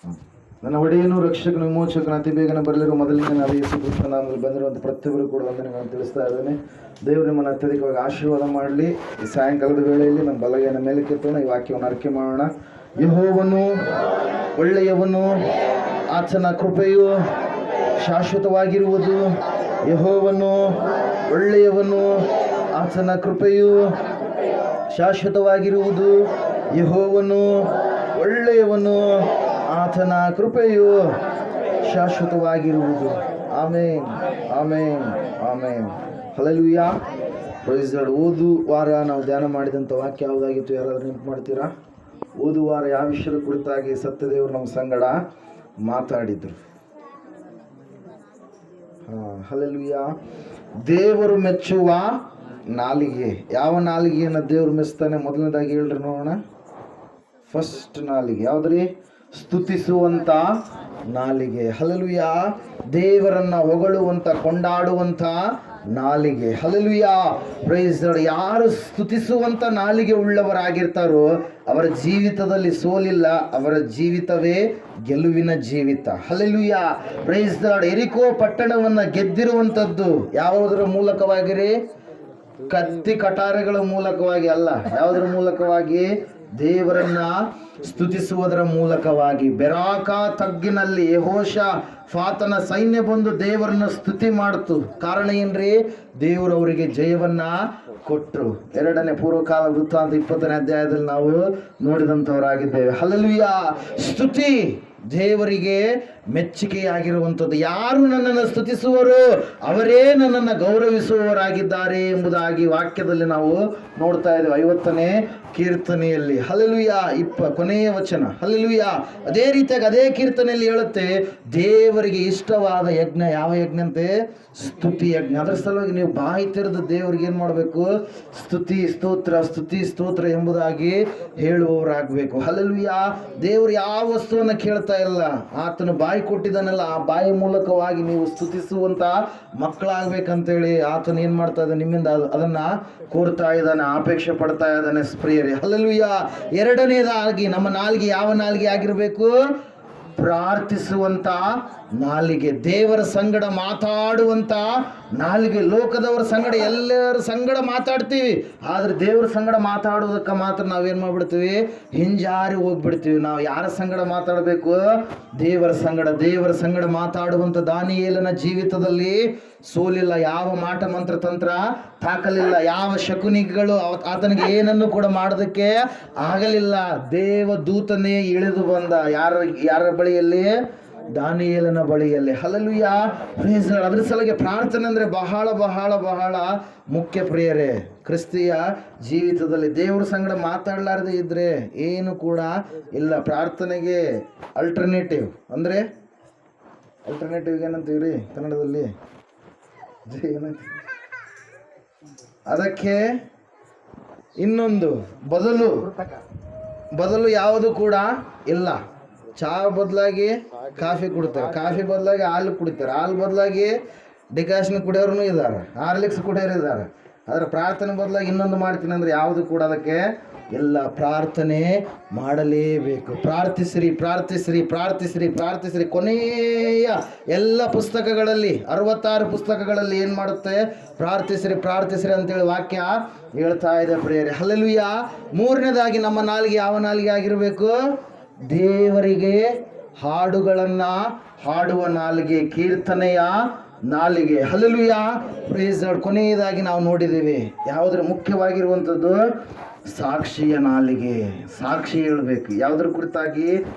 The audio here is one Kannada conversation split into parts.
ನನ್ನ ಒಡೆಯನು ರಕ್ಷಕನು ವಿಮೋಚಕನ ಅತಿ ಬೇಗನೆ ಬರಲಿರುವ ಮೊದಲಿನ ಯೇಸು ಕ್ರಿಸ್ತನ ನಾಮದಲ್ಲಿ ಬಂದಿರುವಂಥ ಪ್ರತಿಯೊಬ್ಬರು ಕೂಡ ವಂದನೆಗಳನ್ನು ತಿಳಿಸ್ತಾ ಇದ್ದೇನೆ. ದೇವರು ನಿಮ್ಮನ್ನು ಅತ್ಯಧಿಕವಾಗಿ ಆಶೀರ್ವಾದ ಮಾಡಲಿ. ಈ ಸಾಯಂಕಾಲದ ವೇಳೆಯಲ್ಲಿ ನಮ್ಮ ಬಲಗೈನ ಮೇಲೆ ಕೆತ್ತೋಣ, ಈ ವಾಕ್ಯವನ್ನು ಅರಿಕೆ ಮಾಡೋಣ. ಯೆಹೋವನು ಒಳ್ಳೆಯವನು, ಆತನ ಕೃಪೆಯು ಶಾಶ್ವತವಾಗಿರುವುದು. ಯೆಹೋವನು ಒಳ್ಳೆಯವನು, ಆತನ ಕೃಪೆಯು ಶಾಶ್ವತವಾಗಿರುವುದು. ಯೆಹೋವನು ಒಳ್ಳೆಯವನು, ಆತನ ಕೃಪೆಯು ಶಾಶ್ವತವಾಗಿರುವುದು. Amen, amen, amen. Hallelujah, praise Lord. ಓದು ವಾರ ನಾವು ಧ್ಯಾನ ಮಾಡಿದಂಥ ವಾಕ್ಯ ಯಾವುದಾಗಿತ್ತು? ಯಾರಾದರೂ ನೆನಪು ಮಾಡ್ತೀರಾ? ಓದು ವಾರ ಯಾವ ವಿಷಯದ ಕುರಿತಾಗಿ ಸತ್ಯದೇವರು ನಮ್ಮ ಸಂಗಡ ಮಾತಾಡಿದ್ರು? ಹಲ್ಲೆಲೂಯಾ. ದೇವರು ಮೆಚ್ಚುವ ನಾಲಿಗೆ. ಯಾವ ನಾಲಿಗೆಯನ್ನು ದೇವರು ಮೆಚ್ತಾನೆ? ಮೊದಲನೇದಾಗಿ ಹೇಳ್ರಿ ನೋಡೋಣ. ಫಸ್ಟ್ ನಾಲಿಗೆ ಯಾವುದ್ರಿ? ಸ್ತುತಿಸುವಂಥ ನಾಲಿಗೆ. ಹಲ್ಲೆಲೂಯಾ. ದೇವರನ್ನ ಹೊಗಳುವಂಥ, ಕೊಂಡಾಡುವಂಥ ನಾಲಿಗೆ. Hallelujah, praise lord. ಯಾರು ಸ್ತುತಿಸುವಂಥ ನಾಲಿಗೆ ಉಳ್ಳವರಾಗಿರ್ತಾರೋ ಅವರ ಜೀವಿತದಲ್ಲಿ ಸೋಲಿಲ್ಲ, ಅವರ ಜೀವಿತವೇ ಗೆಲುವಿನ ಜೀವಿತ. Hallelujah, praise lord. ಎರಿಕೋ ಪಟ್ಟಣವನ್ನು ಗೆದ್ದಿರುವಂಥದ್ದು ಯಾವುದರ ಮೂಲಕವಾಗಿರಿ? ಕತ್ತಿ ಕಟಾರೆಗಳ ಮೂಲಕವಾಗಿ ಅಲ್ಲ. ಯಾವುದರ ಮೂಲಕವಾಗಿ? ದೇವರನ್ನ ಸ್ತುತಿಸುವುದರ ಮೂಲಕವಾಗಿ. ಬೆರಾಕ ತಗ್ಗಿನಲ್ಲಿ ಯೆಹೋಷಾಫಾತನ ಸೈನ್ಯ ಬಂದು ದೇವರನ್ನ ಸ್ತುತಿ ಮಾಡ್ತು. ಕಾರಣ ಏನ್ರಿ? ದೇವರು ಅವರಿಗೆ ಜಯವನ್ನ ಕೊಟ್ಟರು. 2ನೇ ಪೂರ್ವಕಾಲ ವೃತ್ತಾಂತ 20ನೇ ಅಧ್ಯಾಯದಲ್ಲಿ ನಾವು ನೋಡಿದಂಥವರಾಗಿದ್ದೇವೆ. ಹಲ್ಲೆಲೂಯಾ. ಸ್ತುತಿ ದೇವರಿಗೆ ಮೆಚ್ಚುಗೆಯಾಗಿರುವಂಥದ್ದು. ಯಾರು ನನ್ನನ್ನು ಸ್ತುತಿಸುವರು ಅವರೇ ನನ್ನನ್ನು ಗೌರವಿಸುವವರಾಗಿದ್ದಾರೆ ಎಂಬುದಾಗಿ ವಾಕ್ಯದಲ್ಲಿ ನಾವು ನೋಡ್ತಾ ಇದ್ದೇವೆ. 50ನೇ ಕೀರ್ತನೆಯಲ್ಲಿ. ಹಲ್ಲೆಲೂಯಾ, ಕೊನೆಯ ವಚನ. ಹಲ್ಲೆಲೂಯಾ. ಅದೇ ರೀತಿಯಾಗಿ ಅದೇ ಕೀರ್ತನೆಯಲ್ಲಿ ಹೇಳುತ್ತೆ, ದೇವರಿಗೆ ಇಷ್ಟವಾದ ಯಜ್ಞ ಯಾವ ಯಜ್ಞ ಅಂತೆ? ಸ್ತುತಿ ಯಜ್ಞ. ಅದರ ಸಲುವಾಗಿ ನೀವು ಬಾಯಿ ತೆರೆದು ದೇವರಿಗೆ ಏನು ಮಾಡಬೇಕು? ಸ್ತುತಿ ಸ್ತೋತ್ರ, ಸ್ತುತಿ ಸ್ತೋತ್ರ ಎಂಬುದಾಗಿ ಹೇಳುವವರಾಗಬೇಕು. ಹಲ್ಲೆಲೂಯಾ. ದೇವರು ಯಾವ ವಸ್ತುವನ್ನು ಕೇಳ್ತಾ ಇಲ್ಲ, ಆತನು ಬಾಯಿ ಕೊಟ್ಟಿದ್ದಾನಲ್ಲ, ಆ ಬಾಯಿ ಮೂಲಕವಾಗಿ ನೀವು ಸ್ತುತಿಸುವಂತ ಮಕ್ಕಳಾಗಬೇಕಂತೇಳಿ ಆತನು ಏನು ಮಾಡ್ತಾ ಇದ್ದಾನೆ? ನಿಮ್ಮಿಂದ ಅದನ್ನ ಕೋರ್ತಾ ಇದ್ದಾನೆ, ಅಪೇಕ್ಷೆ ಪಡ್ತಾ ಇದ್ದಾನೆ ಪ್ರಿಯರೇ. ಹಲ್ಲೆಲೂಯಾ. 2ನೇದಾಗಿ ನಮ್ಮ ನಾಲಿಗೆ ಯಾವ ನಾಲಿಗೆ ಆಗಿರಬೇಕು? ಪ್ರಾರ್ಥಿಸುವಂತ ನಾಲಿಗೆ. ದೇವರ ಸಂಗಡ ಮಾತಾಡುವಂತ ನಾಲಿಗೆ. ಲೋಕದವರ ಸಂಗಡ ಎಲ್ಲರ ಸಂಗಡ ಮಾತಾಡ್ತೀವಿ, ಆದ್ರೆ ದೇವರ ಸಂಗಡ ಮಾತಾಡೋದಕ್ಕೆ ಮಾತ್ರ ನಾವೇನು ಮಾಡ್ಬಿಡ್ತೀವಿ? ಹಿಂಜಾರಿ ಹೋಗ್ಬಿಡ್ತೀವಿ. ನಾವು ಯಾರ ಸಂಗಡ ಮಾತಾಡಬೇಕು? ದೇವರ ಸಂಗಡ. ದೇವರ ಸಂಗಡ ಮಾತಾಡುವಂಥ ದಾನಿಯೇಲನ ಜೀವಿತದಲ್ಲಿ ಸೋಲಿಲ್ಲ. ಯಾವ ಮಾಟ ಮಂತ್ರ ತಂತ್ರ ತಾಕಲಿಲ್ಲ. ಯಾವ ಶಕುನಿಗಳು ಆತನಿಗೆ ಏನನ್ನು ಕೂಡ ಮಾಡೋದಕ್ಕೆ ಆಗಲಿಲ್ಲ. ದೇವದೂತನೇ ಇಳಿದು ಬಂದ. ಯಾರ ಬಳಿಯಲ್ಲಿ? ದಾನಿಯೇಲನ ಬಳಿಯಲ್ಲಿ. Hallelujah, praise lord. ಅದ್ರ ಸಲುವಾಗಿ ಪ್ರಾರ್ಥನೆ ಅಂದರೆ ಬಹಳ ಬಹಳ ಬಹಳ ಮುಖ್ಯ ಪ್ರಿಯರೇ. ಕ್ರಿಸ್ತಿಯ ಜೀವಿತದಲ್ಲಿ ದೇವರ ಸಂಗಡ ಮಾತಾಡಲಾರದೆ ಇದ್ರೆ ಏನು ಕೂಡ ಇಲ್ಲ. ಪ್ರಾರ್ಥನೆಗೆ ಅಲ್ಟರ್ನೇಟಿವ್ ಅಂದರೆ ಏನಂತೀವ್ರಿ ಕನ್ನಡದಲ್ಲಿ? ಅದಕ್ಕೆ ಇನ್ನೊಂದು ಬದಲು ಯಾವುದು ಕೂಡ ಇಲ್ಲ. ಚಹಾ ಬದಲಾಗಿ ಕಾಫಿ ಕುಡ್ತಾರೆ, ಕಾಫಿ ಬದಲಾಗಿ ಹಾಲು ಕುಡಿತಾರೆ, ಹಾಲು ಬದಲಾಗಿ ಡಿಕಾಷನ್ ಕುಡಿಯೋರು ಇದ್ದಾರೆ, ಹಾರ್ಲಿಕ್ಸ್ ಕುಡಿಯೋರು ಇದ್ದಾರೆ. ಆದರೆ ಪ್ರಾರ್ಥನೆ ಬದಲಾಗಿ ಇನ್ನೊಂದು ಮಾಡ್ತೀನಿ ಅಂದರೆ ಯಾವುದು ಕೂಡ ಅದಕ್ಕೆ ಇಲ್ಲ. ಪ್ರಾರ್ಥನೆ ಮಾಡಲೇಬೇಕು. ಪ್ರಾರ್ಥಿಸಿರಿ, ಪ್ರಾರ್ಥಿಸಿರಿ, ಪ್ರಾರ್ಥಿಸಿರಿ, ಪ್ರಾರ್ಥಿಸಿರಿ. ಕೊನೆಯ ಎಲ್ಲ ಪುಸ್ತಕಗಳಲ್ಲಿ 66 ಪುಸ್ತಕಗಳಲ್ಲಿ ಏನು ಮಾಡುತ್ತೆ? ಪ್ರಾರ್ಥಿಸಿರಿ, ಪ್ರಾರ್ಥಿಸಿರಿ ಅಂತೇಳಿ ವಾಕ್ಯ ಹೇಳ್ತಾ ಇದೆ ಪ್ರಿಯರೇ. ಹಲ್ಲೆಲೂಯಾ. 3ನೇದಾಗಿ ನಮ್ಮ ನಾಲಿಗೆ ಯಾವ ನಾಲಿಗೆ ಆಗಿರಬೇಕು? ದೇವರಿಗೆ ಹಾಡುಗಳನ್ನು ಹಾಡುವ ನಾಲಿಗೆ, ಕೀರ್ತನೆಯ ನಾಲಿಗೆ. Hallelujah, praise lord. ಕೊನೆಯದಾಗಿ ನಾವು ನೋಡಿದ್ದೀವಿ ಯಾವುದ್ರ ಮುಖ್ಯವಾಗಿರುವಂಥದ್ದು? ಸಾಕ್ಷಿಯ ನಾಲಿಗೆ. ಸಾಕ್ಷಿ ಹೇಳಬೇಕು. ಯಾವುದ್ರ ಕುರಿತಾಗಿ?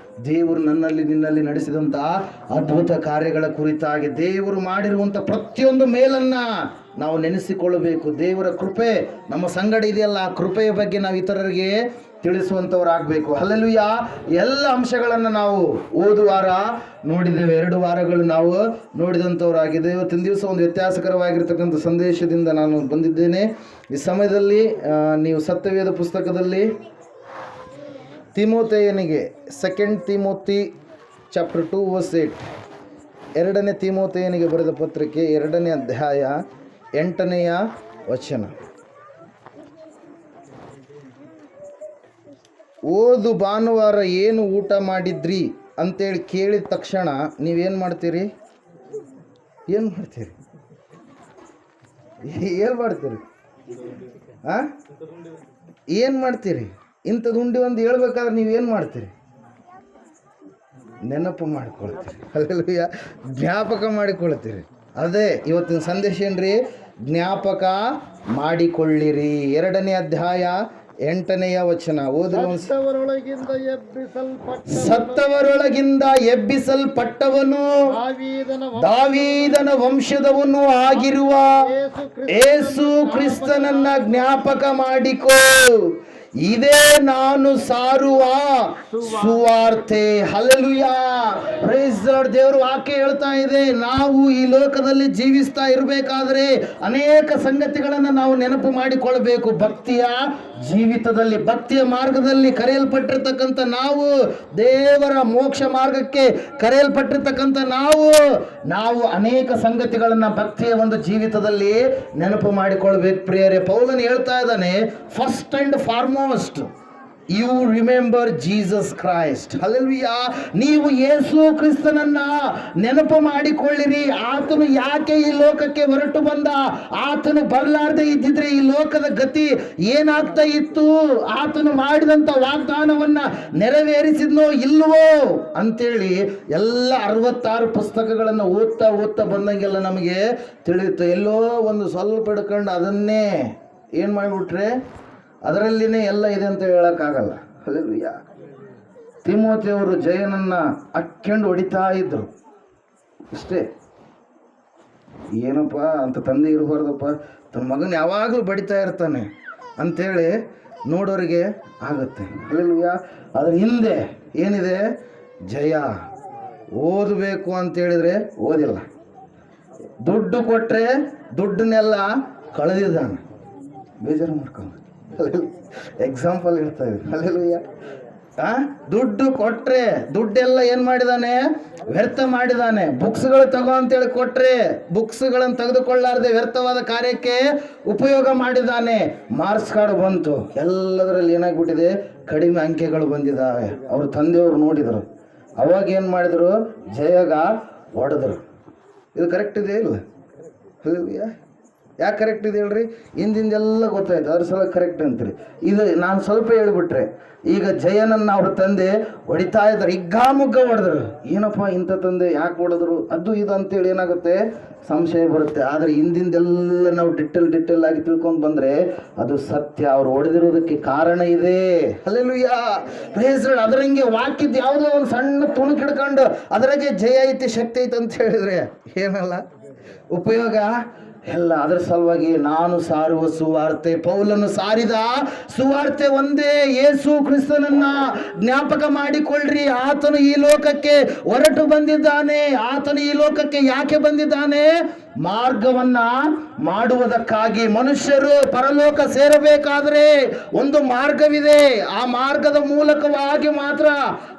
ದೇವರು ನನ್ನಲ್ಲಿ ನಿನ್ನಲ್ಲಿ ನಡೆಸಿದಂಥ ಅದ್ಭುತ ಕಾರ್ಯಗಳ ಕುರಿತಾಗಿ, ದೇವರು ಮಾಡಿರುವಂಥ ಪ್ರತಿಯೊಂದು ಮೇಲನ್ನ ನಾವು ನೆನೆಸಿಕೊಳ್ಳಬೇಕು. ದೇವರ ಕೃಪೆ ನಮ್ಮ ಸಂಗಡ ಇದೆಯಲ್ಲ, ಆ ಕೃಪೆಯ ಬಗ್ಗೆ ನಾವು ಇತರರಿಗೆ ತಿಳಿಸುವಂಥವರಾಗಬೇಕು. ಹಲ್ಲೆಲೂಯಾ. ಎಲ್ಲ ಅಂಶಗಳನ್ನು ನಾವು ಓದುವಾರ ನೋಡಿದ್ದೇವೆ. 2 ವಾರಗಳು ನಾವು ನೋಡಿದಂಥವರಾಗಿದೆ. ಇವತ್ತಿನ ದಿವಸ ಒಂದು ವ್ಯತ್ಯಾಸಕರವಾಗಿರ್ತಕ್ಕಂಥ ಸಂದೇಶದಿಂದ ನಾನು ಬಂದಿದ್ದೇನೆ. ಈ ಸಮಯದಲ್ಲಿ ನೀವು ಸತ್ಯವೇದ ಪುಸ್ತಕದಲ್ಲಿ ತಿಮೋಥೆಯನಿಗೆ 2 ತಿಮೋಥಿ ಚಾಪ್ಟರ್ 2 ವರ್ಸ್ 8, 2ನೇ ತಿಮೋಥೆಯನಿಗೆ ಬರೆದ ಪತ್ರಿಕೆ 2ನೇ ಅಧ್ಯಾಯ 8ನೇ ವಚನ. ಓದು ಭಾನುವಾರ ಏನು ಊಟ ಮಾಡಿದ್ರಿ ಅಂತೇಳಿ ಕೇಳಿದ ತಕ್ಷಣ ನೀವೇನು ಮಾಡ್ತೀರಿ? ಏನು ಮಾಡ್ತೀರಿ? ಏನು ಮಾಡ್ತೀರಿ? ಏನು ಮಾಡ್ತೀರಿ? ಇಂಥದ್ದು ಉಂಡಿ ಒಂದು ಹೇಳ್ಬೇಕಾದ್ರೆ ನೀವೇನು ಮಾಡ್ತೀರಿ? ನೆನಪು ಮಾಡಿಕೊಳ್ತೀರಿ. ಅಲ್ಲೆಲ್ಲೂಯ್ಯ, ಜ್ಞಾಪಕ ಮಾಡಿಕೊಳ್ತೀರಿ. ಅದೇ ಇವತ್ತಿನ ಸಂದೇಶ ಏನ್ರಿ? ಜ್ಞಾಪಕ ಮಾಡಿಕೊಳ್ಳಿರಿ. 2ನೇ ಅಧ್ಯಾಯ 8ನೇ ವಚನ ಓದಿ. ಸತ್ತವರೊಳಗಿಂದ ಎಬ್ಬಿಸಲ್ಪಟ್ಟವನು ದಾವೀದನ ವಂಶದವನು ಆಗಿರುವ ಯೇಸು ಕ್ರಿಸ್ತನನ್ನ ಜ್ಞಾಪಕ ಮಾಡಿಕೋ. ಇದೇ ನಾನು ಸಾರುವ ಸುವಾರ್ತೆ. Hallelujah, praise the lord. ದೇವರು ವಾಕ್ಯ ಹೇಳ್ತಾ ಇದೆ, ನಾವು ಈ ಲೋಕದಲ್ಲಿ ಜೀವಿಸ್ತಾ ಇರಬೇಕಾದ್ರೆ ಅನೇಕ ಸಂಗತಿಗಳನ್ನು ನಾವು ನೆನಪು ಮಾಡಿಕೊಳ್ಬೇಕು. ಭಕ್ತಿಯ ಜೀವಿತದಲ್ಲಿ, ಭಕ್ತಿಯ ಮಾರ್ಗದಲ್ಲಿ ಕರೆಯಲ್ಪಟ್ಟಿರ್ತಕ್ಕಂಥ ನಾವು, ದೇವರ ಮೋಕ್ಷ ಮಾರ್ಗಕ್ಕೆ ಕರೆಯಲ್ಪಟ್ಟಿರ್ತಕ್ಕಂಥ ನಾವು ಅನೇಕ ಸಂಗತಿಗಳನ್ನು ಭಕ್ತಿಯ ಒಂದು ಜೀವಿತದಲ್ಲಿ ನೆನಪು ಮಾಡಿಕೊಳ್ಬೇಕು ಪ್ರಿಯರೇ. ಪೌಲನು ಹೇಳ್ತಾ ಇದ್ದಾನೆ, first and foremost you remember Jesus Christ. Hallelujah, ನೀವು ಯೇಸು ಕ್ರಿಸ್ತನನ್ನ ನೆನಪು ಮಾಡಿಕೊಳ್ಳಿರಿ. ಆತನು ಯಾಕೆ ಈ ಲೋಕಕ್ಕೆ ಹೊರಟು ಬಂದ? ಆತನು ಬರಲಾರದೆ ಇದ್ದಿದ್ರೆ ಈ ಲೋಕದ ಗತಿ ಏನಾಗ್ತಾ ಇತ್ತು? ಆತನು ಮಾಡಿದಂಥ ವಾಗ್ದಾನವನ್ನ ನೆರವೇರಿಸಿದ್ನೋ ಇಲ್ವೋ ಅಂತೇಳಿ ಎಲ್ಲ 66 ಪುಸ್ತಕಗಳನ್ನು ಓದ್ತಾ ಬಂದಂಗೆಲ್ಲ ನಮಗೆ ತಿಳಿಯುತ್ತೆ. ಎಲ್ಲೋ ಒಂದು ಸ್ವಲ್ಪ ಹಿಡ್ಕೊಂಡು ಅದನ್ನೇ ಏನು ಮಾಡಿಬಿಟ್ರೆ ಅದರಲ್ಲಿನೇ ಎಲ್ಲ ಇದೆ ಅಂತ ಹೇಳೋಕ್ಕಾಗಲ್ಲ. ಹಲ್ಲೆಲೂಯಾ. ತಿಮೋತಿಯವರು ಜಯನನ್ನ ಅಕ್ಕೊಂಡು ಹೊಡಿತಾ ಇದ್ರು. ಇಷ್ಟೇ. ಏನಪ್ಪ ಅಂತ ತಂದೆ ಇರಬಾರ್ದಪ್ಪ, ತನ್ನ ಮಗನ ಯಾವಾಗಲೂ ಬಡಿತಾ ಇರ್ತಾನೆ ಅಂಥೇಳಿ ನೋಡೋರಿಗೆ ಆಗುತ್ತೆ. ಹಲ್ಲೆಲೂಯಾ. ಅದ್ರ ಹಿಂದೆ ಏನಿದೆ? ಜಯ. ಓದಬೇಕು ಅಂತೇಳಿದರೆ ಓದಿಲ್ಲ, ದುಡ್ಡು ಕೊಟ್ಟರೆ ದುಡ್ಡನ್ನೆಲ್ಲ ಕಳೆದಿದ್ದಾನೆ. ಬೇಜಾರು ಮಾಡ್ಕೊಂಡು ಎಕ್ಸಾಂಪಲ್ ಹೇಳ್ತಾ ಇದ್ದೀನಿ. ಹಲ್ಲೆಲೂಯಾ. ದುಡ್ಡು ಕೊಟ್ರೆ ದುಡ್ಡೆಲ್ಲ ಏನು ಮಾಡಿದಾನೆ? ವ್ಯರ್ಥ ಮಾಡಿದಾನೆ. ಬುಕ್ಸ್ಗಳು ತಗೋ ಅಂತೇಳಿ ಕೊಟ್ರೆ ಬುಕ್ಸ್ಗಳನ್ನು ತೆಗೆದುಕೊಳ್ಳಾರ್ದೆ ವ್ಯರ್ಥವಾದ ಕಾರ್ಯಕ್ಕೆ ಉಪಯೋಗ ಮಾಡಿದ್ದಾನೆ. ಮಾರ್ಕ್ಸ್ ಕಾರ್ಡ್ ಬಂತು, ಎಲ್ಲದರಲ್ಲಿ ಏನಾಗ್ಬಿಟ್ಟಿದೆ? ಕಡಿಮೆ ಅಂಕೆಗಳು ಬಂದಿದ್ದಾವೆ. ಅವ್ರ ತಂದೆಯವರು ನೋಡಿದರು, ಅವಾಗ ಏನು ಮಾಡಿದರು? ಜಯಗ ಹೊಡೆದ್ರು. ಇದು ಕರೆಕ್ಟ್ ಇದೆ ಇಲ್ಲ? ಹಲ್ಲೆಲೂಯಾ. ಯಾಕೆ ಕರೆಕ್ಟ್ ಇದೆ ಹೇಳ್ರಿ? ಹಿಂದಿಂದೆಲ್ಲ ಗೊತ್ತಾಯ್ತು, ಅದ್ರ ಸಲ ಕರೆಕ್ಟ್ ಅಂತೀರಿ. ಇದು ನಾನು ಸ್ವಲ್ಪ ಹೇಳ್ಬಿಟ್ರೆ, ಈಗ ಜಯನನ್ನ ಅವ್ರ ತಂದೆ ಹೊಡಿತಾ ಇದ್ದಾರೆ, ಹಿಗ್ಗಾಮುಗ್ಗ ಹೊಡೆದ್ರು. ಏನಪ್ಪ ಇಂಥ ತಂದೆ ಯಾಕೆ ಹೊಡೆದ್ರು? ಅದು ಇದು ಅಂತೇಳಿ ಏನಾಗುತ್ತೆ? ಸಂಶಯ ಬರುತ್ತೆ. ಆದರೆ ಹಿಂದಿಂದೆಲ್ಲ ನಾವು ಡಿಟೇಲ್ ಆಗಿ ತಿಳ್ಕೊಂಡು ಬಂದರೆ ಅದು ಸತ್ಯ. ಅವ್ರು ಹೊಡೆದಿರೋದಕ್ಕೆ ಕಾರಣ ಇದೆ. Hallelujah, praise lord. ಅದರಂಗೆ ವಾಕ್ಯದ ಯಾವುದೋ ಒಂದು ಸಣ್ಣ ತುಣುಕು ಹಿಡ್ಕೊಂಡು ಅದರಾಗೆ ಜಯ ಐತಿ, ಶಕ್ತಿ ಐತೆ ಅಂತ ಹೇಳಿದ್ರೆ ಏನಲ್ಲ ಉಪಯೋಗ ಎಲ್ಲ. ಅದರ ಸಲುವಾಗಿ ನಾನು ಸಾರುವ ಸುವಾರ್ತೆ, ಪೌಲನು ಸಾರಿದ ಸುವಾರ್ತೆ ಒಂದೇ, ಯೇಸು ಕ್ರಿಸ್ತನನ್ನ ಜ್ಞಾಪಕ ಮಾಡಿಕೊಳ್ಳ್ರಿ. ಆತನು ಈ ಲೋಕಕ್ಕೆ ಹೊರಟು ಬಂದಿದ್ದಾನೆ. ಆತನು ಈ ಲೋಕಕ್ಕೆ ಯಾಕೆ ಬಂದಿದ್ದಾನೆ? ಮಾರ್ಗವನ್ನ ಮಾಡುವುದಕ್ಕಾಗಿ. ಮನುಷ್ಯರು ಪರಲೋಕ ಸೇರಬೇಕಾದ್ರೆ ಒಂದು ಮಾರ್ಗವಿದೆ. ಆ ಮಾರ್ಗದ ಮೂಲಕವಾಗಿ ಮಾತ್ರ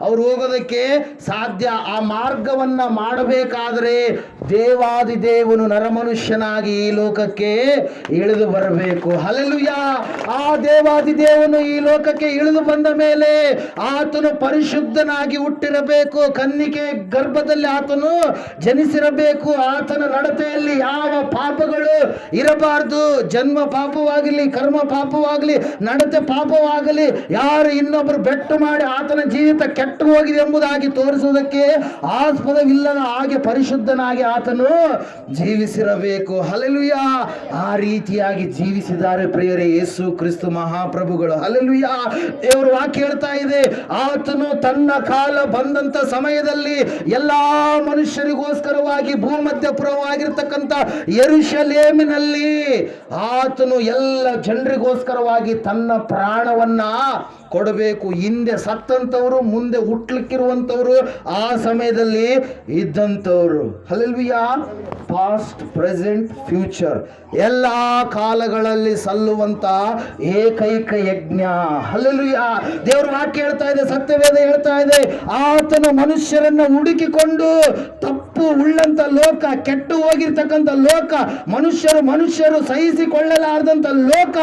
ಅವರು ಹೋಗೋದಕ್ಕೆ ಸಾಧ್ಯ. ಆ ಮಾರ್ಗವನ್ನ ಮಾಡಬೇಕಾದ್ರೆ ದೇವಾದಿದೇವನು ನರಮನುಷ್ಯನಾಗಿ ಈ ಲೋಕಕ್ಕೆ ಇಳಿದು ಬರಬೇಕು. ಹಲ್ಲೆಲೂಯಾ. ಆ ದೇವಾದಿದೇವನು ಈ ಲೋಕಕ್ಕೆ ಇಳಿದು ಬಂದ ಮೇಲೆ ಆತನು ಪರಿಶುದ್ಧನಾಗಿ ಹುಟ್ಟಿರಬೇಕು. ಕನ್ನಿಕೆ ಗರ್ಭದಲ್ಲಿ ಆತನು ಜನಿಸಿರಬೇಕು. ಆತನ ನಡತೆಯಲ್ಲಿ ಯಾವ ಪಾಪಗಳು ಇರಬಾರ್ದು. ಜನ್ಮ ಪಾಪವಾಗಲಿ, ಕರ್ಮ ಪಾಪವಾಗಲಿ, ನಡತೆ ಪಾಪವಾಗಲಿ, ಯಾರು ಇನ್ನೊಬ್ಬರು ಬೆಟ್ಟು ಮಾಡಿ ಆತನ ಜೀವಿತ ಕೆಟ್ಟು ಹೋಗಿದೆ ಎಂಬುದಾಗಿ ತೋರಿಸುವುದಕ್ಕೆ ಆಸ್ಪದವಿಲ್ಲದ ಹಾಗೆ ಪರಿಶುದ್ಧನಾಗಿ ಆತನು ಜೀವಿಸಿರಬೇಕು. ಹಲ್ಲೆಲೂಯಾ. ಆ ರೀತಿಯಾಗಿ ಜೀವಿಸಿದ್ದಾರೆ ಪ್ರಿಯರೇ ಯೇಸು ಕ್ರಿಸ್ತ ಮಹಾಪ್ರಭುಗಳು. ಹಲ್ಲೆಲೂಯಾ. ದೇವರು ವಾಕ್ಯ ಹೇಳ್ತಾ ಇದೆ, ಆತನು ತನ್ನ ಕಾಲ ಬಂದಂತ ಸಮಯದಲ್ಲಿ ಎಲ್ಲಾ ಮನುಷ್ಯರಿಗೋಸ್ಕರವಾಗಿ ಭೂಮಧ್ಯಪುರವಾಗಿರ್ತಕ್ಕಂಥ ಯೆರೂಸಲೇಮಿನಲ್ಲಿ ಆತನು ಎಲ್ಲ ಜನರಿಗೋಸ್ಕರವಾಗಿ ತನ್ನ ಪ್ರಾಣವನ್ನ ಕೊಡಬೇಕು. ಹಿಂದೆ ಸತ್ತಂತವರು, ಮುಂದೆ ಹುಟ್ಟಲಿಕ್ಕಿರುವಂತವರು, ಆ ಸಮಯದಲ್ಲಿ ಇದ್ದಂಥವರು. ಹಲ್ಲೆಲೂಯಾ. ಪಾಸ್ಟ್, ಪ್ರೆಸೆಂಟ್, ಫ್ಯೂಚರ್ ಎಲ್ಲ ಕಾಲಗಳಲ್ಲಿ ಸಲ್ಲುವಂತ ಏಕೈಕ ಯಜ್ಞ. ಹಲ್ಲೆಲೂಯಾ. ದೇವರು ವಾಕ್ಯ ಹೇಳ್ತಾ ಇದೆ, ಸತ್ಯವೇದ ಹೇಳ್ತಾ ಇದೆ, ಆತನು ಮನುಷ್ಯರನ್ನ ಹುಡುಕಿಕೊಂಡು ತಪ್ಪು ಉಳ್ಳಂತ ಲೋಕ, ಕೆಟ್ಟು ಹೋಗಿರ್ತಕ್ಕಂಥ ಲೋಕ, ಮನುಷ್ಯರು ಸಹಿಸಿಕೊಳ್ಳಲಾರದಂತ ಲೋಕ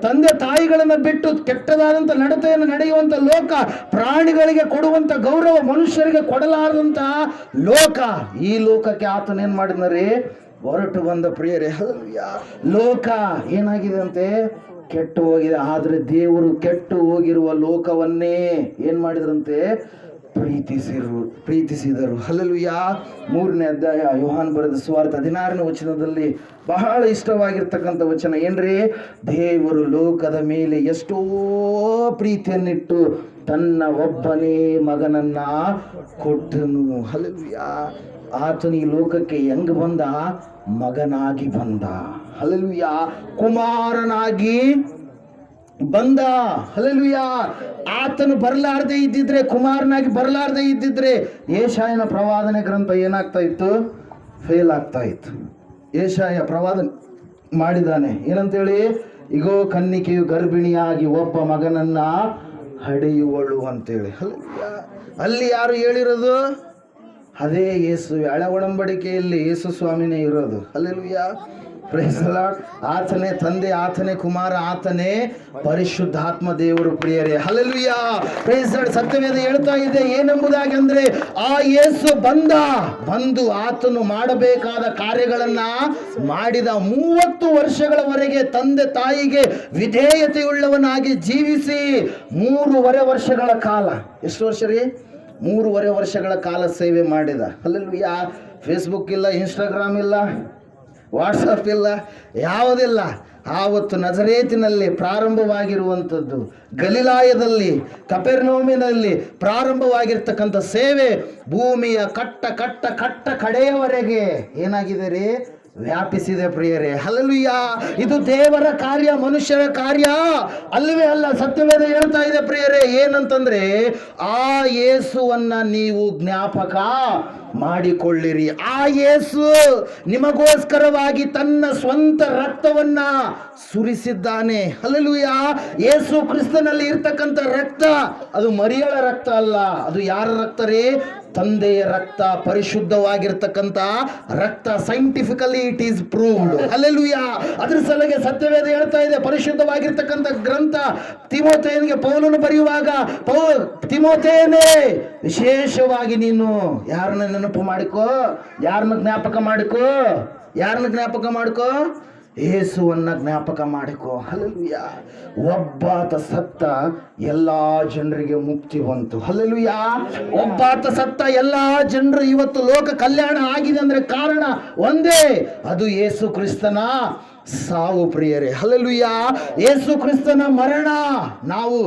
ತಂದೆ ತಾಯಿಗಳನ್ನ ಬಿಟ್ಟು ಕೆಟ್ಟದಾದಂಥ ನಡತೆಯನ್ನು ನಡೆಯುವಂತ ಲೋಕ, ಪ್ರಾಣಿಗಳಿಗೆ ಕೊಡುವಂತ ಗೌರವ ಮನುಷ್ಯರಿಗೆ ಕೊಡಲಾರದಂತಹ ಲೋಕ, ಈ ಲೋಕಕ್ಕೆ ಆತನೇನ್ ಮಾಡಿದ್ನರಿ ಹೊರಟು ಬಂದ ಪ್ರಿಯರೇ. ಲೋಕ ಏನಾಗಿದೆ ಅಂತೆ, ಕೆಟ್ಟು ಹೋಗಿದೆ. ಆದ್ರೆ ದೇವರು ಕೆಟ್ಟು ಹೋಗಿರುವ ಲೋಕವನ್ನೇ ಏನ್ ಮಾಡಿದ್ರಂತೆ, ಪ್ರೀತಿಸಿದರು. ಹಲ್ಲೆಲೂಯಾ. 3ನೇ ಅಧ್ಯಾಯ ಯೋಹಾನ್ ಬರೆದ ಸುವಾರ್ತೆ 16ನೇ ವಚನದಲ್ಲಿ ಬಹಳ ಇಷ್ಟವಾಗಿರ್ತಕ್ಕಂಥ ವಚನ ಏನ್ರಿ, ದೇವರು ಲೋಕದ ಮೇಲೆ ಎಷ್ಟೋ ಪ್ರೀತಿಯನ್ನಿಟ್ಟು ತನ್ನ ಒಬ್ಬನೇ ಮಗನನ್ನ ಕೊಟ್ಟನು. ಹಲ್ಲೆಲೂಯಾ. ಆತನು ಈ ಲೋಕಕ್ಕೆ ಹೆಂಗ್ ಬಂದ, ಮಗನಾಗಿ ಬಂದ. ಹಲ್ಲೆಲೂಯಾ. ಕುಮಾರನಾಗಿ ಬಂದ. ಹಲ್ಲೆಲೂಯಾ. ಆತನು ಬರಲಾರದೆ ಇದ್ದಿದ್ರೆ, ಕುಮಾರನಾಗಿ ಬರಲಾರದೆ ಇದ್ದಿದ್ರೆ ಯೆಶಾಯನ ಪ್ರವಾದನೆ ಗ್ರಂಥ ಏನಾಗ್ತಾ ಇತ್ತು, ಫೇಲ್ ಆಗ್ತಾ ಇತ್ತು. ಯೆಶಾಯ ಪ್ರವಾದನೆ ಮಾಡಿದಾನೆ ಏನಂತೇಳಿ, ಇಗೋ ಕನ್ನಿಕೆಯು ಗರ್ಭಿಣಿಯಾಗಿ ಒಬ್ಬ ಮಗನನ್ನ ಹಡೆಯುವಳು ಅಂತೇಳಿ. ಹಲ್ಲೆಲೂಯಾ. ಅಲ್ಲಿ ಯಾರು ಹೇಳಿರೋದು, ಅದೇ ಯೇಸು. ಹಳೆ ಒಡಂಬಡಿಕೆಯಲ್ಲಿ ಯೇಸು ಸ್ವಾಮಿನೇ ಇರೋದು. ಹಲ್ಲೆಲೂಯಾ. Praise the lord. ಆತನೇ ತಂದೆ, ಆತನೇ ಕುಮಾರ, ಆತನೇ ಪರಿಶುದ್ಧಾತ್ಮ ದೇವರು ಪ್ರಿಯರೇ. ಹಲ್ಲೆಲೂಯಾ. Praise the lord. ಸತ್ಯವೇದ ಹೇಳ್ತಾ ಇದೆ ಏನೆಂಬುದಾಗಿ ಅಂದ್ರೆ, ಆ ಯೇಸು ಬಂದು ಆತನು ಮಾಡಬೇಕಾದ ಕಾರ್ಯಗಳನ್ನ ಮಾಡಿದ. 30 ವರ್ಷಗಳವರೆಗೆ ತಂದೆ ತಾಯಿಗೆ ವಿಧೇಯತೆಯುಳ್ಳವನಾಗಿ ಜೀವಿಸಿ 3.5 ವರ್ಷಗಳ ಕಾಲ, ಎಷ್ಟು ವರ್ಷ ರೀ, 3.5 ವರ್ಷಗಳ ಕಾಲ ಸೇವೆ ಮಾಡಿದ. ಹಲ್ಲೆಲೂಯಾ. ಫೇಸ್ಬುಕ್ ಇಲ್ಲ, ಇನ್ಸ್ಟಾಗ್ರಾಮ್ ಇಲ್ಲ, ವಾಟ್ಸಪ್ ಇಲ್ಲ, ಯಾವುದಿಲ್ಲ. ಆವತ್ತು ನಜರೇತಿನಲ್ಲಿ ಪ್ರಾರಂಭವಾಗಿರುವಂಥದ್ದು, ಗಲಿಲಾಯದಲ್ಲಿ ಕಪೆರ್ನೌಮಿನಲ್ಲಿ ಪ್ರಾರಂಭವಾಗಿರ್ತಕ್ಕಂಥ ಸೇವೆ ಭೂಮಿಯ ಕಟ್ಟ ಕಡೆಯವರೆಗೆ ಏನಾಗಿದೆ ರೀ, ವ್ಯಾಪಿಸಿದೆ ಪ್ರಿಯರೇ. ಹಲ್ಲೆಲೂಯಾ. ಇದು ದೇವರ ಕಾರ್ಯ, ಮನುಷ್ಯರ ಕಾರ್ಯ ಅಲ್ಲವೇ ಅಲ್ಲ. ಸತ್ಯವೇದ ಹೇಳ್ತಾ ಇದೆ ಪ್ರಿಯರೇ ಏನಂತಂದ್ರೆ, ಆ ಯೇಸುವನ್ನ ನೀವು ಜ್ಞಾಪಕ ಮಾಡಿಕೊಳ್ಳಿರಿ. ಆ ಯೇಸು ನಿಮಗೋಸ್ಕರವಾಗಿ ತನ್ನ ಸ್ವಂತ ರಕ್ತವನ್ನ ಸುರಿಸಿದ್ದಾನೆ. ಹಲ್ಲೆಲೂಯಾ. ಯೇಸು ಕ್ರಿಸ್ತನಲ್ಲಿ ಇರ್ತಕ್ಕಂಥ ರಕ್ತ ಅದು ಮರಿಯಳ ರಕ್ತ ಅಲ್ಲ, ಅದು ಯಾರ ರಕ್ತ ರೀ, ತಂದೆಯ ರಕ್ತ, ಪರಿಶುದ್ಧವಾಗಿರ್ತಕ್ಕಂಥ ರಕ್ತ. Scientifically it is proved. Hallelujah. ಅದ್ರ ಸಲಗೆ ಸತ್ಯವೇದ ಹೇಳ್ತಾ ಇದೆ, ಪರಿಶುದ್ಧವಾಗಿರ್ತಕ್ಕಂಥ ಗ್ರಂಥ ತಿಮೋಥೆಯನಿಗೆ ಪೌಲನು ಬರೆಯುವಾಗ, ತಿಮೋಥೆಯನೇ ವಿಶೇಷವಾಗಿ ನೀನು ಯಾರನ್ನ ನೆನಪು ಮಾಡಿಕೋ, ಯಾರನ್ನ ಜ್ಞಾಪಕ ಮಾಡಿಕೋ, ಯೇಸುವನ್ನ ಜ್ಞಾಪಕ ಮಾಡಿಕೋ. ಹಲ್ಲೆಲೂಯಾ. ಒಬ್ಬಾತ ಸತ್ತ ಎಲ್ಲಾ ಜನರಿಗೆ ಮುಕ್ತಿ ಬಂತು. ಹಲ್ಲೆಲೂಯಾ. ಒಬ್ಬಾತ ಸತ್ತ ಎಲ್ಲಾ ಜನರು ಇವತ್ತು ಲೋಕ ಕಲ್ಯಾಣ ಆಗಿದೆ ಅಂದ್ರೆ ಕಾರಣ ಒಂದೇ, ಅದು ಯೇಸು ಕ್ರಿಸ್ತನ ಸಾವು ಪ್ರಿಯರೇ. ಹಲ್ಲೆಲೂಯಾ. ಯೇಸು ಕ್ರಿಸ್ತನ ಮರಣ ನಾವು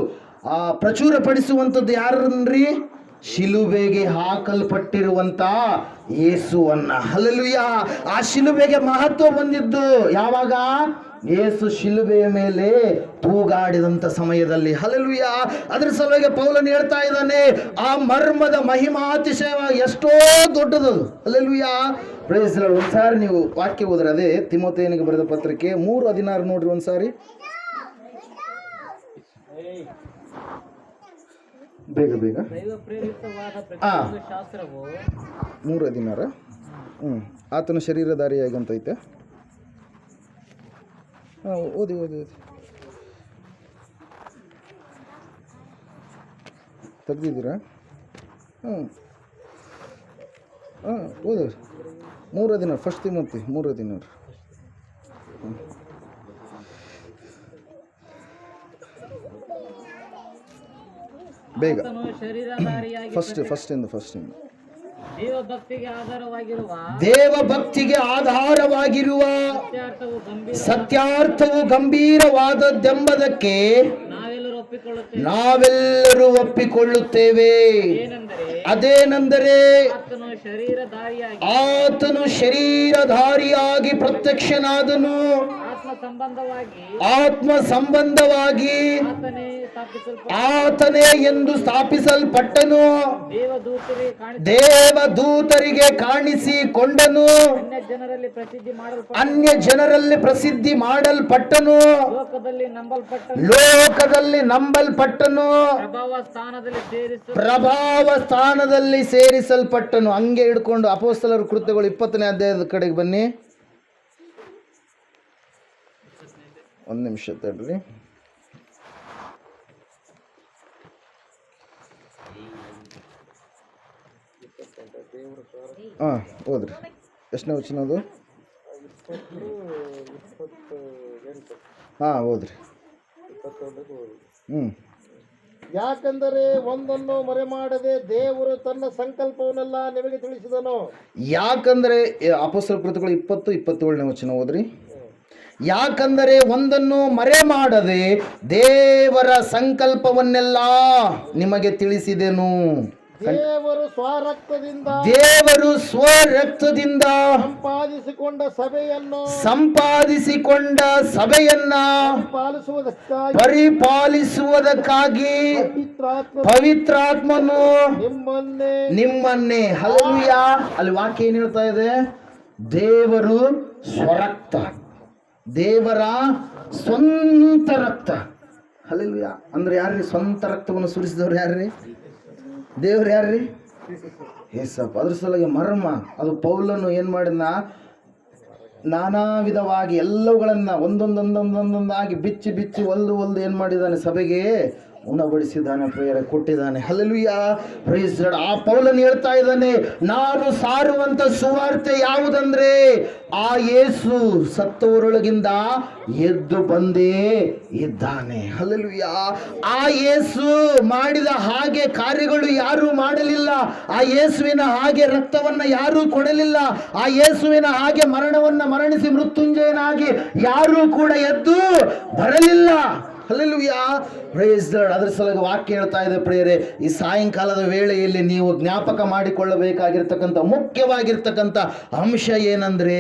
ಪ್ರಚುರಪಡಿಸುವಂಥದ್ದು ಯಾರನ್ರಿ, ಶಿಲುಬೆಗೆ ಹಾಕಲ್ಪಟ್ಟಿರುವಂತ ಯೇಸುವನ್ನ. ಹಲ್ಲೆಲೂಯಾ. ಆ ಶಿಲುಬೆಗೆ ಮಹತ್ವ ಬಂದಿದ್ದು ಯಾವಾಗ, ಯೇಸು ಶಿಲುಬೆಯ ಮೇಲೆ ತೂಗಾಡಿದಂಥ ಸಮಯದಲ್ಲಿ. ಹಲ್ಲೆಲೂಯಾ. ಅದ್ರ ಸಲುವಾಗಿ ಪೌಲನು ಹೇಳ್ತಾ ಇದ್ದಾನೆ, ಆ ಮರ್ಮದ ಮಹಿಮಾತಿಶಯ ಎಷ್ಟೋ ದೊಡ್ಡದು. ಹಲ್ಲೆಲೂಯಾ. Praise the lord. ಒಂದ್ಸಾರಿ ನೀವು ವಾಕ್ಯ ಓದ್ರಿ, ಅದೇ ತಿಮೋಥೆಯನಿಗೆ ಬರೆದ ಪತ್ರಿಕೆ 3:16 ನೋಡ್ರಿ ಒಂದ್ಸಾರಿ, ಬೇಗ 3:16. ಆತನ ಶರೀರಧಾರಿಯಾಗಿ ಅಂತ ಐತೆ. ಓದಿ ತೆಗ್ದಿದ್ದೀರಾ? ಓದಿ 3:16. First Timothy 3:16. ಬೇಗ ಫಸ್ಟ್ ಇಂದ ದೇವ ಭಕ್ತಿಗೆ ಆಧಾರವಾಗಿರುವ ಸತ್ಯಾರ್ಥವು ಗಂಭೀರವಾದದ್ದೆಂಬುದಕ್ಕೆ ನಾವೆಲ್ಲರೂ ಒಪ್ಪಿಕೊಳ್ಳುತ್ತೇವೆ. ಅದೇನೆಂದರೆ ಆತನು ಶರೀರಧಾರಿಯಾಗಿ ಪ್ರತ್ಯಕ್ಷನಾದನು, ಆತ್ಮ ಸಂಬಂಧವಾಗಿ ಆತನೇ ಎಂದು ಸ್ಥಾಪಿಸಲ್ಪಟ್ಟನು, ದೇವದೂತರಿಗೆ ಕಾಣಿಸಿಕೊಂಡನು, ಅನ್ಯ ಜನರಲ್ಲಿ ಪ್ರಸಿದ್ಧಿ ಮಾಡಲ್ಪಟ್ಟನು, ಲೋಕದಲ್ಲಿ ನಂಬಲ್ಪಟ್ಟನು, ಪ್ರಭಾವ ಸ್ಥಾನದಲ್ಲಿ ಸೇರಿಸಲ್ಪಟ್ಟನು. ಹಂಗೆ ಹಿಡ್ಕೊಂಡು ಅಪೊಸ್ತಲರ ಕೃತ್ಯಗಳು 20ನೇ ಅಧ್ಯಾಯದ ಕಡೆಗೆ ಬನ್ನಿ. ಒಂದು ನಿಮಿಷ ತಡ್ರಿ. ಹಾಂ ಓದ್ರಿ. ಎಷ್ಟನೇ ವಚನ ಅದು? ಹಾಂ ಓದ್ರಿ. ಯಾಕಂದರೆ ಒಂದನ್ನು ಮರೆಮಾಡದೆ ದೇವರು ತನ್ನ ಸಂಕಲ್ಪವನ್ನೆಲ್ಲ ನಿಮಗೆ ತಿಳಿಸಿದನು. ಯಾಕಂದರೆ ಅಪೊಸ್ತಲರ ಕೃತ್ಯಗಳು 20-27ನೇ ವಚನ ಓದ್ರಿ. ಯಾಕಂದರೆ ಒಂದನ್ನು ಮರೆ ಮಾಡದೆ ದೇವರ ಸಂಕಲ್ಪವನ್ನೆಲ್ಲ ನಿಮಗೆ ತಿಳಿಸಿದೆನು. ದೇವರು ಸ್ವರಕ್ತದಿಂದ ಸಂಪಾದಿಸಿಕೊಂಡ ಸಭೆಯನ್ನ ಪರಿಪಾಲಿಸುವುದಕ್ಕಾಗಿ ಪವಿತ್ರಾತ್ಮನು ನಿಮ್ಮನ್ನೇ. ಹಲ್ಲೆಲೂಯಾ. ಅಲ್ಲಿ ವಾಕ್ಯ ಏನ್ ಹೇಳ್ತಾ ಇದೆ? ದೇವರು ಸ್ವರಕ್ತ, ದೇವರ ಸ್ವಂತ ರಕ್ತ. ಹಲ್ಲೆಲೂಯಾ. ಅಂದ್ರೆ ಯಾರ್ರಿ ಸ್ವಂತ ರಕ್ತವನ್ನು ಸುರಿಸಿದವ್ರು? ಯಾರ್ರಿ? ದೇವ್ರು ಯಾರ್ರಿ? ಯೇಸಪ್ಪ. ಅದ್ರ ಸಲುವಾಗಿ ಮರ್ಮ ಅದು ಪೌಲನು ಏನು ಮಾಡಿದ್ನ, ನಾನಾ ವಿಧವಾಗಿ ಎಲ್ಲವುಗಳನ್ನು ಒಂದೊಂದೊಂದೊಂದೊಂದಾಗಿ ಬಿಚ್ಚಿ ಬಿಚ್ಚಿ ಒಲ್ದು ಏನು ಮಾಡಿದ್ದಾನೆ? ಸಭೆಗೆ ಉಣಬಡಿಸಿದ್ದಾನೆ, ಪ್ರೇಯರ್ ಕೊಟ್ಟಿದ್ದಾನೆ. Hallelujah, praise lord. ಆ ಪೌಲನು ಹೇಳ್ತಾ ಇದ್ದಾನೆ, ನಾನು ಸಾರುವಂತ ಸುವಾರ್ತೆ ಯಾವುದಂದ್ರೆ ಆ ಯೇಸು ಸತ್ತವರೊಳಗಿಂದ ಎದ್ದು ಬಂದೇ ಇದ್ದಾನೆ. ಹಲ್ಲೆಲೂಯಾ. ಆ ಯೇಸು ಮಾಡಿದ ಹಾಗೆ ಕಾರ್ಯಗಳು ಯಾರೂ ಮಾಡಲಿಲ್ಲ. ಆ ಯೇಸುವಿನ ಹಾಗೆ ರಕ್ತವನ್ನ ಯಾರೂ ಕೊಡಲಿಲ್ಲ. ಆ ಯೇಸುವಿನ ಹಾಗೆ ಮರಣವನ್ನ ಮರಣಿಸಿ ಮೃತ್ಯುಂಜಯನಾಗಿ ಯಾರೂ ಕೂಡ ಎದ್ದು ಬರಲಿಲ್ಲ. Hallelujah, praise the lord. ಅದರ ಸಲುವಾಗಿ ವಾಕ್ಯ ಹೇಳ್ತಾ ಇದೆ ಪ್ರಿಯರೇ, ಈ ಸಾಯಂಕಾಲದ ವೇಳೆಯಲ್ಲಿ ನೀವು ಜ್ಞಾಪಕ ಮಾಡಿಕೊಳ್ಳಬೇಕಾಗಿರ್ತಕ್ಕಂಥ ಮುಖ್ಯವಾಗಿರ್ತಕ್ಕಂಥ ಅಂಶ ಏನಂದ್ರೆ,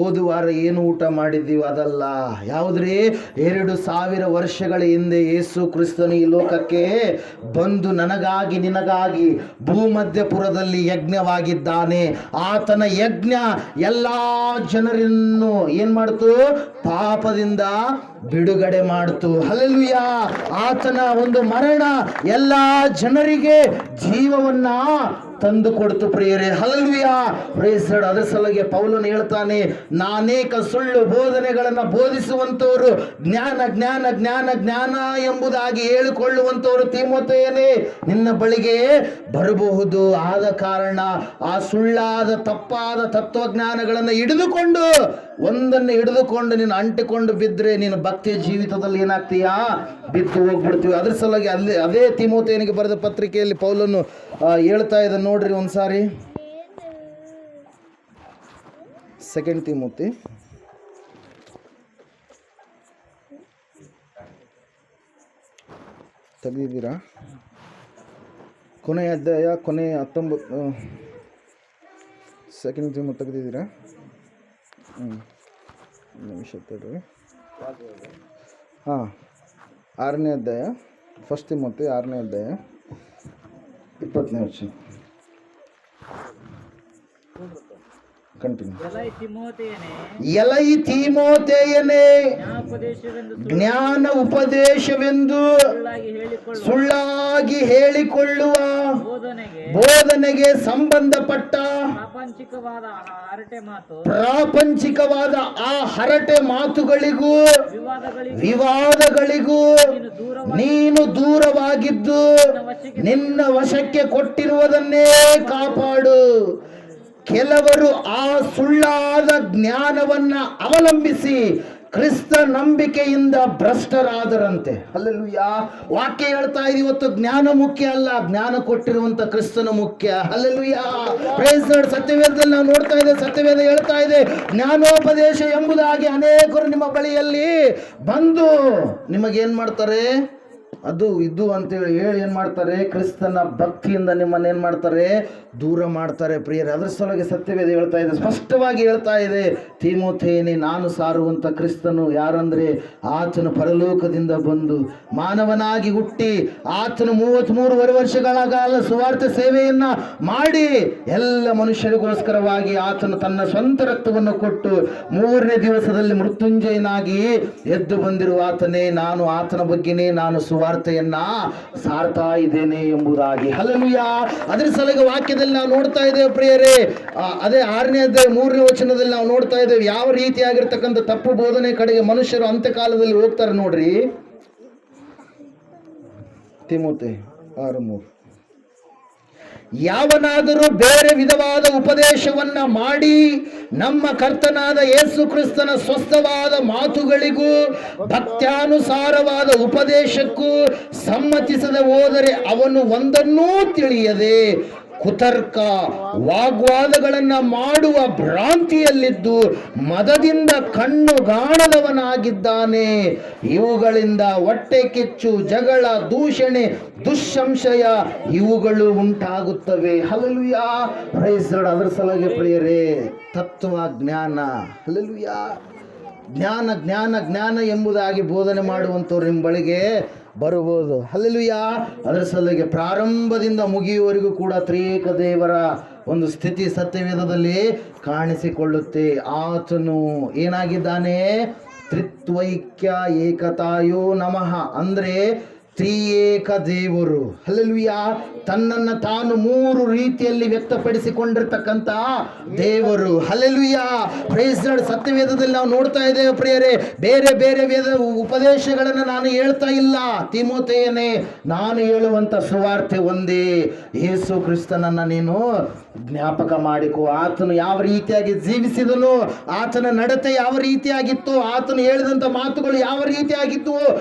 ಓದುವಾರ ಏನು ಊಟ ಮಾಡಿದ್ದೀವಿ ಅದಲ್ಲ. ಯಾವುದ್ರಿ? 2000 ವರ್ಷಗಳ ಹಿಂದೆ ಯೇಸು ಕ್ರಿಸ್ತನು ಈ ಲೋಕಕ್ಕೆ ಬಂದು ನನಗಾಗಿ ನಿನಗಾಗಿ ಭೂಮಧ್ಯಪುರದಲ್ಲಿ ಯಜ್ಞವಾಗಿದ್ದಾನೆ. ಆತನ ಯಜ್ಞ ಎಲ್ಲಾ ಜನರನ್ನು ಏನ್ ಮಾಡ್ತು? ಪಾಪದಿಂದ ಬಿಡುಗಡೆ ಮಾಡ್ತು. ಹಲ್ಲೆಲೂಯಾ. ಆತನ ಒಂದು ಮರಣ ಎಲ್ಲಾ ಜನರಿಗೆ ಜೀವವನ್ನ ತಂದು ಕೊಡ್ತು ಪ್ರಿಯರೇ. Hallelujah, praise lord. ಅದರ ಸಲುವಾಗಿ ಪೌಲನು ಹೇಳ್ತಾನೆ, ನಾನೇಕ ಸುಳ್ಳು ಬೋಧನೆಗಳನ್ನು ಬೋಧಿಸುವಂತವರು, ಜ್ಞಾನ ಜ್ಞಾನ ಜ್ಞಾನ ಜ್ಞಾನ ಎಂಬುದಾಗಿ ಹೇಳಿಕೊಳ್ಳುವಂತವರು ತಿಮೋಥೆಯನೇ ನಿನ್ನ ಬಳಿಗೆ ಬರಬಹುದು. ಆದ ಕಾರಣ ಆ ಸುಳ್ಳಾದ ತಪ್ಪಾದ ತತ್ವಜ್ಞಾನಗಳನ್ನು ಒಂದನ್ನು ಹಿಡಿದುಕೊಂಡು ನೀನು ಅಂಟಿಕೊಂಡು ಬಿದ್ದರೆ ನೀನು ಭಕ್ತಿಯ ಜೀವಿತದಲ್ಲಿ ಏನಾಗ್ತೀಯಾ? ಬಿದ್ದು ಹೋಗ್ಬಿಡ್ತೀವಿ. ಅದ್ರ ಸಲುವಾಗಿ ಅದೇ ತಿಮೋಥೆಯನಿಗೆ ಬರೆದ ಪತ್ರಿಕೆಯಲ್ಲಿ ಪೌಲನು ಹೇಳ್ತಾ ಇದ್ದ ನೋಡ್ರಿ ಒಂದ್ಸಾರಿ. 2 ತಿಮೋಥೆ ತೆಗೆದಿದ್ದೀರಾ? ಕೊನೆಯ ಅಧ್ಯಾಯ, ಕೊನೆಯ 19 2 ತಿಮೋಥೆ ತೆಗೆದಿದ್ದೀರಾ? ನಿಮಿಷ ತಡ್ರಿ. ಹಾಂ, 6ನೇ ಅಧ್ಯಾಯ, 1 ತಿಮೋಥೆ 6ನೇ ಅಧ್ಯಾಯ 20ನೇ ವಚನ. ಕಂಟಿನ್ಯೂ. ಎಲೈ ತಿಮೋಥೆಯನೇ, ಜ್ಞಾನ ಉಪದೇಶವೆಂದು ಸುಳ್ಳಾಗಿ ಹೇಳಿಕೊಳ್ಳುವ ಬೋಧನೆಗೆ ಸಂಬಂಧಪಟ್ಟ ಪ್ರಾಪಂಚಿಕವಾದ ಆ ಹರಟೆ ಮಾತುಗಳಿಗೂ ವಿವಾದಗಳಿಗೂ ನೀನು ದೂರವಾಗಿದ್ದು ನಿನ್ನ ವಶಕ್ಕೆ ಕೊಟ್ಟಿರುವುದನ್ನೇ ಕಾಪಾಡು. ಕೆಲವರು ಆ ಸುಳ್ಳಾದ ಜ್ಞಾನವನ್ನ ಅವಲಂಬಿಸಿ ಕ್ರಿಸ್ತ ನಂಬಿಕೆಯಿಂದ ಭ್ರಷ್ಟರಾದರಂತೆ. ಹಲ್ಲೆಲೂಯಾ. ವಾಕ್ಯ ಹೇಳ್ತಾ ಇದೆ, ಇವತ್ತು ಜ್ಞಾನ ಮುಖ್ಯ ಅಲ್ಲ, ಜ್ಞಾನ ಕೊಟ್ಟಿರುವಂತ ಕ್ರಿಸ್ತನ ಮುಖ್ಯ. ಹಲ್ಲೆಲೂಯಾ. Praise lord. ಸತ್ಯವೇದದಲ್ಲಿ ನಾವು ನೋಡ್ತಾ ಇದ್ದೇವೆ, ಸತ್ಯವೇದ ಹೇಳ್ತಾ ಇದೆ, ಜ್ಞಾನೋಪದೇಶ ಎಂಬುದಾಗಿ ಅನೇಕರು ನಿಮ್ಮ ಬಳಿಯಲ್ಲಿ ಬಂದು ನಿಮಗೇನ್ ಮಾಡ್ತಾರೆ? ಅದು ಇದು ಅಂತೇಳಿ ಹೇಳಿ ಏನು ಮಾಡ್ತಾರೆ? ಕ್ರಿಸ್ತನ ಭಕ್ತಿಯಿಂದ ನಿಮ್ಮನ್ನು ಏನು ಮಾಡ್ತಾರೆ? ದೂರ ಮಾಡ್ತಾರೆ ಪ್ರಿಯರೇ. ಅದರ ಸಲುವಾಗಿ ಸತ್ಯವೇದ ಹೇಳ್ತಾ ಇದೆ, ಸ್ಪಷ್ಟವಾಗಿ ಹೇಳ್ತಾ ಇದೆ, ತಿಮೋಥೆಯನೇ, ನಾನು ಸಾರುವಂಥ ಕ್ರಿಸ್ತನು ಯಾರಂದ್ರೆ ಆತನು ಪರಲೋಕದಿಂದ ಬಂದು ಮಾನವನಾಗಿ ಹುಟ್ಟಿ ಆತನು 33 ವರ್ಷಗಳ ಕಾಲ ಸುವಾರ್ತೆ ಸೇವೆಯನ್ನ ಮಾಡಿ ಎಲ್ಲ ಮನುಷ್ಯರಿಗೋಸ್ಕರವಾಗಿ ಆತನು ತನ್ನ ಸ್ವಂತ ರಕ್ತವನ್ನು ಕೊಟ್ಟು 3ನೇ ದಿವಸದಲ್ಲಿ ಮೃತ್ಯುಂಜಯನಾಗಿ ಎದ್ದು ಬಂದಿರುವ ಆತನೇ. ನಾನು ಆತನ ಬಗ್ಗೆನೇ ನಾನು ಸುವಾರ್ತೆ ಸುವಾರ್ತೆಯನ್ನ ಸಾರ್ತಾ ಇದ್ದೇನೆ ಎಂಬುದಾಗಿ. ಹಲ್ಲೆಲೂಯ. ಅದರ ಸಲುವಾಗಿ ವಾಕ್ಯದಲ್ಲಿ ನಾವು ನೋಡ್ತಾ ಇದ್ದೇವೆ ಪ್ರಿಯರೇ, ಅದೇ 6ನೇ ಅಧ್ಯಾಯ 3ನೇ ವಚನದಲ್ಲಿ ನಾವು ನೋಡ್ತಾ ಇದ್ದೇವೆ ಯಾವ ರೀತಿಯಾಗಿರ್ತಕ್ಕಂಥ ತಪ್ಪು ಬೋಧನೆ ಕಡೆಗೆ ಮನುಷ್ಯರು ಅಂತ್ಯಕಾಲದಲ್ಲಿ ಹೋಗ್ತಾರೆ ನೋಡ್ರಿ. ತಿಮೋಥೆ 6:3. ಯಾವನಾದರೂ ಬೇರೆ ವಿಧವಾದ ಉಪದೇಶವನ್ನ ಮಾಡಿ ನಮ್ಮ ಕರ್ತನಾದ ಯೇಸು ಕ್ರಿಸ್ತನ ಸ್ವಸ್ಥವಾದ ಮಾತುಗಳಿಗೂ ಭಕ್ತ್ಯಾನುಸಾರವಾದ ಉಪದೇಶಕ್ಕೂ ಸಮ್ಮತಿಸದೆ ಹೋದರೆ ಅವನು ಒಂದನ್ನೂ ತಿಳಿಯದೆ ಕುತರ್ಕ ವಾಗ್ವಾದಗಳನ್ನ ಮಾಡುವ ಭ್ರಾಂತಿಯಲ್ಲಿದ್ದು ಮದದಿಂದ ಕಣ್ಣುಗಾಣದವನಾಗಿದ್ದಾನೆ. ಇವುಗಳಿಂದ ಹೊಟ್ಟೆ ಕಿಚ್ಚು, ಜಗಳ, ದೂಷಣೆ, ದುಸ್ಸಂಶಯ ಇವುಗಳು ಉಂಟಾಗುತ್ತವೆ. ಹಲ್ಲೆಲೂಯ. Praise lord. ಅದರ ಸಲುವಾಗಿ ಪ್ರಿಯರೇ, ತತ್ವ ಜ್ಞಾನ, ಹಲ್ಲೆಲೂಯ, ಜ್ಞಾನ ಜ್ಞಾನ ಜ್ಞಾನ ಎಂಬುದಾಗಿ ಬೋಧನೆ ಮಾಡುವಂಥವ್ರು ನಿಮ್ಮ ಬಳಿಗೆ ಬರಬಹುದು. ಹಲ್ಲೆಲೂಯ. ಅದರ ಸಲುವಾಗಿ ಪ್ರಾರಂಭದಿಂದ ಮುಗಿಯುವವರೆಗೂ ಕೂಡ ತ್ರಿಯೇಕ ದೇವರ ಒಂದು ಸ್ಥಿತಿ ಸತ್ಯವೇದದಲ್ಲಿ ಕಾಣಿಸಿಕೊಳ್ಳುತ್ತೆ. ಆತನು ಏನಾಗಿದ್ದಾನೆ? ತ್ರಿತ್ವೈಕ್ಯ ಏಕತಾಯೋ ನಮಃ, ಅಂದ್ರೆ ತ್ರಿಯೇಕ ದೇವರು. ಹಲ್ಲೆಲೂಯ. ತನ್ನನ್ನು ತಾನು 3 ರೀತಿಯಲ್ಲಿ ವ್ಯಕ್ತಪಡಿಸಿಕೊಂಡಿರ್ತಕ್ಕಂಥ ದೇವರು. ಹಲ್ಲೆಲೂಯ. Praise lord. ಸತ್ಯವೇದದಲ್ಲಿ ನಾವು ನೋಡ್ತಾ ಇದ್ದೇವೆ ಪ್ರಿಯರೇ, ಬೇರೆ ಬೇರೆ ವೇದ ಉಪದೇಶಗಳನ್ನು ನಾನು ಹೇಳ್ತಾ ಇಲ್ಲ. ತಿಮೋಥೆಯನೇ, ನಾನು ಹೇಳುವಂಥ ಸುವಾರ್ತೆ ಒಂದೇ. ಯೇಸು ಕ್ರಿಸ್ತನನ್ನು ನೀನು ಜ್ಞಾಪಕ ಮಾಡಿಕೊ. ಆತನು ಯಾವ ರೀತಿಯಾಗಿ ಜೀವಿಸಿದನು, ಆತನ ನಡತೆ ಯಾವ ರೀತಿಯಾಗಿತ್ತು, ಆತನು ಹೇಳಿದಂಥ ಮಾತುಗಳು ಯಾವ ರೀತಿಯಾಗಿತ್ತು,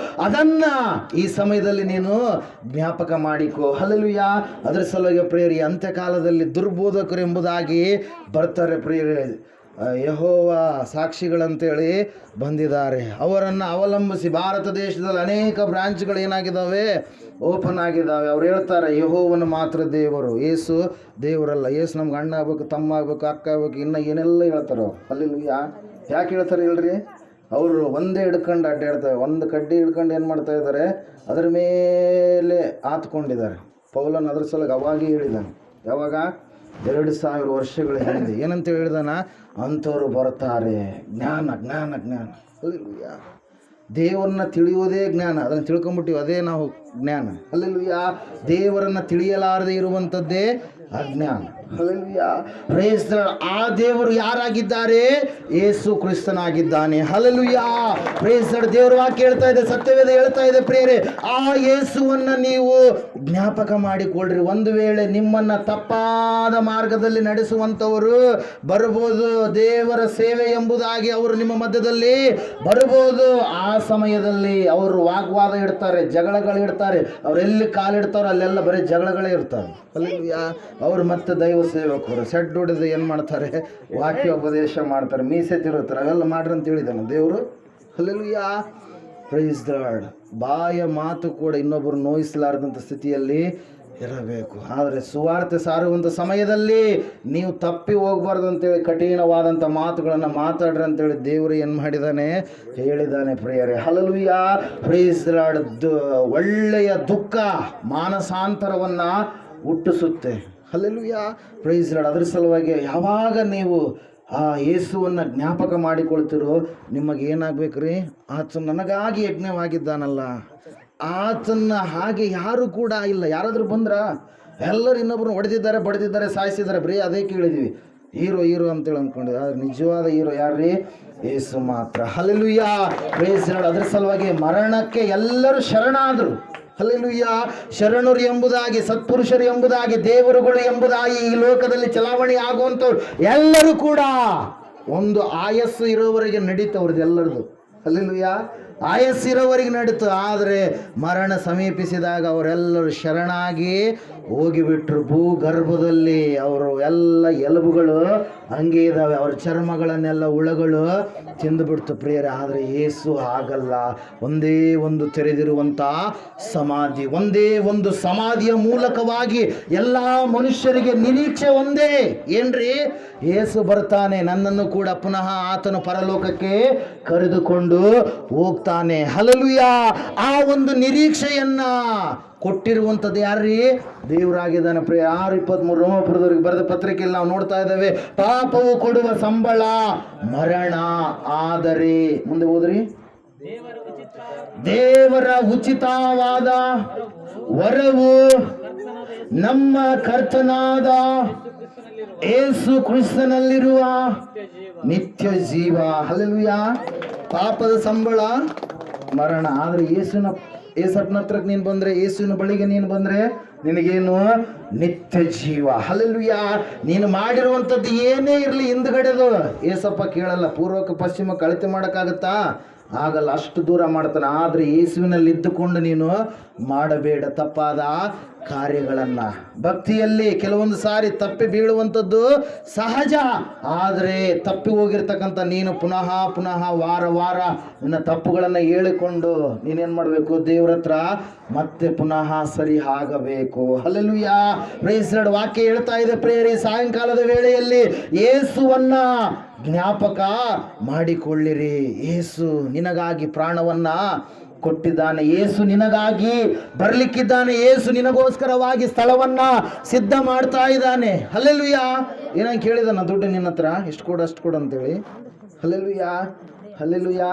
ಅದನ್ನ ಈ ಸಮಯದಲ್ಲಿ ನೀನು ಜ್ಞಾಪಕ ಮಾಡಿಕೊ. ಹಲ್ಲೆಲೂಯ. ಅದರ ಸಲುವಾಗಿ ಪ್ರಿಯರೇ, ಅಂತ್ಯಕಾಲದಲ್ಲಿ ದುರ್ಬೋಧಕರು ಎಂಬುದಾಗಿ ಬರ್ತಾರೆ ಪ್ರಿಯರೇ. ಯೆಹೋವ ಸಾಕ್ಷಿಗಳಂತೇಳಿ ಬಂದಿದ್ದಾರೆ. ಅವರನ್ನು ಅವಲಂಬಿಸಿ ಭಾರತ ದೇಶದಲ್ಲಿ ಅನೇಕ ಬ್ರಾಂಚ್ಗಳು ಏನಾಗಿದ್ದಾವೆ, ಓಪನ್ ಆಗಿದ್ದಾವೆ. ಅವ್ರು ಹೇಳ್ತಾರೆ ಯೆಹೋವನು ಮಾತ್ರ ದೇವರು, ಯೇಸು ದೇವರಲ್ಲ. ಯೇಸು ನಮ್ಗೆ ಅಣ್ಣ ಆಗ್ಬೇಕು, ತಮ್ಮ ಆಗ್ಬೇಕು, ಅಕ್ಕ ಆಗ್ಬೇಕು, ಇನ್ನು ಏನೆಲ್ಲ ಹೇಳ್ತಾರೆ ಅವ್ರು. ಅಲ್ಲಿಲ್ಲ ಯಾಕೆ ಹೇಳ್ತಾರೆ ಹೇಳ್ರಿ? ಅವರು ಒಂದೇ ಹಿಡ್ಕೊಂಡು ಅಡ್ಡಾಡ್ತಾರೆ. ಒಂದು ಕಡ್ಡಿ ಹಿಡ್ಕೊಂಡು ಏನು ಮಾಡ್ತಾ ಇದ್ದಾರೆ, ಅದರ ಮೇಲೆ ಆತ್ಕೊಂಡಿದ್ದಾರೆ. ಪೌಲನ್ ಅದ್ರ ಸಲುವಾಗಿ ಅವಾಗೇ ಹೇಳಿದಾನೆ. ಯಾವಾಗ? 2000 ವರ್ಷಗಳ ಹಿಂದೆ ಏನಂತ ಹೇಳಿದಾನ? ಅಂಥವ್ರು ಬರ್ತಾರೆ. ಜ್ಞಾನ ಜ್ಞಾನ ಜ್ಞಾನ. ಹಲ್ಲೆಲೂಯ. ದೇವರನ್ನ ತಿಳಿಯುವುದೇ ಜ್ಞಾನ. ಅದನ್ನು ತಿಳ್ಕೊಂಬಿಟ್ಟಿವಿ, ಅದೇ ನಾವು ಜ್ಞಾನ. ಹಲ್ಲೆಲೂಯ. ದೇವರನ್ನು ತಿಳಿಯಲಾರದೆ ಇರುವಂಥದ್ದೇ ಅಜ್ಞಾನ. ಹಲ್ಲೆಲೂಯ. Praise the lord. ಆ ದೇವರು ಯಾರಾಗಿದ್ದಾರೆ? ಯೇಸು ಕ್ರಿಸ್ತನಾಗಿದ್ದಾನೆ. ಹಲ್ಲೆಲೂಯ. Praise the lord. ದೇವರ ವಾಕ್ಯ ಹೇಳ್ತಾ ಇದೆ, ಸತ್ಯವೇದ ಹೇಳ್ತಾ ಇದೆ ಪ್ರಿಯರೇ, ಆ ಯೇಸುವನ್ನ ನೀವು ಜ್ಞಾಪಕ ಮಾಡಿಕೊಳ್ಳ್ರಿ. ಒಂದು ವೇಳೆ ನಿಮ್ಮನ್ನ ತಪ್ಪಾದ ಮಾರ್ಗದಲ್ಲಿ ನಡೆಸುವಂಥವರು ಬರ್ಬೋದು. ದೇವರ ಸೇವೆ ಎಂಬುದಾಗಿ ಅವರು ನಿಮ್ಮ ಮಧ್ಯದಲ್ಲಿ ಬರ್ಬೋದು. ಆ ಸಮಯದಲ್ಲಿ ಅವರು ವಾಗ್ವಾದ ಇಡ್ತಾರೆ, ಜಗಳಗಳು ಇಡ್ತಾರೆ. ಅವರೆಲ್ಲಿ ಕಾಲಿಡ್ತಾರೋ ಅಲ್ಲೆಲ್ಲ ಬರೀ ಜಗಳಗಳೇ ಇರ್ತಾರೆ. ಹಲ್ಲೆಲೂಯ. ಅವರು ಮತ್ತೆ ದೈವ ಸೇವಕರು ಸೆಡ್ ಹೊಡೆದು ಏನು ಮಾಡ್ತಾರೆ? ವಾಕ್ಯೋಪದೇಶ ಮಾಡ್ತಾರೆ, ಮೀಸೆ ತಿರುತ್ತಾರೆ, ಅವೆಲ್ಲ ಮಾಡ್ರಿ ಅಂತ ಹೇಳಿದಾನೆ ದೇವರು. ಹಲ್ಲೆಲೂಯ. Praise the lord. ಬಾಯ ಮಾತು ಕೂಡ ಇನ್ನೊಬ್ಬರು ನೋಯಿಸಲಾರದಂಥ ಸ್ಥಿತಿಯಲ್ಲಿ ಇರಬೇಕು. ಆದರೆ ಸುವಾರ್ತೆ ಸಾರುವಂಥ ಸಮಯದಲ್ಲಿ ನೀವು ತಪ್ಪಿ ಹೋಗ್ಬಾರ್ದು ಅಂತೇಳಿ ಕಠಿಣವಾದಂಥ ಮಾತುಗಳನ್ನು ಮಾತಾಡ್ರಿ ಅಂತೇಳಿ ದೇವರು ಏನು ಮಾಡಿದ್ದಾನೆ? ಹೇಳಿದ್ದಾನೆ ಪ್ರಿಯರೇ. ಹಲ್ಲೆಲೂಯ. Praise the lord. ಒಳ್ಳೆಯ ದುಃಖ ಮಾನಸಾಂತರವನ್ನು ಹುಟ್ಟಿಸುತ್ತೆ. ಹಲ್ಲೆಲೂಯ. Praise the lord. ಅದರ ಸಲುವಾಗಿ ಯಾವಾಗ ನೀವು ಆ ಯೇಸುವನ್ನು ಜ್ಞಾಪಕ ಮಾಡಿಕೊಳ್ತಿರೋ, ನಿಮಗೆ ಏನಾಗಬೇಕು ರೀ? ಆತ ನನಗಾಗಿ ಯಜ್ಞವಾಗಿದ್ದಾನಲ್ಲ, ಆತನ ಹಾಗೆ ಯಾರು ಕೂಡ ಇಲ್ಲ. ಯಾರಾದರೂ ಬಂದ್ರ? ಎಲ್ಲರೂ ಇನ್ನೊಬ್ಬರು ಹೊಡೆದಿದ್ದಾರೆ, ಬಡಿದಿದ್ದಾರೆ, ಸಾಯಿಸಿದ್ದಾರೆ. ಬರೀ ಅದೇ ಕೇಳಿದ್ವಿ, ಹೀರೋ ಹೀರೋ ಅಂತೇಳಿ ಅಂದ್ಕೊಂಡಿದ್ದೆ. ಆದರೆ ನಿಜವಾದ ಹೀರೋ ಯಾರ್ರೀ? ಯೇಸು ಮಾತ್ರ. ಹಲ್ಲೆಲೂಯ. Praise the lord. ಅದರ ಸಲುವಾಗಿ ಮರಣಕ್ಕೆ ಎಲ್ಲರೂ ಶರಣಾದರು. ಹಲ್ಲೆಲೂಯ. ಶರಣರು ಎಂಬುದಾಗಿ, ಸತ್ಪುರುಷರು ಎಂಬುದಾಗಿ, ದೇವರುಗಳು ಎಂಬುದಾಗಿ ಈ ಲೋಕದಲ್ಲಿ ಚಲಾವಣೆ ಆಗುವಂಥವ್ರು ಎಲ್ಲರೂ ಕೂಡ ಒಂದು ಆಯಸ್ಸು ಇರೋವರೆಗೆ ನಡೀತವ್ರದ್ದು ಎಲ್ಲರದು. ಹಲ್ಲೆಲೂಯ. ಆಯಸ್ಸಿರೋವರೆಗೆ ನಡೀತು. ಆದರೆ ಮರಣ ಸಮೀಪಿಸಿದಾಗ ಅವರೆಲ್ಲರೂ ಶರಣಾಗಿ ಹೋಗಿಬಿಟ್ರು. ಭೂಗರ್ಭದಲ್ಲಿ ಅವರು ಎಲ್ಲ ಎಲುಬುಗಳು ಹಂಗೆ ಇದ್ದಾವೆ, ಅವ್ರ ಚರ್ಮಗಳನ್ನೆಲ್ಲ ಹುಳಗಳು ತಿಂದುಬಿಡ್ತು ಪ್ರಿಯರೇ. ಆದರೆ ಯೇಸು ಹಾಗಲ್ಲ. ಒಂದೇ ಒಂದು ತೆರೆದಿರುವಂಥ ಸಮಾಧಿ, ಒಂದೇ ಒಂದು ಸಮಾಧಿಯ ಮೂಲಕವಾಗಿ ಎಲ್ಲ ಮನುಷ್ಯರಿಗೆ ನಿರೀಕ್ಷೆ ಒಂದೇ. ಏನ್ರಿ? ಯೇಸು ಬರ್ತಾನೆ, ನನ್ನನ್ನು ಕೂಡ ಪುನಃ ಆತನು ಪರಲೋಕಕ್ಕೆ ಕರೆದುಕೊಂಡು ಹೋಗ್ತಾನೆ. ಹಲ್ಲೆಲೂಯ. ಆ ಒಂದು ನಿರೀಕ್ಷೆಯನ್ನ ಕೊಟ್ಟಿರುವಂಥದ್ದು ಯಾರ್ರೀ? ದೇವರಾಗಿದ್ದಾನೆ ಪ್ರಿಯ. 6:23 ರೋಮಪುರದವರಿಗೆ ಬರೆದ ಪತ್ರಿಕೆಯಲ್ಲಿ ನಾವು ನೋಡ್ತಾ ಇದ್ದೇವೆ, ಪಾಪವು ಕೊಡುವ ಸಂಬಳ ಮರಣ, ಆದರೆ ಮುಂದೆ ಹೋದ್ರಿ ದೇವರ ಉಚಿತವಾದ ವರವು ನಮ್ಮ ಕರ್ತನಾದ ಯೇಸು ಕ್ರಿಸ್ತನಲ್ಲಿರುವ ನಿತ್ಯ ಜೀವ. ಹಲ್ಲೆಲೂಯಾ. ಪಾಪದ ಸಂಬಳ ಮರಣ, ಆದ್ರೆ ಯೇಸಪ್ಪನ ಹತ್ರಕ್ಕೆ ನೀನು ಬಂದ್ರೆ, ಯೇಸುವಿನ ಬಳಿಗೆ ನೀನು ಬಂದ್ರೆ ನಿನಗೇನು? ನಿತ್ಯ ಜೀವ. ಹಲ್ಲೆಲೂಯಾ. ನೀನು ಮಾಡಿರುವಂಥದ್ದು ಏನೇ ಇರಲಿ ಹಿಂದ್ಗಡೆದು ಯೇಸಪ್ಪ ಕೇಳಲ್ಲ. ಪೂರ್ವಕ್ಕೆ ಪಶ್ಚಿಮಕ್ಕೆ ಅಳತೆ ಮಾಡೋಕ್ಕಾಗತ್ತಾ? ಆಗಲ್ಲ, ಅಷ್ಟು ದೂರ ಮಾಡ್ತಾನೆ. ಆದರೆ ಯೇಸುವಿನಲ್ಲಿ ಇದ್ದುಕೊಂಡು ನೀನು ಮಾಡಬೇಡ ತಪ್ಪಾದ ಕಾರ್ಯಗಳನ್ನು. ಭಕ್ತಿಯಲ್ಲಿ ಕೆಲವೊಂದು ಸಾರಿ ತಪ್ಪಿ ಬೀಳುವಂಥದ್ದು ಸಹಜ. ಆದರೆ ತಪ್ಪಿ ಹೋಗಿರ್ತಕ್ಕಂಥ ನೀನು ಪುನಃ ಪುನಃ ವಾರ ವಾರ ನಿನ್ನ ತಪ್ಪುಗಳನ್ನು ಹೇಳಿಕೊಂಡು ನೀನೇನು ಮಾಡಬೇಕು? ದೇವ್ರ ಹತ್ರ ಮತ್ತೆ ಪುನಃ ಸರಿ ಆಗಬೇಕು. ಹಲ್ಲೆಲೂಯಾ. Praise lord. ವಾಕ್ಯ ಹೇಳ್ತಾ ಇದೆ ಪ್ರೇರಿ, ಸಾಯಂಕಾಲದ ವೇಳೆಯಲ್ಲಿ ಯೇಸುವನ್ನ ಜ್ಞಾಪಕ ಮಾಡಿಕೊಳ್ಳಿರಿ. ಯೇಸು ನಿನಗಾಗಿ ಪ್ರಾಣವನ್ನ ಕೊಟ್ಟಿದ್ದಾನೆ. ಯೇಸು ನಿನಗಾಗಿ ಬರ್ಲಿಕ್ಕಿದ್ದಾನೆ. ಯೇಸು ನಿನಗೋಸ್ಕರವಾಗಿ ಸ್ಥಳವನ್ನ ಸಿದ್ಧ ಮಾಡ್ತಾ ಇದ್ದಾನೆ. ಹಲ್ಲೆಲೂಯಾ. ಏನಂಗೆ ಕೇಳಿದಾನ? ದುಡ್ಡು ನಿನ್ನ ಹತ್ರ ಇಷ್ಟು ಕೊಡು ಅಷ್ಟು ಕೊಡು ಅಂತೇಳಿ. ಹಲ್ಲೆಲೂಯಾ. ಹಲ್ಲೆಲೂಯಾ.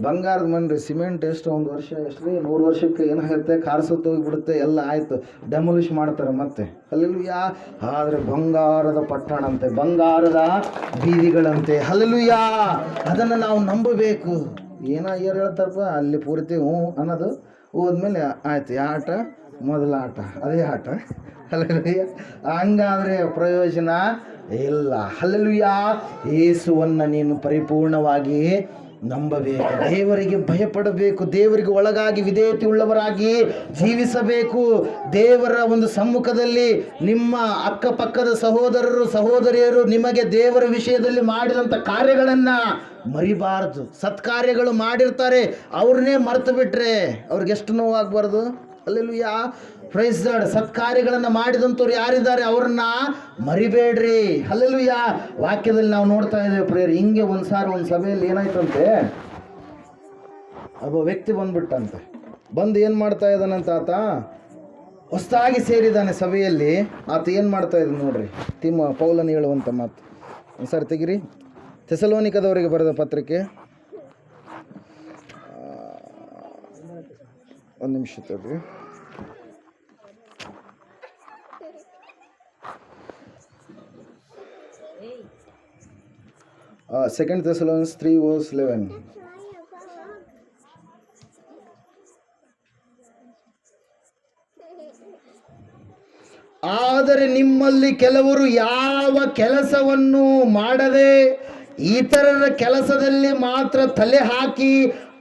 ಬಂಗಾರದ ಮನ್ರಿ, ಸಿಮೆಂಟ್ ಎಷ್ಟು ಒಂದು ವರ್ಷ ಎಷ್ಟು ರೀ, 100 ವರ್ಷಕ್ಕೆ ಏನಾಗುತ್ತೆ? ಕಾರ್ಸತ್ತು ಹೋಗಿಬಿಡುತ್ತೆ, ಎಲ್ಲ ಆಯಿತು, ಡೆಮೊಲಿಷ್ ಮಾಡ್ತಾರೆ ಮತ್ತೆ. ಹಲ್ಲೆಲೂಯಾ. ಆದರೆ ಬಂಗಾರದ ಪಟ್ಟಣ ಅಂತೆ, ಬಂಗಾರದ ಬೀದಿಗಳಂತೆ. ಹಲ್ಲೆಲೂಯಾ. ಅದನ್ನು ನಾವು ನಂಬಬೇಕು. ಏನೋ ಏನು ಹೇಳ್ತಾರಪ್ಪ ಅಲ್ಲಿ ಪೂರ್ತಿ ಹ್ಞೂ ಅನ್ನೋದು ಹೋದ್ಮೇಲೆ ಆಯ್ತು. ಯಾವ ಆಟ? ಮೊದಲ ಆಟ, ಅದೇ ಆಟ. ಹಲ್ಲೆಲೂಯಾ. ಹಂಗಾದರೆ ಪ್ರಯೋಜನ ಇಲ್ಲ. ಹಲ್ಲೆಲೂಯಾ. ಯೇಸುವನ್ನು ನೀನು ಪರಿಪೂರ್ಣವಾಗಿ ನಂಬಬೇಕು. ದೇವರಿಗೆ ಭಯಪಡಬೇಕು. ದೇವರಿಗೆ ಒಳಗಾಗಿ ವಿಧೇಯತೆ ಉಳ್ಳವರಾಗಿ ಜೀವಿಸಬೇಕು. ದೇವರ ಒಂದು ಸಮ್ಮುಖದಲ್ಲಿ ನಿಮ್ಮ ಅಕ್ಕಪಕ್ಕದ ಸಹೋದರರು ಸಹೋದರಿಯರು ನಿಮಗೆ ದೇವರ ವಿಷಯದಲ್ಲಿ ಮಾಡಿದಂಥ ಕಾರ್ಯಗಳನ್ನು ಮರಿಬಾರದು. ಸತ್ಕಾರ್ಯಗಳು ಮಾಡಿರ್ತಾರೆ, ಅವ್ರನ್ನೇ ಮರೆತು ಬಿಟ್ರೆ ಅವ್ರಿಗೆ ಎಷ್ಟು ನೋವಾಗಬಾರ್ದು. ಹಲ್ಲೆಲೂಯಾ. Praise Lord. ಸತ್ಕಾರ್ಯಗಳನ್ನು ಮಾಡಿದಂಥವ್ರು ಯಾರಿದ್ದಾರೆ ಅವ್ರನ್ನ ಮರಿಬೇಡ್ರಿ. ಹಲ್ಲೆಲೂಯಾ. ವಾಕ್ಯದಲ್ಲಿ ನಾವು ನೋಡ್ತಾ ಇದ್ದೇವೆ ಪ್ರೇಯರ್. ಹಿಂಗೆ ಒಂದು ಸಾರಿ ಒಂದು ಸಭೆಯಲ್ಲಿ ಏನಾಯ್ತಂತೆ, ಒಬ್ಬ ವ್ಯಕ್ತಿ ಬಂದ್ಬಿಟ್ಟಂತೆ. ಬಂದು ಏನು ಮಾಡ್ತಾ ಇದ್ದಾನಂತ, ಆತ ಹೊಸದಾಗಿ ಸೇರಿದ್ದಾನೆ ಸಭೆಯಲ್ಲಿ. ಆತ ಏನು ಮಾಡ್ತಾ ಇದ್ದಾನೆ ನೋಡ್ರಿ. ಪೌಲನ ಹೇಳುವಂಥ ಮಾತು ಒಂದು ಸಾರಿ ತೆಗಿರಿ. ಥೆಸಲೋನಿಕದವರಿಗೆ ಬರೆದ ಪತ್ರಿಕೆ, ಒಂದು ನಿಮಿಷ ತಡ್ರಿ. Second Thessalonians 3:11. ಆದರೆ ನಿಮ್ಮಲ್ಲಿ ಕೆಲವರು ಯಾವ ಕೆಲಸವನ್ನು ಮಾಡದೆ ಇತರರ ಕೆಲಸದಲ್ಲಿ ಮಾತ್ರ ತಲೆ ಹಾಕಿ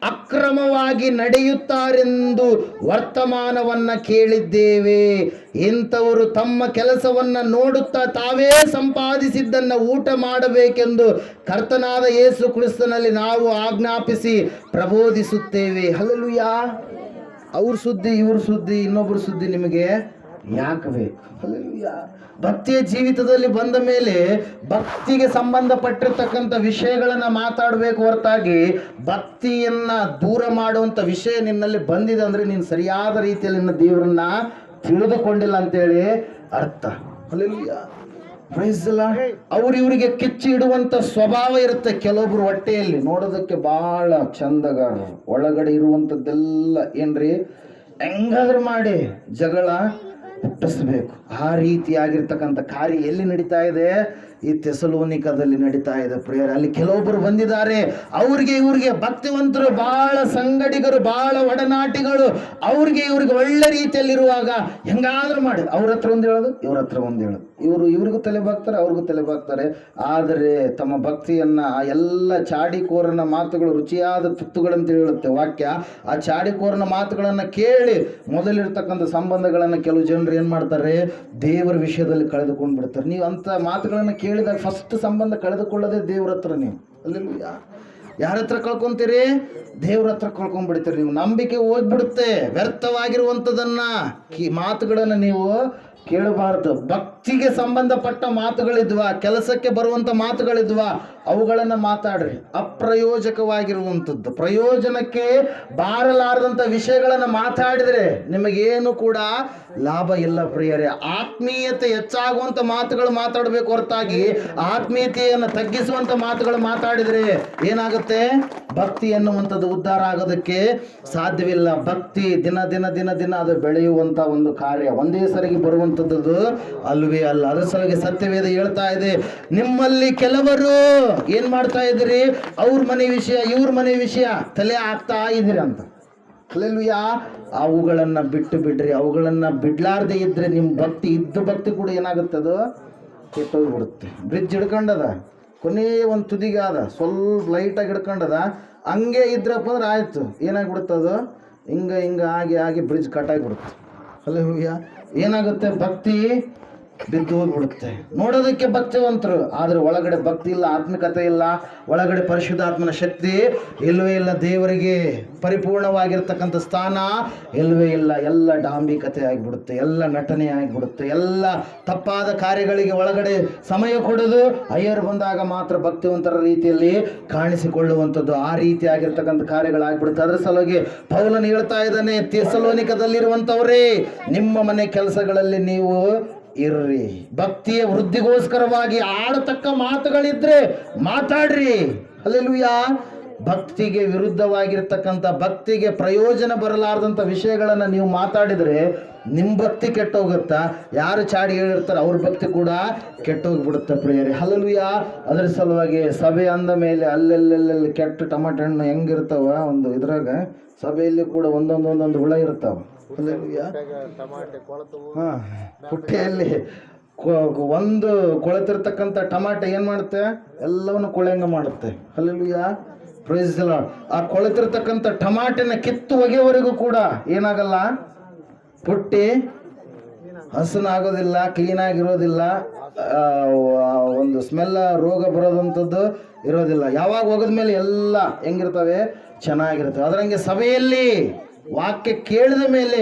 ಅಕ್ರಮವಾಗಿ ನಡೆಯುತ್ತಾರೆಂದು ವರ್ತಮಾನವನ್ನು ಕೇಳಿದ್ದೇವೆ. ಇಂಥವರು ತಮ್ಮ ಕೆಲಸವನ್ನು ನೋಡುತ್ತಾ ತಾವೇ ಸಂಪಾದಿಸಿದ್ದನ್ನು ಊಟ ಮಾಡಬೇಕೆಂದು ಕರ್ತನಾದ ಯೇಸು ಕ್ರಿಸ್ತನಲ್ಲಿ ನಾವು ಆಜ್ಞಾಪಿಸಿ ಪ್ರಬೋಧಿಸುತ್ತೇವೆ. ಹಲ್ಲೆಲೂಯಾ. ಅವ್ರ ಸುದ್ದಿ ಇವ್ರ ಸುದ್ದಿ ಇನ್ನೊಬ್ಬರ ಸುದ್ದಿ ನಿಮಗೆ ಯಾಕೆ ಬೇಕು? ಹಲ್ಲೆಲೂಯಾ. ಭಕ್ತಿಯ ಜೀವಿತದಲ್ಲಿ ಬಂದ ಮೇಲೆ ಭಕ್ತಿಗೆ ಸಂಬಂಧಪಟ್ಟಿರ್ತಕ್ಕಂಥ ವಿಷಯಗಳನ್ನು ಮಾತಾಡಬೇಕು ಹೊರತಾಗಿ ಭಕ್ತಿಯನ್ನು ದೂರ ಮಾಡುವಂಥ ವಿಷಯ ನಿನ್ನಲ್ಲಿ ಬಂದಿದೆ ಅಂದರೆ ನೀನು ಸರಿಯಾದ ರೀತಿಯಲ್ಲಿ ನಿನ್ನ ದೇವರನ್ನ ತಿಳಿದುಕೊಂಡಿಲ್ಲ ಅಂತೇಳಿ ಅರ್ಥ. ಹಲ್ಲೆಲೂಯಾ. Praise the lord. ಅವ್ರು ಇವರಿಗೆ ಕಿಚ್ಚಿ ಇಡುವಂಥ ಸ್ವಭಾವ ಇರುತ್ತೆ. ಕೆಲವೊಬ್ರು ಹೊಟ್ಟೆಯಲ್ಲಿ ನೋಡೋದಕ್ಕೆ ಭಾಳ ಚಂದಗಾರರು, ಒಳಗಡೆ ಇರುವಂಥದ್ದೆಲ್ಲ ಏನ್ರಿ ಹೆಂಗಾದ್ರೂ ಮಾಡಿ ಜಗಳ ಹುಟ್ಟಿಸ್ಬೇಕು. ಆ ರೀತಿಯಾಗಿರ್ತಕ್ಕಂಥ ಕಾರ್ಯ ಎಲ್ಲಿ ನಡೀತಾ ಇದೆ? ಈ ಥೆಸಲೋನಿಕದಲ್ಲಿ ನಡೀತಾ ಇದೆ ಪ್ರೇಯರ್. ಅಲ್ಲಿ ಕೆಲವೊಬ್ಬರು ಬಂದಿದ್ದಾರೆ, ಅವ್ರಿಗೆ ಇವ್ರಿಗೆ ಭಕ್ತಿವಂತರು, ಬಹಳ ಸಂಗಡಿಗರು, ಬಹಳ ಒಡನಾಟಿಗಳು, ಅವ್ರಿಗೆ ಇವ್ರಿಗೆ ಒಳ್ಳೆ ರೀತಿಯಲ್ಲಿರುವಾಗ ಹೆಂಗಾದ್ರೂ ಮಾಡಿ ಅವ್ರ ಹತ್ರ ಒಂದು ಹೇಳೋದು, ಇವ್ರ ಹತ್ರ ಒಂದು ಹೇಳೋದು, ಇವ್ರಿಗೂ ತಲೆ ಬಾಗ್ತಾರೆ, ಅವ್ರಿಗೂ ತಲೆ ಬಾಗ್ತಾರೆ. ಆದರೆ ತಮ್ಮ ಭಕ್ತಿಯನ್ನ ಆ ಎಲ್ಲ ಚಾಡಿಕೋರನ ಮಾತುಗಳು ರುಚಿಯಾದ ತುತ್ತುಗಳಂತ ಹೇಳುತ್ತೆ ವಾಕ್ಯ. ಆ ಚಾಡಿಕೋರನ ಮಾತುಗಳನ್ನು ಕೇಳಿ ಮೊದಲಿರ್ತಕ್ಕಂಥ ಸಂಬಂಧಗಳನ್ನು ಕೆಲವು ಜನರು ಏನು ಮಾಡ್ತಾರೆ? ದೇವರ ವಿಷಯದಲ್ಲಿ ಕಳೆದುಕೊಂಡು ಬಿಡ್ತಾರೆ. ನೀವು ಅಂಥ ಮಾತುಗಳನ್ನು ಕೇಳಿದಾಗ ಫಸ್ಟ್ ಸಂಬಂಧ ಕಳೆದುಕೊಳ್ಳೋದೇ ದೇವ್ರ ಹತ್ರ. ನೀವು ಅಲ್ಲೆಲ್ಲೂಯಾ. ಯಾರ ಹತ್ರ ಕಳ್ಕೊಂತೀರಿ? ದೇವ್ರ ಹತ್ರ ಕಳ್ಕೊಂಡ್ಬಿಡ್ತೀರಿ. ನೀವು ನಂಬಿಕೆ ಹೋಗ್ಬಿಡುತ್ತೆ. ವ್ಯರ್ಥವಾಗಿರುವಂಥದ್ದನ್ನ ಮಾತುಗಳನ್ನು ನೀವು ಕೇಳಬಾರ್ದು. ಭಕ್ತಿ ಭಕ್ತಿಗೆ ಸಂಬಂಧಪಟ್ಟ ಮಾತುಗಳಿದ್ವ, ಕೆಲಸಕ್ಕೆ ಬರುವಂತ ಮಾತುಗಳಿದ್ವ, ಅವುಗಳನ್ನ ಮಾತಾಡ್ರಿ. ಅಪ್ರಯೋಜಕವಾಗಿರುವಂಥದ್ದು, ಪ್ರಯೋಜನಕ್ಕೆ ಬಾರಲಾರದಂತ ವಿಷಯಗಳನ್ನ ಮಾತಾಡಿದ್ರೆ ನಿಮಗೇನು ಕೂಡ ಲಾಭ ಇಲ್ಲ ಪ್ರಿಯರೇ. ಆತ್ಮೀಯತೆ ಹೆಚ್ಚಾಗುವಂತ ಮಾತುಗಳು ಮಾತಾಡಬೇಕು ಹೊರತಾಗಿ ಆತ್ಮೀಯತೆಯನ್ನು ತಗ್ಗಿಸುವಂತ ಮಾತುಗಳು ಮಾತಾಡಿದ್ರೆ ಏನಾಗುತ್ತೆ? ಭಕ್ತಿ ಎನ್ನುವಂಥದ್ದು ಉದ್ಧಾರ ಆಗೋದಕ್ಕೆ ಸಾಧ್ಯವಿಲ್ಲ. ಭಕ್ತಿ ದಿನ ದಿನ ದಿನ ದಿನ ಅದು ಬೆಳೆಯುವಂತ ಒಂದು ಕಾರ್ಯ, ಒಂದೇ ಸರಿಗೆ ಬರುವಂಥದ್ದು ಅಲ್ವೇ ಅಲ್ಲ. ಅದರ ಸಲುವಾಗಿ ಸತ್ಯವೇದ ಹೇಳ್ತಾ ಇದೆ, ನಿಮ್ಮಲ್ಲಿ ಕೆಲವರು ಏನ್ ಮಾಡ್ತಾ ಇದ್ದೀರಿ? ಅವ್ರ ಮನೆ ವಿಷಯ ಇವ್ರ ಮನೆ ವಿಷಯ ತಲೆ ಹಾಕ್ತಾ ಇದ್ದೀರಿ ಅಂತ. ಅಲ್ಲೆಲ್ಲೂಯಾ. ಅವುಗಳನ್ನ ಬಿಟ್ಟು ಬಿಡ್ರಿ. ಅವುಗಳನ್ನ ಬಿಡ್ಲಾರ್ದೆ ಇದ್ರೆ ನಿಮ್ಮ ಭಕ್ತಿ ಇದ್ದ ಭಕ್ತಿ ಕೂಡ ಏನಾಗುತ್ತೆ? ಅದು ಕೆಟ್ಟೋಗ್ಬಿಡುತ್ತೆ. ಬ್ರಿಡ್ಜ್ ಹಿಡ್ಕೊಂಡದ, ಕೊನೆಯ ಒಂದು ತುದಿಗೆ ಆದ, ಸ್ವಲ್ಪ ಲೈಟಾಗಿ ಹಿಡ್ಕೊಂಡದ, ಹಂಗೆ ಇದ್ರಪ್ಪ ಅಂದ್ರೆ ಆಯ್ತು, ಏನಾಗ್ಬಿಡುತ್ತೆ? ಅದು ಹಿಂಗೆ ಆಗಿ ಬ್ರಿಡ್ಜ್ ಕಟ್ಟಾಗಿಬಿಡುತ್ತೆ. ಅಲ್ಲೆಲ್ಲೂಯಾ. ಏನಾಗುತ್ತೆ? ಭಕ್ತಿ ಬಿದ್ದು ಹೋಗ್ಬಿಡುತ್ತೆ. ನೋಡೋದಕ್ಕೆ ಭಕ್ತಿವಂತರು, ಆದ್ರೆ ಒಳಗಡೆ ಭಕ್ತಿ ಇಲ್ಲ, ಆತ್ಮಿಕತೆ ಇಲ್ಲ, ಒಳಗಡೆ ಪರಿಶುದ್ಧಾತ್ಮನ ಶಕ್ತಿ ಇಲ್ಲವೇ ಇಲ್ಲ, ದೇವರಿಗೆ ಪರಿಪೂರ್ಣವಾಗಿರ್ತಕ್ಕಂಥ ಸ್ಥಾನ ಇಲ್ಲವೇ ಇಲ್ಲ. ಎಲ್ಲ ಡಾಂಬಿಕತೆ ಆಗಿಬಿಡುತ್ತೆ, ಎಲ್ಲ ನಟನೆ ಆಗಿಬಿಡುತ್ತೆ, ಎಲ್ಲ ತಪ್ಪಾದ ಕಾರ್ಯಗಳಿಗೆ ಒಳಗಡೆ ಸಮಯ ಕೊಡೋದು. ಅಯ್ಯರ್ ಬಂದಾಗ ಮಾತ್ರ ಭಕ್ತಿವಂತರ ರೀತಿಯಲ್ಲಿ ಕಾಣಿಸಿಕೊಳ್ಳುವಂಥದ್ದು, ಆ ರೀತಿ ಆಗಿರ್ತಕ್ಕಂಥ ಕಾರ್ಯಗಳಾಗ್ಬಿಡುತ್ತೆ. ಅದರ ಸಲುವಾಗಿ ಪೌಲನು ಹೇಳ್ತಾ ಇದ್ದಾನೆ, ಥೆಸಲೋನಿಕದಲ್ಲಿರುವಂಥವರೇ, ನಿಮ್ಮ ಮನೆ ಕೆಲಸಗಳಲ್ಲಿ ನೀವು ಇರ್ರಿ. ಭಕ್ತಿಯ ವೃದ್ಧಿಗೋಸ್ಕರವಾಗಿ ಆಡತಕ್ಕ ಮಾತುಗಳಿದ್ರೆ ಮಾತಾಡ್ರಿ. ಹಲ್ಲೆಲೂಯಾ. ಭಕ್ತಿಗೆ ವಿರುದ್ಧವಾಗಿರ್ತಕ್ಕಂಥ, ಭಕ್ತಿಗೆ ಪ್ರಯೋಜನ ಬರಲಾರ್ದಂಥ ವಿಷಯಗಳನ್ನು ನೀವು ಮಾತಾಡಿದರೆ ನಿಮ್ಮ ಭಕ್ತಿ ಕೆಟ್ಟೋಗುತ್ತಾ? ಯಾರು ಚಾಡಿ ಹೇಳಿರ್ತಾರೆ ಅವ್ರ ಭಕ್ತಿ ಕೂಡ ಕೆಟ್ಟೋಗ್ಬಿಡುತ್ತೆ ಪ್ರಿಯರೇ. ಹಲ್ಲೆಲೂಯಾ. ಅದರ ಸಲುವಾಗಿ ಸಭೆ ಅಂದ ಮೇಲೆ ಅಲ್ಲೆಲ್ಲೆಲ್ಲಿ ಕೆಟ್ಟ ಟಮಾಟೆ ಹಣ್ಣು ಹೆಂಗಿರ್ತಾವ, ಒಂದು ಇದ್ರಾಗ ಸಭೆಯಲ್ಲಿ ಕೂಡ ಒಂದೊಂದು ಹುಳ ಇರ್ತಾವ. ಹಾಂ, ಪುಟ್ಟೆಯಲ್ಲಿ ಒಂದು ಕೊಳೆತಿರ್ತಕ್ಕಂಥ ಟಮಾಟೆ ಏನು ಮಾಡುತ್ತೆ? ಎಲ್ಲವನ್ನು ಕೊಳೆಂಗ ಮಾಡುತ್ತೆ. ಹಲ್ಲೆಲೂಯಾ. Praise the lord. ಆ ಕೊಳೆತಿರ್ತಕ್ಕಂಥ ಟಮಾಟೆನ ಕಿತ್ತು ಒಗೆಯವರೆಗೂ ಕೂಡ ಏನಾಗಲ್ಲ? ಪುಟ್ಟಿ ಹಸನಾಗೋದಿಲ್ಲ, ಕ್ಲೀನಾಗಿರೋದಿಲ್ಲ, ಒಂದು ಸ್ಮೆಲ್, ರೋಗ ಬರೋದಂಥದ್ದು ಇರೋದಿಲ್ಲ. ಯಾವಾಗ ಒಗೆದ್ಮೇಲೆ ಎಲ್ಲ ಹೆಂಗಿರ್ತವೆ? ಚೆನ್ನಾಗಿರ್ತವೆ. ಅದರಂಗೆ ಸಭೆಯಲ್ಲಿ ವಾಕ್ಯ ಕೇಳಿದ ಮೇಲೆ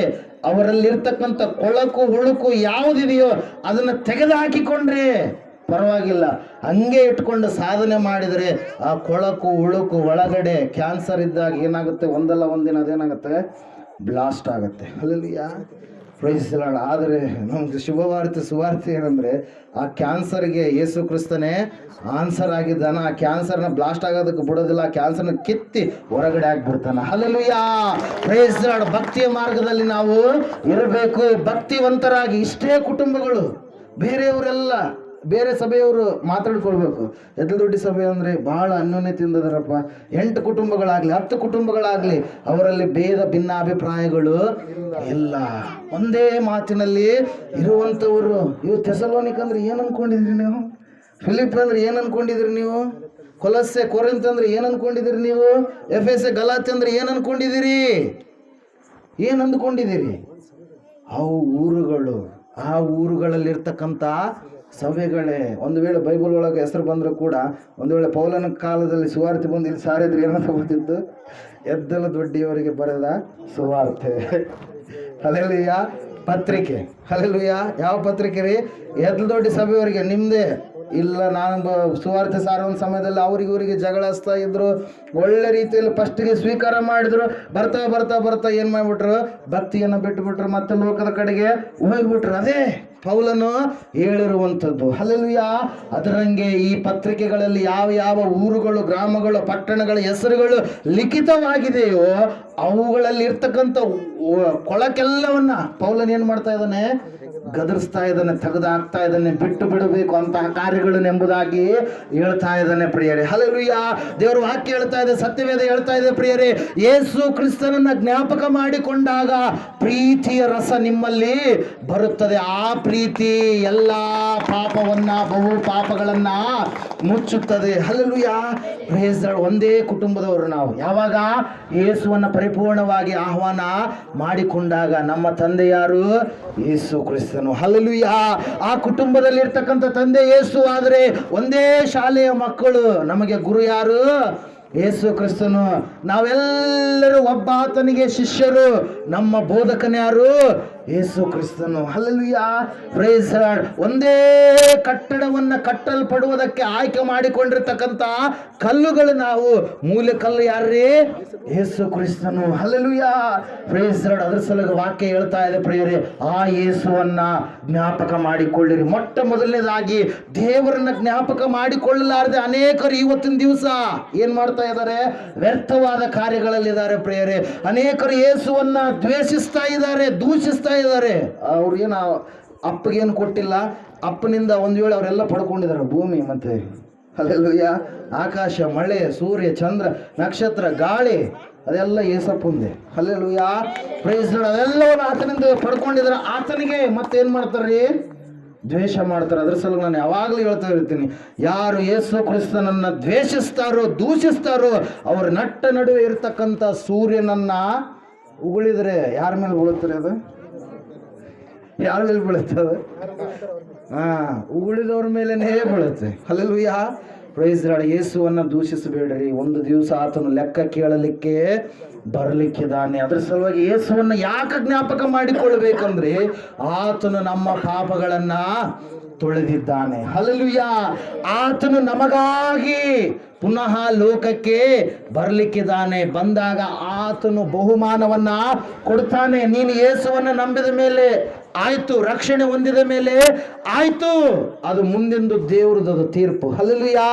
ಅವರಲ್ಲಿರ್ತಕ್ಕಂಥ ಕೊಳಕು ಹುಳುಕು ಯಾವುದಿದೆಯೋ ಅದನ್ನು ತೆಗೆದುಹಾಕಿಕೊಂಡ್ರೆ ಪರವಾಗಿಲ್ಲ. ಹಂಗೆ ಇಟ್ಕೊಂಡು ಸಾಧನೆ ಮಾಡಿದರೆ ಆ ಕೊಳಕು ಹುಳುಕು ಒಳಗಡೆ ಕ್ಯಾನ್ಸರ್ ಇದ್ದಾಗ ಏನಾಗುತ್ತೆ? ಒಂದಲ್ಲ ಒಂದಿನ ಅದೇನಾಗುತ್ತೆ? ಬ್ಲಾಸ್ಟ್ ಆಗುತ್ತೆ. ಅಲ್ಲಲ್ಲಿಯಾ. Praise the Lord. ಆದರೆ ನಮ್ಗೆ ಶುಭವಾರ್ತೆ ಸುವಾರ್ತೆ ಏನಂದರೆ, ಆ ಕ್ಯಾನ್ಸರ್ಗೆ ಯೇಸು ಕ್ರಿಸ್ತನೇ ಆನ್ಸರ್ ಆಗಿದ್ದಾನೆ. ಆ ಕ್ಯಾನ್ಸರ್ನ ಬ್ಲಾಸ್ಟ್ ಆಗೋದಕ್ಕೆ ಬಿಡೋದಿಲ್ಲ, ಆ ಕ್ಯಾನ್ಸರ್ನ ಕಿತ್ತಿ ಹೊರಗಡೆ ಆಗಿಬಿಡ್ತಾನೆ. ಹಲ್ಲೆಲೂಯಾ. Praise the lord. ಭಕ್ತಿಯ ಮಾರ್ಗದಲ್ಲಿ ನಾವು ಇರಬೇಕು, ಭಕ್ತಿವಂತರಾಗಿ. ಇಷ್ಟೇ ಕುಟುಂಬಗಳು, ಬೇರೆಯವರೆಲ್ಲ ಬೇರೆ ಸಭೆಯವರು ಮಾತಾಡ್ಕೊಳ್ಬೇಕು. ಎದ್ದದೊಡ್ಡಿ ಸಭೆ ಅಂದರೆ ಭಾಳ ಅನ್ಯೋನ್ಯತೆಯಿಂದರಪ್ಪ. 8 ಕುಟುಂಬಗಳಾಗಲಿ 10 ಕುಟುಂಬಗಳಾಗಲಿ ಅವರಲ್ಲಿ ಭೇದ ಭಿನ್ನಾಭಿಪ್ರಾಯಗಳು ಇಲ್ಲ, ಒಂದೇ ಮಾತಿನಲ್ಲಿ ಇರುವಂಥವರು. ಇವು ಥೆಸಲೋನಿಕ ಅಂದ್ರೆ ಏನು ಅಂದ್ಕೊಂಡಿದ್ರಿ ನೀವು? ಫಿಲಿಪ್ ಅಂದ್ರೆ ಏನು ಅಂದ್ಕೊಂಡಿದ್ರಿ ನೀವು? ಕೊಲಸ್ಸೆ ಕೊರಿಂಥ ಅಂದ್ರೆ ಏನು ಅಂದ್ಕೊಂಡಿದ್ದೀರಿ ನೀವು? ಎಫೆಸೆ ಗಲಾತ್ಯ ಅಂದ್ರೆ ಏನು ಅಂದ್ಕೊಂಡಿದ್ದೀರಿ? ಏನು ಅಂದ್ಕೊಂಡಿದ್ದೀರಿ? ಅವು ಊರುಗಳು, ಆ ಊರುಗಳಲ್ಲಿರ್ತಕ್ಕಂಥ ಸಭೆಗಳೇ. ಒಂದು ವೇಳೆ ಬೈಬಲ್ ಒಳಗೆ ಹೆಸರು ಬಂದರೂ ಕೂಡ, ಒಂದು ವೇಳೆ ಪೌಲನ ಕಾಲದಲ್ಲಿ ಸುವಾರ್ತೆ ಬಂದು ಇಲ್ಲಿ ಸಾರಿದ್ರೆ ಏನಂತ ಗೊತ್ತಿತ್ತು? ಎದ್ದಲ ದೊಡ್ಡಿಯವರಿಗೆ ಬರೆದ ಸುವಾರ್ತೆ. ಹಲ್ಲೆಲೂಯಾ. ಪತ್ರಿಕೆ. ಹಲ್ಲೆಲೂಯಾ. ಯಾವ ಪತ್ರಿಕೆ ರೀ? ಎದ್ದಲ ದೊಡ್ಡಿ ಸಭೆಯವರಿಗೆ. ನಿಮ್ಮದೇ ಇಲ್ಲ. ನಾನು ಸುವಾರ್ತೆ ಸಾರುವಂಥ ಸಮಯದಲ್ಲಿ ಇವರಿಗೆ ಜಗಳ ಹಚ್ತಾ ಇದ್ರು, ಒಳ್ಳೆ ರೀತಿಯಲ್ಲಿ ಫಸ್ಟಿಗೆ ಸ್ವೀಕಾರ ಮಾಡಿದ್ರು. ಬರ್ತಾ ಏನು ಮಾಡಿಬಿಟ್ರು? ಭಕ್ತಿಯನ್ನು ಬಿಟ್ಟುಬಿಟ್ರು, ಮತ್ತೆ ಲೋಕದ ಕಡೆಗೆ ಹೋಗ್ಬಿಟ್ರು. ಅದೇ ಪೌಲನು ಹೇಳಿರುವಂಥದ್ದು. ಹಲ್ಲೆಲೂಯಾ. ಅದರಂಗೆ ಈ ಪತ್ರಿಕೆಗಳಲ್ಲಿ ಯಾವ ಯಾವ ಊರುಗಳು, ಗ್ರಾಮಗಳು, ಪಟ್ಟಣಗಳ ಹೆಸರುಗಳು ಲಿಖಿತವಾಗಿದೆಯೋ ಅವುಗಳಲ್ಲಿ ಇರ್ತಕ್ಕಂಥ ಕೊಳಕೆಲ್ಲವನ್ನ ಪೌಲನ್ ಏನು ಮಾಡ್ತಾ ಇದ್ದಾನೆ? ಗದರಿಸ್ತಾ ಇದ್ದಾನೆ, ತೆಗೆದಾಕ್ತಾ ಇದ್ದಾನೆ. ಬಿಟ್ಟು ಬಿಡಬೇಕು ಅಂತಹ ಕಾರ್ಯಗಳನ್ನು ಎಂಬುದಾಗಿ ಹೇಳ್ತಾ ಇದ್ದಾನೆ ಪ್ರಿಯರೇ. ಹಲ್ಲೆಲೂಯಾ. ದೇವರ ವಾಕ್ಯ ಹೇಳ್ತಾ ಇದೆ, ಸತ್ಯವೇದ ಹೇಳ್ತಾ ಇದೆ ಪ್ರಿಯರೇ, ಯೇಸು ಕ್ರಿಸ್ತನನ್ನ ಜ್ಞಾಪಕ ಮಾಡಿಕೊಂಡಾಗ ಪ್ರೀತಿಯ ರಸ ನಿಮ್ಮಲ್ಲಿ ಬರುತ್ತದೆ. ಆ ಪ್ರೀತಿ ಎಲ್ಲ ಪಾಪವನ್ನ, ಬಹು ಪಾಪಗಳನ್ನ ಮುಚ್ಚುತ್ತದೆ. ಹಲ್ಲೆಲೂಯಾ. Praise the lord. ಒಂದೇ ಕುಟುಂಬದವರು ನಾವು. ಯಾವಾಗ ಯೇಸುವನ್ನ ಪರಿಪೂರ್ಣವಾಗಿ ಆಹ್ವಾನ ಮಾಡಿಕೊಂಡಾಗ. ನಮ್ಮ ತಂದೆ ಯಾರು? ಯೇಸು ಕ್ರಿಸ್ತನು. ಹಲ್ಲೆಲೂಯಾ. ಆ ಕುಟುಂಬದಲ್ಲಿ ಇರ್ತಕ್ಕಂಥ ತಂದೆ ಯೇಸು ಆದರೆ ಒಂದೇ ಶಾಲೆಯ ಮಕ್ಕಳು. ನಮಗೆ ಗುರು ಯಾರು? ಯೇಸು ಕ್ರಿಸ್ತನು. ನಾವೆಲ್ಲರೂ ಒಬ್ಬ ಆತನಿಗೆ ಶಿಷ್ಯರು. ನಮ್ಮ ಬೋಧಕನ ಯಾರು? ಯೇಸು ಕ್ರಿಸ್ತನು. Hallelujah, praise lord. ಒಂದೇ ಕಟ್ಟಡವನ್ನ ಕಟ್ಟಲ್ಪಡುವುದಕ್ಕೆ ಆಯ್ಕೆ ಮಾಡಿಕೊಂಡಿರ್ತಕ್ಕಂಥ ಕಲ್ಲುಗಳು ನಾವು. ಮೂಲೆ ಕಲ್ಲು ಯಾರ್ರೀ? ಯೇಸು ಕ್ರಿಸ್ತನು. Hallelujah, praise lord. ಅದ್ರ ಸಲುವಾಗಿ ವಾಕ್ಯ ಹೇಳ್ತಾ ಇದೆ ಪ್ರಿಯರೇ, ಆ ಯೇಸುವನ್ನ ಜ್ಞಾಪಕ ಮಾಡಿಕೊಳ್ಳಿರಿ. ಮೊಟ್ಟ ಮೊದಲನೇದಾಗಿ ದೇವರನ್ನ ಜ್ಞಾಪಕ ಮಾಡಿಕೊಳ್ಳಲಾರದೆ ಅನೇಕರು ಇವತ್ತಿನ ದಿವಸ ಏನ್ ಮಾಡ್ತಾ ಇದ್ದಾರೆ? ವ್ಯರ್ಥವಾದ ಕಾರ್ಯಗಳಲ್ಲಿದ್ದಾರೆ ಪ್ರಿಯರೇ. ಅನೇಕರು ಯೇಸುವನ್ನ ದ್ವೇಷಿಸ್ತಾ ಇದ್ದಾರೆ, ದೂಷಿಸ್ತಾ ಇದ್ದಾರೆ. ಅವ್ರಿಗೇನು ಅಪ್ಪಗೇನು ಕೊಟ್ಟಿಲ್ಲ, ಅಪ್ಪನಿಂದ ಒಂದು ವೇಳೆ ಅವರೆಲ್ಲ ಪಡ್ಕೊಂಡಿದ್ದಾರೆ ಭೂಮಿ, ಮತ್ತೆ ಹಲ್ಲೆಲೂಯಾ, ಆಕಾಶ, ಮಳೆ, ಸೂರ್ಯ, ಚಂದ್ರ, ನಕ್ಷತ್ರ, ಗಾಳಿ, ಅದೆಲ್ಲ ಏಸಪ್ಪಂದೆ. Hallelujah, praise lord. ಅದೆಲ್ಲವನ್ನು ಆತನಿಂದ ಪಡ್ಕೊಂಡಿದ್ದಾರೆ. ಆತನಿಗೆ ಮತ್ತೇನ್ ಮಾಡ್ತಾರ್ರಿ? ದ್ವೇಷ ಮಾಡ್ತಾರೆ. ಅದ್ರ ಸಲುವಾಗಿ ನಾನು ಯಾವಾಗಲೂ ಹೇಳ್ತಾ ಇರ್ತೀನಿ, ಯಾರು ಯೇಸು ಕ್ರಿಸ್ತನನ್ನ ದ್ವೇಷಿಸ್ತಾರೋ, ದೂಷಿಸ್ತಾರೋ, ಅವ್ರ ನಟ್ಟ ನಡುವೆ ಇರ್ತಕ್ಕಂಥ ಸೂರ್ಯನನ್ನ ಉಗುಳಿದ್ರೆ ಯಾರ ಮೇಲೆ ಬೀಳುತ್ತಾರೆ? ಅದು ಯಾರ ಮೇಲೆ ಬೀಳುತ್ತದೆ? ಉಗುಳಿದವ್ರ ಮೇಲೇನೇ ಬೀಳುತ್ತೆ. Hallelujah, praise Lord. ಯೇಸುವನ್ನ ದೂಷಿಸಬೇಡ್ರಿ. ಒಂದು ದಿವಸ ಆತನು ಲೆಕ್ಕ ಕೇಳಲಿಕ್ಕೆ ಬರಲಿಕ್ಕಿದ್ದಾನೆ. ಅದರ ಸಲುವಾಗಿ ಯೇಸುವನ್ನ ಯಾಕೆ ಜ್ಞಾಪಕ ಮಾಡಿಕೊಳ್ಳಬೇಕಂದ್ರೆ ಆತನು ನಮ್ಮ ಪಾಪಗಳನ್ನ ತೊಳೆದಿದ್ದಾನೆ. ಹಲ್ಲೆಲೂಯಾ, ಆತನು ನಮಗಾಗಿ ಪುನಃ ಲೋಕಕ್ಕೆ ಬರಲಿಕ್ಕಿದ್ದಾನೆ. ಬಂದಾಗ ಆತನು ಬಹುಮಾನವನ್ನ ಕೊಡ್ತಾನೆ. ನೀನು ಯೇಸುವನ್ನ ನಂಬಿದ ಮೇಲೆ ಆಯ್ತು, ರಕ್ಷಣೆ ಹೊಂದಿದ ಮೇಲೆ ಆಯ್ತು, ಅದು ಮುಂದೆಂದು ದೇವರದು ತೀರ್ಪು. Hallelujah,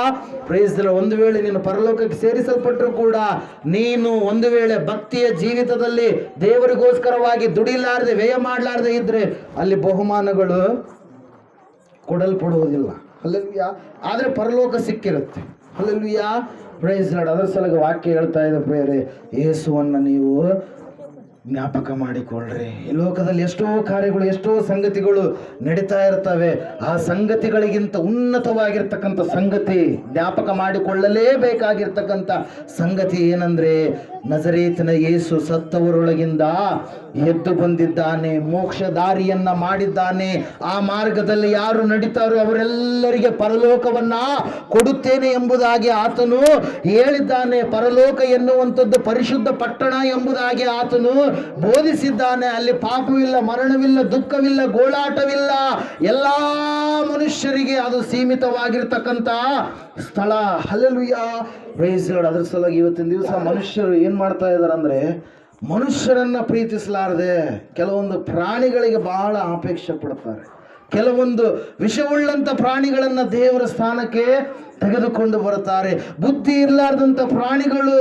praise the lord. ಒಂದು ವೇಳೆ ನೀನು ಪರಲೋಕಕ್ಕೆ ಸೇರಿಸಲ್ಪಟ್ಟರು ಕೂಡ ನೀನು ಒಂದು ವೇಳೆ ಭಕ್ತಿಯ ಜೀವಿತದಲ್ಲಿ ದೇವರಿಗೋಸ್ಕರವಾಗಿ ದುಡಿಲಾರದೆ, ವ್ಯಯ ಮಾಡಲಾರದೆ ಇದ್ರೆ ಅಲ್ಲಿ ಬಹುಮಾನಗಳು ಕೊಡಲ್ಪಡುವುದಿಲ್ಲ. ಹಲ್ಲೆಲೂಯಾ, ಆದರೆ ಪರಲೋಕ ಸಿಕ್ಕಿರುತ್ತೆ. Hallelujah, praise lord. ಅದರ ಸಲುವಾಗಿ ವಾಕ್ಯ ಹೇಳ್ತಾ ಇದೆ ಪ್ರಿಯರೇ, ಯೇಸುವನ್ನ ನೀವು ಜ್ಞಾಪಕ ಮಾಡಿಕೊಳ್ಳ್ರಿ. ಈ ಲೋಕದಲ್ಲಿ ಎಷ್ಟೋ ಕಾರ್ಯಗಳು, ಎಷ್ಟೋ ಸಂಗತಿಗಳು ನಡೀತಾ ಇರ್ತವೆ. ಆ ಸಂಗತಿಗಳಿಗಿಂತ ಉನ್ನತವಾಗಿರ್ತಕ್ಕಂಥ ಸಂಗತಿ, ಜ್ಞಾಪಕ ಮಾಡಿಕೊಳ್ಳಲೇಬೇಕಾಗಿರ್ತಕ್ಕಂಥ ಸಂಗತಿ ಏನಂದ್ರೆ, ನಜರೇತಿನ ಯೇಸು ಸತ್ತವರೊಳಗಿಂದ ಎದ್ದು ಬಂದಿದ್ದಾನೆ, ಮೋಕ್ಷ ದಾರಿಯನ್ನ ಮಾಡಿದ್ದಾನೆ. ಆ ಮಾರ್ಗದಲ್ಲಿ ಯಾರು ನಡೀತಾರೋ ಅವರೆಲ್ಲರಿಗೆ ಪರಲೋಕವನ್ನ ಕೊಡುತ್ತೇನೆ ಎಂಬುದಾಗಿ ಆತನು ಹೇಳಿದ್ದಾನೆ. ಪರಲೋಕ ಎನ್ನುವಂಥದ್ದು ಪರಿಶುದ್ಧ ಪಟ್ಟಣ ಎಂಬುದಾಗಿ ಆತನು ಬೋಧಿಸಿದ್ದಾನೆ. ಅಲ್ಲಿ ಪಾಪವಿಲ್ಲ, ಮರಣವಿಲ್ಲ, ದುಃಖವಿಲ್ಲ, ಗೋಳಾಟವಿಲ್ಲ. ಎಲ್ಲಾ ಮನುಷ್ಯರಿಗೆ ಅದು ಸೀಮಿತವಾಗಿರ್ತಕ್ಕಂಥ ಸ್ಥಳ. Hallelujah, praise the lord. ಅದ್ರ ಸಲುವಾಗಿ ಇವತ್ತಿನ ದಿವಸ ಮನುಷ್ಯರು ಏನ್ ಮಾಡ್ತಾ ಇದ್ದಾರೆ ಅಂದ್ರೆ, ಮನುಷ್ಯರನ್ನ ಪ್ರೀತಿಸಲಾರದೆ ಕೆಲವೊಂದು ಪ್ರಾಣಿಗಳಿಗೆ ಬಹಳ ಅಪೇಕ್ಷೆ ಪಡ್ತಾರೆ. ಕೆಲವೊಂದು ವಿಷವುಳ್ಳಂತ ಪ್ರಾಣಿಗಳನ್ನ ದೇವರ ಸ್ಥಾನಕ್ಕೆ ತೆಗೆದುಕೊಂಡು ಬರುತ್ತಾರೆ. ಬುದ್ಧಿ ಇರಲಾರ್ದಂಥ ಪ್ರಾಣಿಗಳು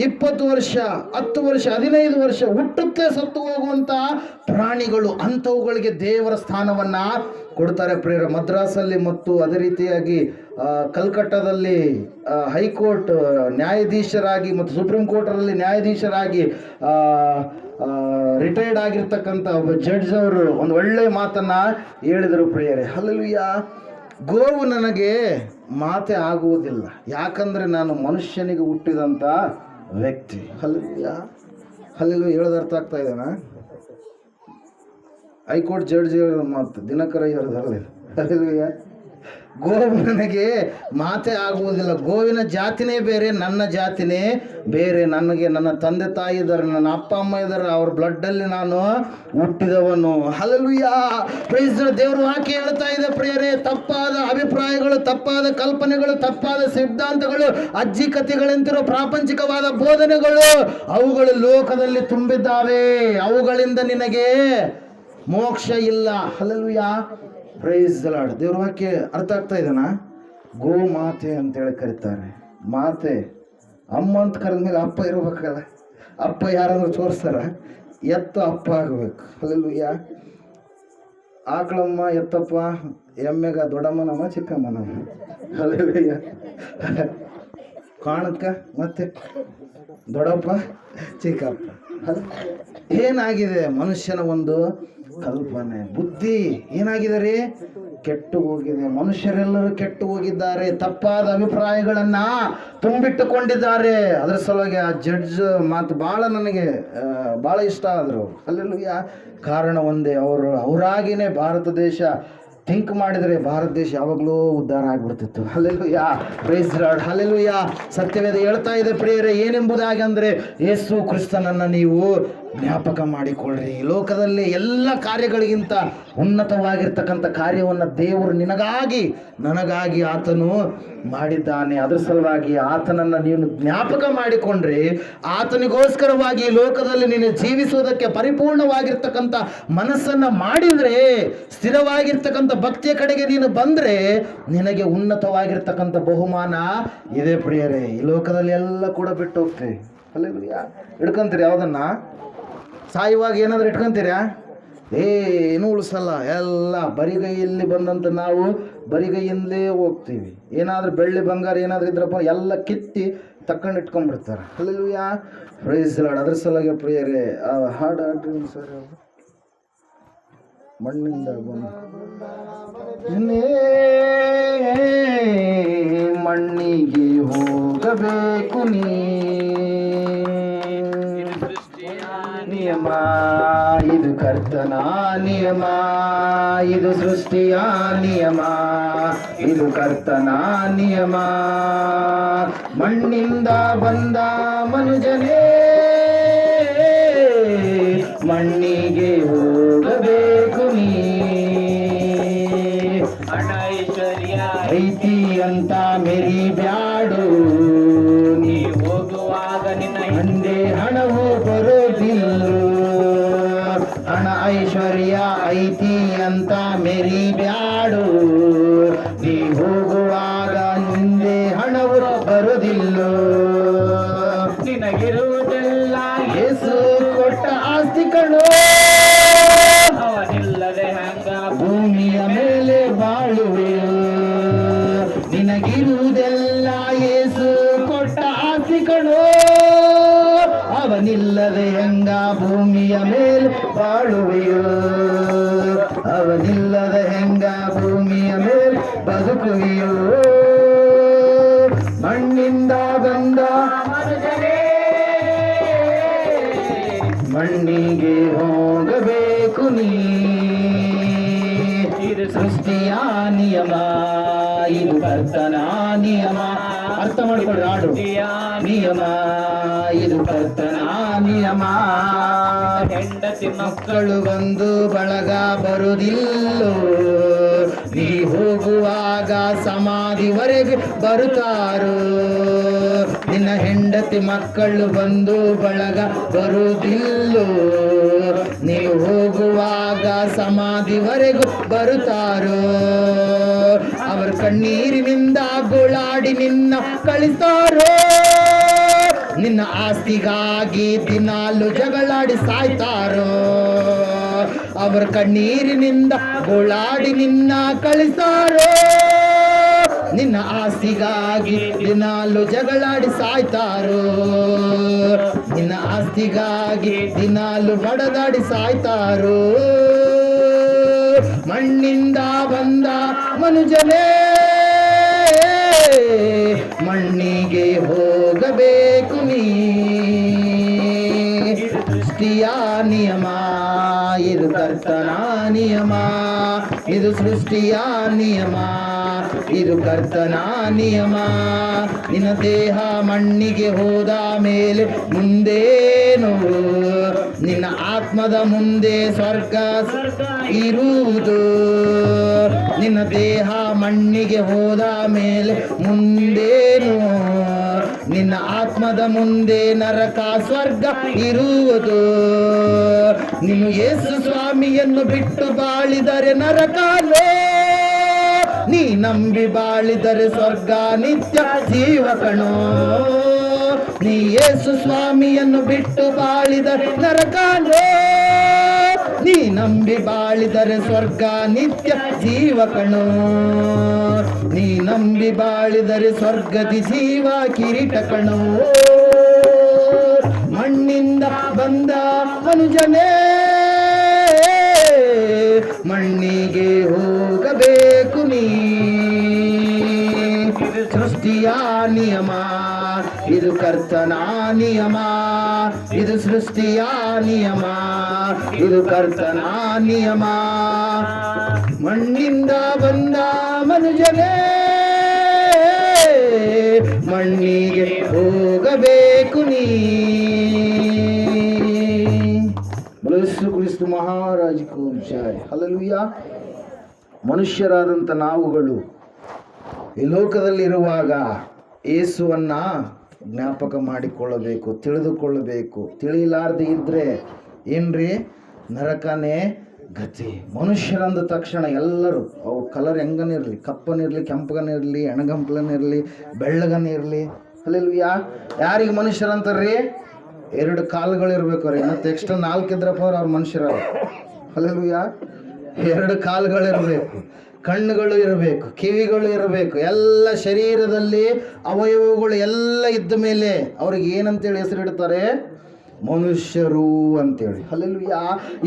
20 ವರ್ಷ, 10 ವರ್ಷ, 15 ವರ್ಷ ಹುಟ್ಟುತ್ತಲೇ ಸತ್ತು ಹೋಗುವಂತ ಪ್ರಾಣಿಗಳು, ಅಂಥವುಗಳಿಗೆ ದೇವರ ಸ್ಥಾನವನ್ನ ಕೊಡ್ತಾರೆ ಪ್ರಿಯರ. ಮದ್ರಾಸಲ್ಲಿ ಮತ್ತು ಅದೇ ರೀತಿಯಾಗಿ ಕಲ್ಕಟ್ಟಾದಲ್ಲಿ ಹೈಕೋರ್ಟ್ ನ್ಯಾಯಾಧೀಶರಾಗಿ ಮತ್ತು ಸುಪ್ರೀಂ ಕೋರ್ಟಲ್ಲಿ ನ್ಯಾಯಾಧೀಶರಾಗಿ ರಿಟೈರ್ಡ್ ಆಗಿರ್ತಕ್ಕಂಥ ಒಬ್ಬ ಜಡ್ಜ್ ಅವರು ಒಂದು ಒಳ್ಳೆ ಮಾತನ್ನ ಹೇಳಿದರು ಪ್ರಿಯರೇ. ಹಲ್ಲೆಲೂಯಾ, ಗೋವು ನನಗೆ ಮಾತೆ ಆಗುವುದಿಲ್ಲ, ಯಾಕಂದ್ರೆ ನಾನು ಮನುಷ್ಯನಿಗೆ ಹುಟ್ಟಿದಂಥ ವ್ಯಕ್ತಿ. Hallelujah, hallelujah. ಹೇಳೋದು ಅರ್ಥ ಆಗ್ತಾ ಇದೆನಾ? ಹೈಕೋರ್ಟ್ ಜಡ್ಜ್ ಹೇಳಿದ ಮಾತು, ದಿನಕರ ಹೇಳಿದ್ರಲ್ಲಿ. ಹಲ್ಲೆಲೂಯಾ, ಗೋವು ನನಗೆ ಮಾತೆ ಆಗುವುದಿಲ್ಲ. ಗೋವಿನ ಜಾತಿನೇ ಬೇರೆ, ನನ್ನ ಜಾತಿನೇ ಬೇರೆ. ನನಗೆ ನನ್ನ ತಂದೆ ತಾಯಿ ಇದ್ದಾರೆ, ನನ್ನ ಅಪ್ಪ ಅಮ್ಮ ಇದ್ದಾರೆ, ಅವ್ರ ಬ್ಲಡ್ಡಲ್ಲಿ ನಾನು ಹುಟ್ಟಿದವನು. Hallelujah, praise the lord. ದೇವರು ವಾಕ್ಯ ಹೇಳ್ತಾ ಇದೆ ಪ್ರಿಯರೇ, ತಪ್ಪಾದ ಅಭಿಪ್ರಾಯಗಳು, ತಪ್ಪಾದ ಕಲ್ಪನೆಗಳು, ತಪ್ಪಾದ ಸಿದ್ಧಾಂತಗಳು, ಅಜ್ಜಿ ಕಥೆಗಳಂತಿರೋ ಪ್ರಾಪಂಚಿಕವಾದ ಬೋಧನೆಗಳು, ಅವುಗಳು ಲೋಕದಲ್ಲಿ ತುಂಬಿದ್ದಾವೆ. ಅವುಗಳಿಂದ ನಿನಗೆ ಮೋಕ್ಷ ಇಲ್ಲ. Hallelujah, praise the lord. ದೇವ್ರ ವಾಕ್ಯ ಅರ್ಥ ಆಗ್ತಾ ಇದೆನಾ? ಗೋ ಮಾತೆ ಅಂತೇಳಿ ಕರೀತಾರೆ. ಮಾತೆ, ಅಮ್ಮ ಅಂತ ಕರೆದ್ಮೇಲೆ ಅಪ್ಪ ಇರಬೇಕಲ್ಲ. ಅಪ್ಪ ಯಾರಾದ್ರೂ ತೋರಿಸ್ತಾರ? ಎತ್ತು ಅಪ್ಪ ಆಗಬೇಕು. ಹಲ್ಲೆಲೂಯಾ, ಆಕಳಮ್ಮ ಎತ್ತಪ್ಪ, ಎಮ್ಮೆಗ ದೊಡ್ಡಮ್ಮನಮ್ಮ ಚಿಕ್ಕಮ್ಮನಮ್ಮ. ಹಲ್ಲೆಲೂಯಾ, ಕಾಣಕ್ಕ ಮತ್ತೆ ದೊಡ್ಡಪ್ಪ ಚಿಕ್ಕಪ್ಪ. ಏನಾಗಿದೆ ಮನುಷ್ಯನ ಒಂದು ಕಲ್ಪನೆ, ಬುದ್ಧಿ ಏನಾಗಿದೆ ರೀ? ಕೆಟ್ಟು ಹೋಗಿದೆ. ಮನುಷ್ಯರೆಲ್ಲರೂ ಕೆಟ್ಟು ಹೋಗಿದ್ದಾರೆ, ತಪ್ಪಾದ ಅಭಿಪ್ರಾಯಗಳನ್ನ ತುಂಬಿಟ್ಟುಕೊಂಡಿದ್ದಾರೆ. ಅದರ ಸಲುವಾಗಿ ಆ ಜಡ್ಜ್ ಮಾತು ಭಾಳ ನನಗೆ ಭಾಳ ಇಷ್ಟ ಆದರು. ಹಲ್ಲೆಲೂಯಾ, ಕಾರಣ ಒಂದೇ, ಅವರಾಗಿನೇ ಭಾರತ ದೇಶ ಥಿಂಕ್ ಮಾಡಿದರೆ ಭಾರತ ದೇಶ ಯಾವಾಗಲೂ ಉದ್ಧಾರ ಆಗ್ಬಿಡ್ತಿತ್ತು. Hallelujah, praise the Lord. Hallelujah, ಸತ್ಯವೇದ ಹೇಳ್ತಾ ಇದೆ ಪ್ರಿಯರೇ ಏನೆಂಬುದಾಗಿ ಅಂದರೆ, ಯೇಸು ಕ್ರಿಸ್ತನನ್ನು ನೀವು ಜ್ಞಾಪಕ ಮಾಡಿಕೊಳ್ಳ್ರಿ. ಈ ಲೋಕದಲ್ಲಿ ಎಲ್ಲ ಕಾರ್ಯಗಳಿಗಿಂತ ಉನ್ನತವಾಗಿರ್ತಕ್ಕಂಥ ಕಾರ್ಯವನ್ನು ದೇವರು ನಿನಗಾಗಿ ನನಗಾಗಿ ಆತನು ಮಾಡಿದ್ದಾನೆ. ಅದರ ಸಲುವಾಗಿ ಆತನನ್ನು ನೀನು ಜ್ಞಾಪಕ ಮಾಡಿಕೊಂಡ್ರೆ, ಆತನಿಗೋಸ್ಕರವಾಗಿ ಈ ಲೋಕದಲ್ಲಿ ನೀನು ಜೀವಿಸುವುದಕ್ಕೆ ಪರಿಪೂರ್ಣವಾಗಿರ್ತಕ್ಕಂಥ ಮನಸ್ಸನ್ನು ಮಾಡಿದರೆ, ಸ್ಥಿರವಾಗಿರ್ತಕ್ಕಂಥ ಭಕ್ತಿಯ ಕಡೆಗೆ ನೀನು ಬಂದರೆ ನಿನಗೆ ಉನ್ನತವಾಗಿರ್ತಕ್ಕಂಥ ಬಹುಮಾನ ಇದೆ ಪ್ರಿಯರೇ. ಈ ಲೋಕದಲ್ಲಿ ಎಲ್ಲ ಕೂಡ ಬಿಟ್ಟು ಹೋಗ್ತೀವಿ. ಅಲ್ಲೆಲ್ಲೂಯಾ. ಹಿಡ್ಕೊಂತೀರಿ ಯಾವುದನ್ನ? ಸಾಯುವಾಗ ಏನಾದರೂ ಇಟ್ಕೊಂತೀರಾ? ಏನು ಉಳಿಸಲ್ಲ. ಎಲ್ಲ ಬರಿಗೈಯಲ್ಲಿ ಬಂದಂತ ನಾವು ಬರಿಗೈಯಿಂದಲೇ ಹೋಗ್ತೀವಿ. ಏನಾದರೂ ಬೆಳ್ಳಿ ಬಂಗಾರ ಏನಾದರೂ ಇದ್ರಪ್ಪ ಎಲ್ಲ ಕಿತ್ತಿ ತಕೊಂಡು ಇಟ್ಕೊಂಡ್ಬಿಡ್ತಾರೆ. ಅಲ್ಲೆಲ್ಲೂಯಾ. Price lord. ಅದ್ರ ಸಲುವಾಗಿ ಪ್ರಿಯರೇ ಹಾಡು ಹಾಡ್ರಿ ಸರ್. ಮಣ್ಣಿಂದ ಬಂದು ಮಣ್ಣಿಗೆ ಹೋಗಬೇಕು ನೀ, ನಿಯಮ ಇದು ಕರ್ತನ ನಿಯಮ, ಇದು ಸೃಷ್ಟಿಯ ನಿಯಮ, ಇದು ಕರ್ತನ ನಿಯಮ. ಮಣ್ಣಿಂದ ಬಂದ ಮನುಜನೇ ಮಣ್ಣಿಗೆ ಹೋಗಬೇಕು ನೀ. ಹಣ ಐಶ್ವರ್ಯ ಐತಿ ಅಂತ ಮೆರಿಬ್ಯಾಡು, ನೀ ಹೋಗುವಾಗ ನಿನ್ನ ಹಿಂದೆ ಹಣವು ಬರೋದಿಲ್ಲ. ಹಣ ಐಶ್ವರ್ಯ ಐತಿ ಅಂತ ಮೆರಿಬ್ಯಾಡು, ನೀ ಹೋಗುವಾಗ ಹಿಂದೆ ಹಣವು ಬರೋದಿಲ್ಲ. ನಿನಗಿರುವುದೆಲ್ಲ ಯೇಸು ಕೊಟ್ಟ ಆಸ್ತಿ ಕಣೋ, ಅವನಿಲ್ಲದೆ ಹಂಗ ಭೂಮಿಯ ಮೇಲೆ ಬಾಳುವೆ. ನಿನಗಿರುವುದೆಲ್ಲ ಯೇಸು ಕೊಟ್ಟ ಆಸ್ತಿ ಕಣೋ, ಅವನಿಲ್ಲದೆ ಹೆಂಗ ಭೂಮಿಯ ಮೇಲೆ ಬಾಳುವೆಯೋ, ಅವನಿಲ್ಲದೆ ಹೆಂಗ ಭೂಮಿಯ ಮೇಲೆ ಬದುಕುವೆಯೋ. ಮಣ್ಣಿಂದ ಬಂದ ಮಣ್ಣಿಗೆ ಹೋಗಬೇಕು ನೀ. ಇದು ಸೃಷ್ಟಿಯ ನಿಯಮ, ಇದು ಕರ್ತನ ನಿಯಮ. ಅರ್ಥ ಮಾಡಿಕೊಳ್ಳಿ ಹಾಡು. ನಿಯಮ ಇದು ಕರ್ತನ ನಿಯಮ. ಹೆಂಡತಿ ಮಕ್ಕಳು ಬಂದು ಬಳಗ ಬರುವುದಿಲ್ಲೋ, ನೀ ಹೋಗುವಾಗ ಸಮಾಧಿವರೆಗೆ ಬರುತ್ತಾರೋ. ನಿನ್ನ ಹೆಂಡತಿ ಮಕ್ಕಳು ಬಂದು ಬಳಗ ಬರುವುದಿಲ್ಲೋ, ನೀವು ಹೋಗುವಾಗ ಸಮಾಧಿವರೆಗೂ ಬರುತ್ತಾರೋ. ಅವರ ಕಣ್ಣೀರಿನಿಂದ ಗೋಳಾಡಿ ನಿನ್ನ ಕಳಿಸ್ತಾರೋ. ನಿನ್ನ ಆಸ್ತಿಗಾಗಿ ದಿನಾಲು ಜಗಳಾಡಿ ಸಾಯ್ತಾರೋ. ಅವರ ಕಣ್ಣೀರಿನಿಂದ ಗೋಳಾಡಿ ನಿನ್ನ ಕಳಿಸ್ತಾರೋ. ನಿನ್ನ ಆಸ್ತಿಗಾಗಿ ದಿನಾಲು ಜಗಳಾಡಿ ಸಾಯ್ತಾರೋ. ನಿನ್ನ ಆಸ್ತಿಗಾಗಿ ದಿನಾಲು ಬಡದಾಡಿ ಸಾಯ್ತಾರೋ. ಮಣ್ಣಿಂದ ಬಂದ ಮನುಜನೇ ಮಣ್ಣಿಗೆ ಹೋಗಬೇಕು ನೀ. ಸೃಷ್ಟಿಯ ನಿಯಮ, ಇದು ಕರ್ತನ ನಿಯಮ, ಇದು ಸೃಷ್ಟಿಯ ನಿಯಮ, ಇದು ಕರ್ತನ ನಿಯಮ. ನಿನ್ನ ದೇಹ ಮಣ್ಣಿಗೆ ಹೋದ ಮೇಲೆ ಮುಂದೇನು, ನಿನ್ನ ಆತ್ಮದ ಮುಂದೆ ಸ್ವರ್ಗ ಇರುವುದು. ನಿನ್ನ ದೇಹ ಮಣ್ಣಿಗೆ ಹೋದ ಮೇಲೆ ಮುಂದೇನು, ನಿನ್ನ ಆತ್ಮದ ಮುಂದೆ ನರಕ ಸ್ವರ್ಗ ಇರುವುದು. ನೀನು ಯೇಸು ಸ್ವಾಮಿಯನ್ನು ಬಿಟ್ಟು ಬಾಳಿದರೆ ನರಕವೇ, ನೀ ನಂಬಿ ಬಾಳಿದರೆ ಸ್ವರ್ಗ ನಿತ್ಯ ಜೀವ ಕಣೋ. ನೀ ಯೇಸು ಸ್ವಾಮಿಯನ್ನು ಬಿಟ್ಟು ಬಾಳಿದರೆ ನರಕವೇ, ನೀ ನಂಬಿ ಬಾಳಿದರೆ ಸ್ವರ್ಗ ನಿತ್ಯ ಜೀವ ಕಣೋ. ನೀ ನಂಬಿ ಬಾಳಿದರೆ ಸ್ವರ್ಗದಿ ಜೀವ ಕಿರೀಟ ಕಣೋ. ಮಣ್ಣಿಂದ ಬಂದ ಮನುಜನೇ ಮಣ್ಣಿಗೆ ಹೋಗಬೇಕು ನೀ. ಸೃಷ್ಟಿಯ ನಿಯಮ, ಇದು ಕರ್ತನ ನಿಯಮ, ಇದು ಸೃಷ್ಟಿಯ ನಿಯಮ, ಇದು ಕರ್ತನ ನಿಯಮ. ಮಣ್ಣಿಂದ ಬಂದ ಮನುಜನೇ ಮಣ್ಣಿಗೆ ಹೋಗಬೇಕು ನೀ. ಯೇಸು ಕ್ರಿಸ್ತು ಮಹಾರಾಜಕ್ಕೂ ಜಯ. ಹಲ್ಲೆಲೂಯಾ. ಮನುಷ್ಯರಾದಂಥ ನಾವುಗಳು ಈ ಲೋಕದಲ್ಲಿರುವಾಗ ಯೇಸುವನ್ನ ಜ್ಞಾಪಕ ಮಾಡಿಕೊಳ್ಳಬೇಕು, ತಿಳಿದುಕೊಳ್ಳಬೇಕು. ತಿಳಿಲಾರ್ದೆ ಇದ್ರೆ ಏನ್ರಿ, ನರಕನೇ ಗತಿ. ಮನುಷ್ಯರಂದ ತಕ್ಷಣ ಎಲ್ಲರೂ ಅವ್ರ ಕಲರ್ ಹೆಂಗನಿರಲಿ, ಕಪ್ಪನಿರಲಿ, ಕೆಂಪಗನಿರಲಿ, ಎಣಗಂಪ್ಲನಿರಲಿ, ಬೆಳ್ಳಗನಿರಲಿ. ಹಲ್ಲೆಲೂಯಾ. ಯಾರಿಗೆ ಮನುಷ್ಯರಂತಾರ್ರಿ? 2 ಕಾಲುಗಳಿರ್ಬೇಕು ರೀ. ಮತ್ತು ಎಕ್ಸ್ಟ್ರಾ 4 ಇದ್ರಪ್ಪ ಅವ್ರ ಮನುಷ್ಯರ. ಹಲ್ಲೆಲೂಯಾ. 2 ಕಾಲುಗಳಿರಬೇಕು, ಕಣ್ಣುಗಳು ಇರಬೇಕು, ಕಿವಿಗಳು ಇರಬೇಕು, ಎಲ್ಲ ಶರೀರದಲ್ಲಿ ಅವಯವಗಳು ಎಲ್ಲ ಇದ್ದ ಮೇಲೆ ಅವ್ರಿಗೆ ಏನಂತೇಳಿ ಹೆಸರಿಡ್ತಾರೆ? ಮನುಷ್ಯರು ಅಂತೇಳಿ. ಹಲ್ಲೆಲೂಯಾ.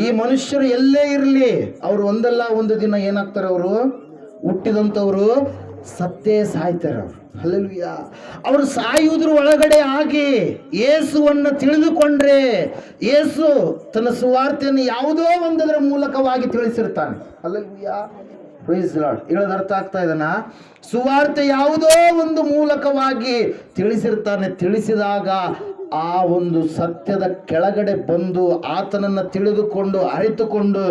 ಈ ಮನುಷ್ಯರು ಎಲ್ಲೇ ಇರಲಿ, ಅವರು ಒಂದಲ್ಲ ಒಂದು ದಿನ ಏನಾಗ್ತಾರೆ? ಅವರು ಹುಟ್ಟಿದಂಥವ್ರು ಸತ್ತೇ ಸಾಯ್ತಾರೆ ಅವರು. ಹಲ್ಲೆಲೂಯಾ. ಅವರು ಸಾಯುವುದ್ರ ಒಳಗಡೆ ಆಗಿ ಯೇಸುವನ್ನು ತಿಳಿದುಕೊಂಡ್ರೆ, ಯೇಸು ತನ್ನ ಸುವಾರ್ತೆಯನ್ನು ಯಾವುದೋ ಒಂದರ ಮೂಲಕವಾಗಿ ತಿಳಿಸಿರ್ತಾನೆ. ಹಲ್ಲೆಲೂಯಾ. Praise Lord. ಹೇಳೋದು ಅರ್ಥ ಆಗ್ತಾ ಇದೆನಾ? ಸುವಾರ್ತೆ ಯಾವುದೋ ಒಂದು ಮೂಲಕವಾಗಿ ತಿಳಿಸಿರ್ತಾನೆ. ತಿಳಿಸಿದಾಗ ಆ ಒಂದು ಸತ್ಯದ ಕೆಳಗಡೆ ಬಂದು ಆತನನ್ನು ತಿಳಿದುಕೊಂಡು ಅರಿತುಕೊಂಡು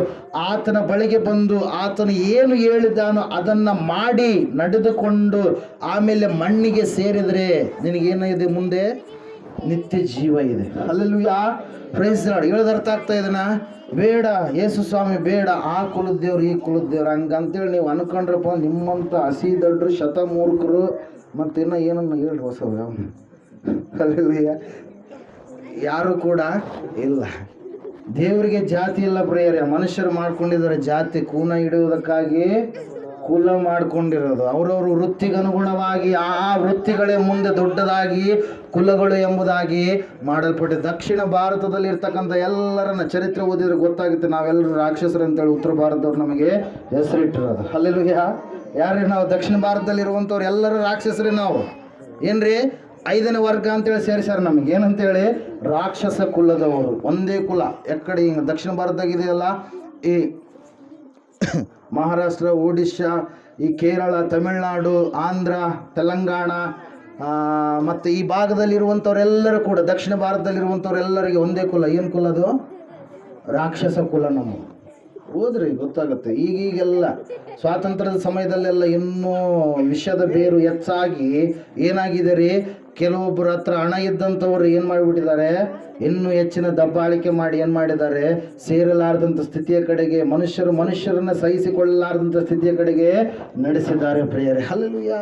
ಆತನ ಬಳಿಗೆ ಬಂದು ಆತನು ಏನು ಹೇಳಿದಾನೋ ಅದನ್ನು ಮಾಡಿ ನಡೆದುಕೊಂಡು ಆಮೇಲೆ ಮಣ್ಣಿಗೆ ಸೇರಿದರೆ ನಿನಗೇನಿದೆ? ಮುಂದೆ ನಿತ್ಯ ಜೀವ ಇದೆ. ಹಲ್ಲೆಲೂಯಾ. Praise Lord. ಹೇಳೋದು ಅರ್ಥ ಆಗ್ತಾ ಇದೆನಾ? ಬೇಡ ಯೇಸು ಸ್ವಾಮಿ ಬೇಡ, ಆ ಕುಲದ ದೇವ್ರು ಈ ಕುಲದ ದೇವ್ರು ಹಂಗಂತೇಳಿ ನೀವು ಅನ್ಕೊಂಡ್ರಪ್ಪ, ನಿಮ್ಮಂಥ ಹಸಿ ದಡ್ರು, ಶತಮೂರ್ಖರು, ಮತ್ತಿನ್ನ ಏನನ್ನ ಹೇಳ್ರಿ ಹೊಸವ. ಹಲ್ಲೆಲೂಯಾ. ಯಾರು ಕೂಡ ಇಲ್ಲ. ದೇವರಿಗೆ ಜಾತಿ ಇಲ್ಲ ಪ್ರಿಯರೇ. ಮನುಷ್ಯರು ಮಾಡ್ಕೊಂಡಿದ್ದಾರೆ ಜಾತಿ, ಕೂನ ಇಡುವುದಕ್ಕಾಗಿ ಕುಲ ಮಾಡ್ಕೊಂಡಿರೋದು. ಅವರವ್ರ ವೃತ್ತಿಗನುಗುಣವಾಗಿ ಆ ವೃತ್ತಿಗಳೇ ಮುಂದೆ ದೊಡ್ಡದಾಗಿ ಕುಲಗಳು ಎಂಬುದಾಗಿ ಮಾಡಲ್ಪಟ್ಟಿದೆ. ದಕ್ಷಿಣ ಭಾರತದಲ್ಲಿ ಇರ್ತಕ್ಕಂಥ ಎಲ್ಲರನ್ನ ಚರಿತ್ರೆ ಓದಿದ್ರೆ ಗೊತ್ತಾಗುತ್ತೆ, ನಾವೆಲ್ಲರೂ ರಾಕ್ಷಸರು ಅಂತೇಳಿ ಉತ್ತರ ಭಾರತದವ್ರು ನಮಗೆ ಹೆಸರಿಟ್ಟಿರೋದು. ಹಲ್ಲೆಲೂಯಾ. ಯಾರ್ರಿ ನಾವು? ದಕ್ಷಿಣ ಭಾರತದಲ್ಲಿ ಇರುವಂಥವ್ರು ಎಲ್ಲರೂ ರಾಕ್ಷಸರೇ ನಾವು. ಏನ್ರಿ? 5ನೇ ವರ್ಗ ಅಂತೇಳಿ ಸೇರಿಸ್ಯಾರ ನಮಗೆ. ಏನಂತೇಳಿ? ರಾಕ್ಷಸ ಕುಲದವರು. ಒಂದೇ ಕುಲ. ಎಕ್ಕಡೆ ಹಿಂಗೆ ದಕ್ಷಿಣ ಭಾರತದಾಗಿದೆಯಲ್ಲ, ಈ ಮಹಾರಾಷ್ಟ್ರ, ಒಡಿಶಾ, ಈ ಕೇರಳ, ತಮಿಳುನಾಡು, ಆಂಧ್ರ, ತೆಲಂಗಾಣ ಮತ್ತು ಈ ಭಾಗದಲ್ಲಿರುವಂಥವ್ರೆಲ್ಲರೂ ಕೂಡ, ದಕ್ಷಿಣ ಭಾರತದಲ್ಲಿರುವಂಥವ್ರೆಲ್ಲರಿಗೆ ಒಂದೇ ಕುಲ. ಏನು ಕುಲ ಅದು? ರಾಕ್ಷಸ ಕುಲ. ನಮ್ಮ ಹೋದ್ರಿ ಗೊತ್ತಾಗುತ್ತೆ. ಈಗೀಗೆಲ್ಲ ಸ್ವಾತಂತ್ರ್ಯದ ಸಮಯದಲ್ಲೆಲ್ಲ ಇನ್ನೂ ವಿಷದ ಬೇರು ಹೆಚ್ಚಾಗಿ ಏನಾಗಿದೆ ರೀ, ಕೆಲವೊಬ್ಬರ ಹತ್ರ ಹಣ ಇದ್ದಂಥವ್ರು ಏನು ಮಾಡಿಬಿಟ್ಟಿದ್ದಾರೆ, ಇನ್ನೂ ಹೆಚ್ಚಿನ ದಬ್ಬಾಳಿಕೆ ಮಾಡಿ ಏನು ಮಾಡಿದ್ದಾರೆ, ಸೇರಲಾರದಂಥ ಸ್ಥಿತಿಯ ಕಡೆಗೆ, ಮನುಷ್ಯರನ್ನು ಸಹಿಸಿಕೊಳ್ಳಲಾರದಂಥ ಸ್ಥಿತಿಯ ಕಡೆಗೆ ನಡೆಸಿದ್ದಾರೆ ಪ್ರಿಯರೇ. ಹಲ್ಲೆಲೂಯಾ.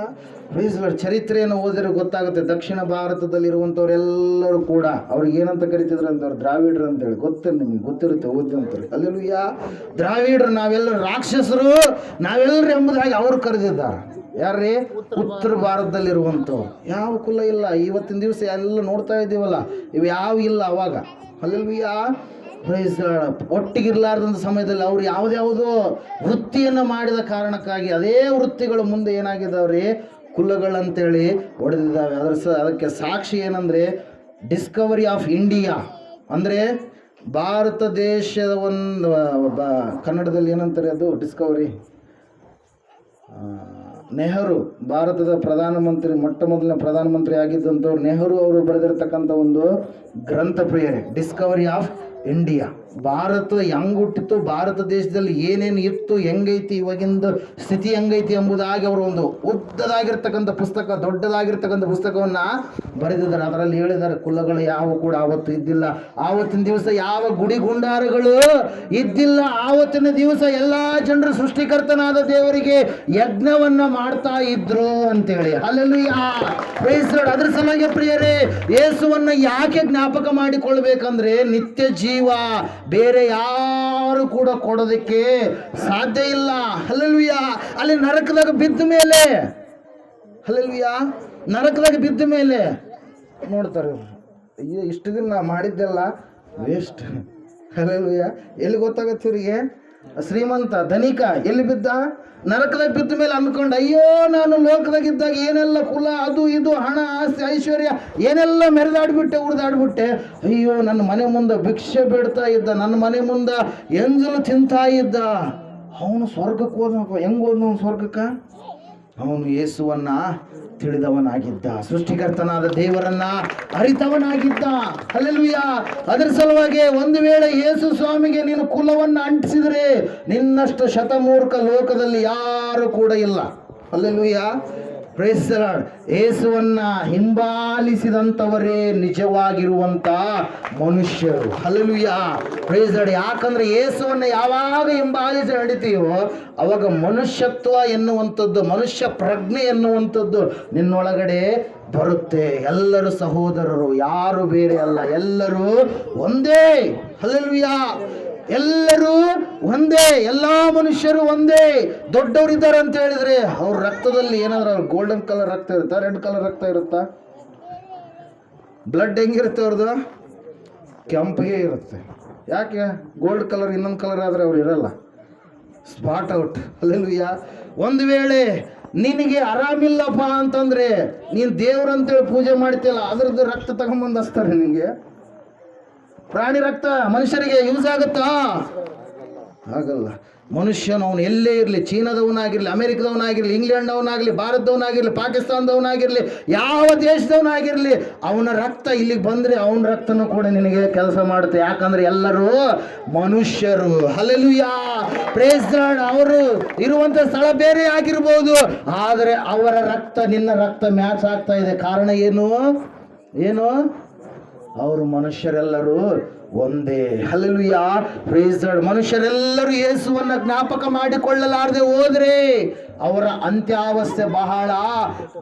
Praise Lord. ಚರಿತ್ರೆಯನ್ನು ಓದಿದ್ರೆ ಗೊತ್ತಾಗುತ್ತೆ. ದಕ್ಷಿಣ ಭಾರತದಲ್ಲಿರುವಂಥವ್ರೆಲ್ಲರೂ ಕೂಡ ಅವ್ರಿಗೆ ಏನಂತ ಕರಿತಿದ್ರು ಅಂತವ್ರು? ದ್ರಾವಿಡ್ರು ಅಂತೇಳಿ. ನಿಮ್ಗೆ ಗೊತ್ತಿರುತ್ತೆ, ಓದಂತಾರೆ. ಹಲ್ಲೆಲೂಯಾ. ದ್ರಾವಿಡ್ರು, ನಾವೆಲ್ಲರೂ ರಾಕ್ಷಸರು, ನಾವೆಲ್ಲರೂ ಎಂಬುದಾಗಿ ಅವರು ಕರೆದಿದ್ದಾರೆ. ಯಾರ್ರೀ? ಉತ್ತರ ಭಾರತದಲ್ಲಿರುವಂಥವ್ರು. ಯಾವ ಕುಲ ಇಲ್ಲ. ಇವತ್ತಿನ ದಿವಸ ಎಲ್ಲ ನೋಡ್ತಾ ಇದ್ದೀವಲ್ಲ, ಇವು ಯಾವ ಇಲ್ಲ ಅವಾಗ. ಹಲ್ಲೆಲೂಯಾ. Praise lord. ಒಟ್ಟಿಗಿರ್ಲಾರ್ದಂಥ ಸಮಯದಲ್ಲಿ ಅವ್ರು ಯಾವುದ್ಯಾವುದೋ ವೃತ್ತಿಯನ್ನು ಮಾಡಿದ ಕಾರಣಕ್ಕಾಗಿ ಅದೇ ವೃತ್ತಿಗಳು ಮುಂದೆ ಏನಾಗಿದ್ದಾವ್ರಿ, ಕುಲಗಳಂತೇಳಿ ಹೊಡೆದಿದ್ದಾವೆ. ಅದಕ್ಕೆ ಸಾಕ್ಷಿ ಏನಂದರೆ, ಡಿಸ್ಕವರಿ ಆಫ್ ಇಂಡಿಯಾ ಅಂದರೆ ಭಾರತ ದೇಶದ ಒಂದು ಕನ್ನಡದಲ್ಲಿ ಏನಂತಾರೆ ಅದು? ಡಿಸ್ಕವರಿ. ನೆಹರು, ಭಾರತದ ಪ್ರಧಾನಮಂತ್ರಿ, ಮೊಟ್ಟ ಮೊದಲನೇ ಪ್ರಧಾನಮಂತ್ರಿ ಆಗಿದ್ದಂಥವ್ರು ನೆಹರು ಅವರು ಬರೆದಿರ್ತಕ್ಕಂಥ ಒಂದು ಗ್ರಂಥ ಪ್ರಿಯರೇ, ಡಿಸ್ಕವರಿ ಆಫ್ ಇಂಡಿಯಾ. ಭಾರತ ಹೆಂಗೆ ಹುಟ್ಟಿತ್ತು, ಭಾರತ ದೇಶದಲ್ಲಿ ಏನೇನು ಇತ್ತು, ಹೆಂಗೈತಿ, ಇವಾಗಿಂದ ಸ್ಥಿತಿ ಹೆಂಗೈತಿ ಎಂಬುದಾಗಿ ಅವರು ಒಂದು ಉದ್ದದಾಗಿರ್ತಕ್ಕಂಥ ಪುಸ್ತಕ, ದೊಡ್ಡದಾಗಿರ್ತಕ್ಕಂಥ ಪುಸ್ತಕವನ್ನು ಬರೆದಿದ್ದಾರೆ. ಅದರಲ್ಲಿ ಹೇಳಿದ್ದಾರೆ ಕುಲಗಳು ಯಾವ ಕೂಡ ಆವತ್ತು ಇದ್ದಿಲ್ಲ. ಆವತ್ತಿನ ದಿವಸ ಯಾವ ಗುಡಿ ಗುಂಡಾರಗಳು ಇದ್ದಿಲ್ಲ. ಆವತ್ತಿನ ದಿವಸ ಎಲ್ಲ ಜನರು ಸೃಷ್ಟಿಕರ್ತನಾದ ದೇವರಿಗೆ ಯಜ್ಞವನ್ನ ಮಾಡ್ತಾ ಇದ್ರು ಅಂತೇಳಿ. ಹಲ್ಲೆಲೂಯಾ. Praise lord. ಅದ್ರ ಸಲುವಾಗಿ ಪ್ರಿಯರೇ, ಯೇಸುವನ್ನ ಯಾಕೆ ಜ್ಞಾಪಕ ಮಾಡಿಕೊಳ್ಬೇಕಂದ್ರೆ, ನಿತ್ಯ ಜೀವ ಬೇರೆ ಯಾರು ಕೂಡ ಕೊಡೋದಕ್ಕೆ ಸಾಧ್ಯ ಇಲ್ಲ. ಹಲ್ಲೆಲೂಯಾ. ಅಲ್ಲಿ ನರಕದಾಗ ಬಿದ್ದ ಮೇಲೆ, ಹಲ್ಲೆಲೂಯಾ, ನರಕದಾಗ ಬಿದ್ದ ಮೇಲೆ ನೋಡ್ತಾರೆ, ಅಯ್ಯೋ ಇಷ್ಟು ದಿನ ನಾ ಮಾಡಿದ್ದೆಲ್ಲ ವೇಸ್ಟ್. ಹಲ್ಲೆಲೂಯಾ. ಎಲ್ಲಿ ಗೊತ್ತಾಗತ್ತೆ ಇವರಿಗೆ? ಶ್ರೀಮಂತ ಧನಿಕ ಎಲ್ಲಿ ಬಿದ್ದ? ನರಕದಾಗ ಬಿದ್ದ ಮೇಲೆ ಅಂದ್ಕೊಂಡು, ಅಯ್ಯೋ ನಾನು ಲೋಕದಾಗಿದ್ದಾಗ ಏನೆಲ್ಲ ಕುಲ, ಅದು ಇದು, ಹಣ, ಆಸ್ತಿ, ಐಶ್ವರ್ಯ ಏನೆಲ್ಲ ಮೆರೆದಾಡ್ಬಿಟ್ಟೆ, ಉರಿದಾಡ್ಬಿಟ್ಟೆ. ಅಯ್ಯೋ ನನ್ನ ಮನೆ ಮುಂದೆ ಭಿಕ್ಷೆ ಬೇಡ್ತಾ ಇದ್ದ, ನನ್ನ ಮನೆ ಮುಂದೆ ಎಂಜಲು ತಿಂತಾ ಇದ್ದ, ಅವನು ಸ್ವರ್ಗಕ್ಕೆ ಹೋದ. ಹೆಂಗೆ ಹೋದ ಅವನು ಸ್ವರ್ಗಕ್ಕೆ? ಅವನು ಯೇಸುವನ್ನ ತಿಳಿದವನಾಗಿದ್ದ, ಸೃಷ್ಟಿಕರ್ತನಾದ ದೇವರನ್ನ ಅರಿತವನಾಗಿದ್ದ. ಹಲ್ಲೆಲೂಯಾ. ಅದರ ಸಲುವಾಗಿ ಒಂದು ವೇಳೆ ಯೇಸು ಸ್ವಾಮಿಗೆ ನೀನು ಕುಲವನ್ನು ಅಂಟಿಸಿದರೆ ನಿನ್ನಷ್ಟು ಶತಮೂರ್ಖ ಲೋಕದಲ್ಲಿ ಯಾರು ಕೂಡ ಇಲ್ಲ. ಹಲ್ಲೆಲೂಯಾ. Praise the Lord. ಯೇಸುವನ್ನ ಹಿಂಬಾಲಿಸಿದಂಥವರೇ ನಿಜವಾಗಿರುವಂತ ಮನುಷ್ಯರು. ಹಲ್ಲೆಲೂಯಾ. Praise the Lord. ಯಾಕಂದ್ರೆ ಯೇಸುವನ್ನ ಯಾವಾಗ ಹಿಂಬಾಲಿಸಿ ನಡಿತೀವೋ ಅವಾಗ ಮನುಷ್ಯತ್ವ ಎನ್ನುವಂಥದ್ದು, ಮನುಷ್ಯ ಪ್ರಜ್ಞೆ ಎನ್ನುವಂಥದ್ದು ನಿನ್ನೊಳಗಡೆ ಬರುತ್ತೆ. ಎಲ್ಲರೂ ಸಹೋದರರು, ಯಾರು ಬೇರೆ ಅಲ್ಲ, ಎಲ್ಲರೂ ಒಂದೇ. ಹಲ್ಲೆಲೂಯಾ. ಎಲ್ಲರೂ ಒಂದೇ, ಎಲ್ಲಾ ಮನುಷ್ಯರು ಒಂದೇ. ದೊಡ್ಡವರಿದ್ದಾರೆ ಅಂತ ಹೇಳಿದ್ರೆ ಅವ್ರ ರಕ್ತದಲ್ಲಿ ಏನಾದ್ರು ಗೋಲ್ಡನ್ ಕಲರ್ ರಕ್ತ ಇರುತ್ತಾ, ರೆಡ್ ಕಲರ್ ರಕ್ತ ಇರುತ್ತಾ? ಬ್ಲಡ್ ಹೆಂಗಿರುತ್ತೆ ಅವ್ರದ್ದು? ಕೆಂಪಗೆ ಇರುತ್ತೆ. ಯಾಕೆ? ಗೋಲ್ಡ್ ಕಲರ್ ಇನ್ನೊಂದು ಕಲರ್ ಆದರೆ ಅವ್ರು ಇರಲ್ಲ, ಸ್ಪಾಟ್ ಔಟ್. ಅಲ್ಲೆಲ್ಲೂಯ್ಯ. ಒಂದು ವೇಳೆ ನಿನಗೆ ಆರಾಮಿಲ್ಲಪ್ಪ ಅಂತಂದ್ರೆ ನೀನು ದೇವ್ರಂತೇಳಿ ಪೂಜೆ ಮಾಡ್ತಿಲ್ಲ, ಅದ್ರದ್ದು ರಕ್ತ ತಗೊಂಬಂದು ಹಚ್ತಾರೆ ನಿನಗೆ. ಪ್ರಾಣಿ ರಕ್ತ ಮನುಷ್ಯರಿಗೆ ಯೂಸ್ ಆಗುತ್ತಾ? ಆಗಲ್ಲ. ಮನುಷ್ಯನು ಅವನು ಎಲ್ಲೇ ಇರಲಿ, ಚೀನಾದವನಾಗಿರಲಿ, ಅಮೆರಿಕದವನಾಗಿರಲಿ, ಇಂಗ್ಲೆಂಡ್ನವನಾಗಲಿ, ಭಾರತದವನಾಗಿರಲಿ, ಪಾಕಿಸ್ತಾನದವನಾಗಿರಲಿ, ಯಾವ ದೇಶದವನಾಗಿರಲಿ, ಅವನ ರಕ್ತ ಇಲ್ಲಿಗೆ ಬಂದರೆ ಅವನ ರಕ್ತನೂ ಕೂಡ ನಿನಗೆ ಕೆಲಸ ಮಾಡುತ್ತೆ. ಯಾಕಂದ್ರೆ ಎಲ್ಲರೂ ಮನುಷ್ಯರು. ಹಲ್ಲೆಲೂಯಾ. Praise the Lord. ಅವರು ಇರುವಂಥ ಸ್ಥಳ ಬೇರೆ ಆಗಿರ್ಬೋದು, ಆದರೆ ಅವರ ರಕ್ತ ನಿನ್ನ ರಕ್ತ ಮ್ಯಾಚ್ ಆಗ್ತಾ ಇದೆ. ಕಾರಣ ಏನು? ಅವರು ಮನುಷ್ಯರೆಲ್ಲರೂ ಒಂದೇ. ಹಲ್ಲೆಲೂಯಾ. Praise the Lord. ಮನುಷ್ಯರೆಲ್ಲರೂ ಯೇಸುವನ್ನ ಜ್ಞಾಪಕ ಮಾಡಿಕೊಳ್ಳಲಾರದೆ ಹೋದ್ರೆ ಅವರ ಅಂತ್ಯಾವಸ್ಥೆ ಬಹಳ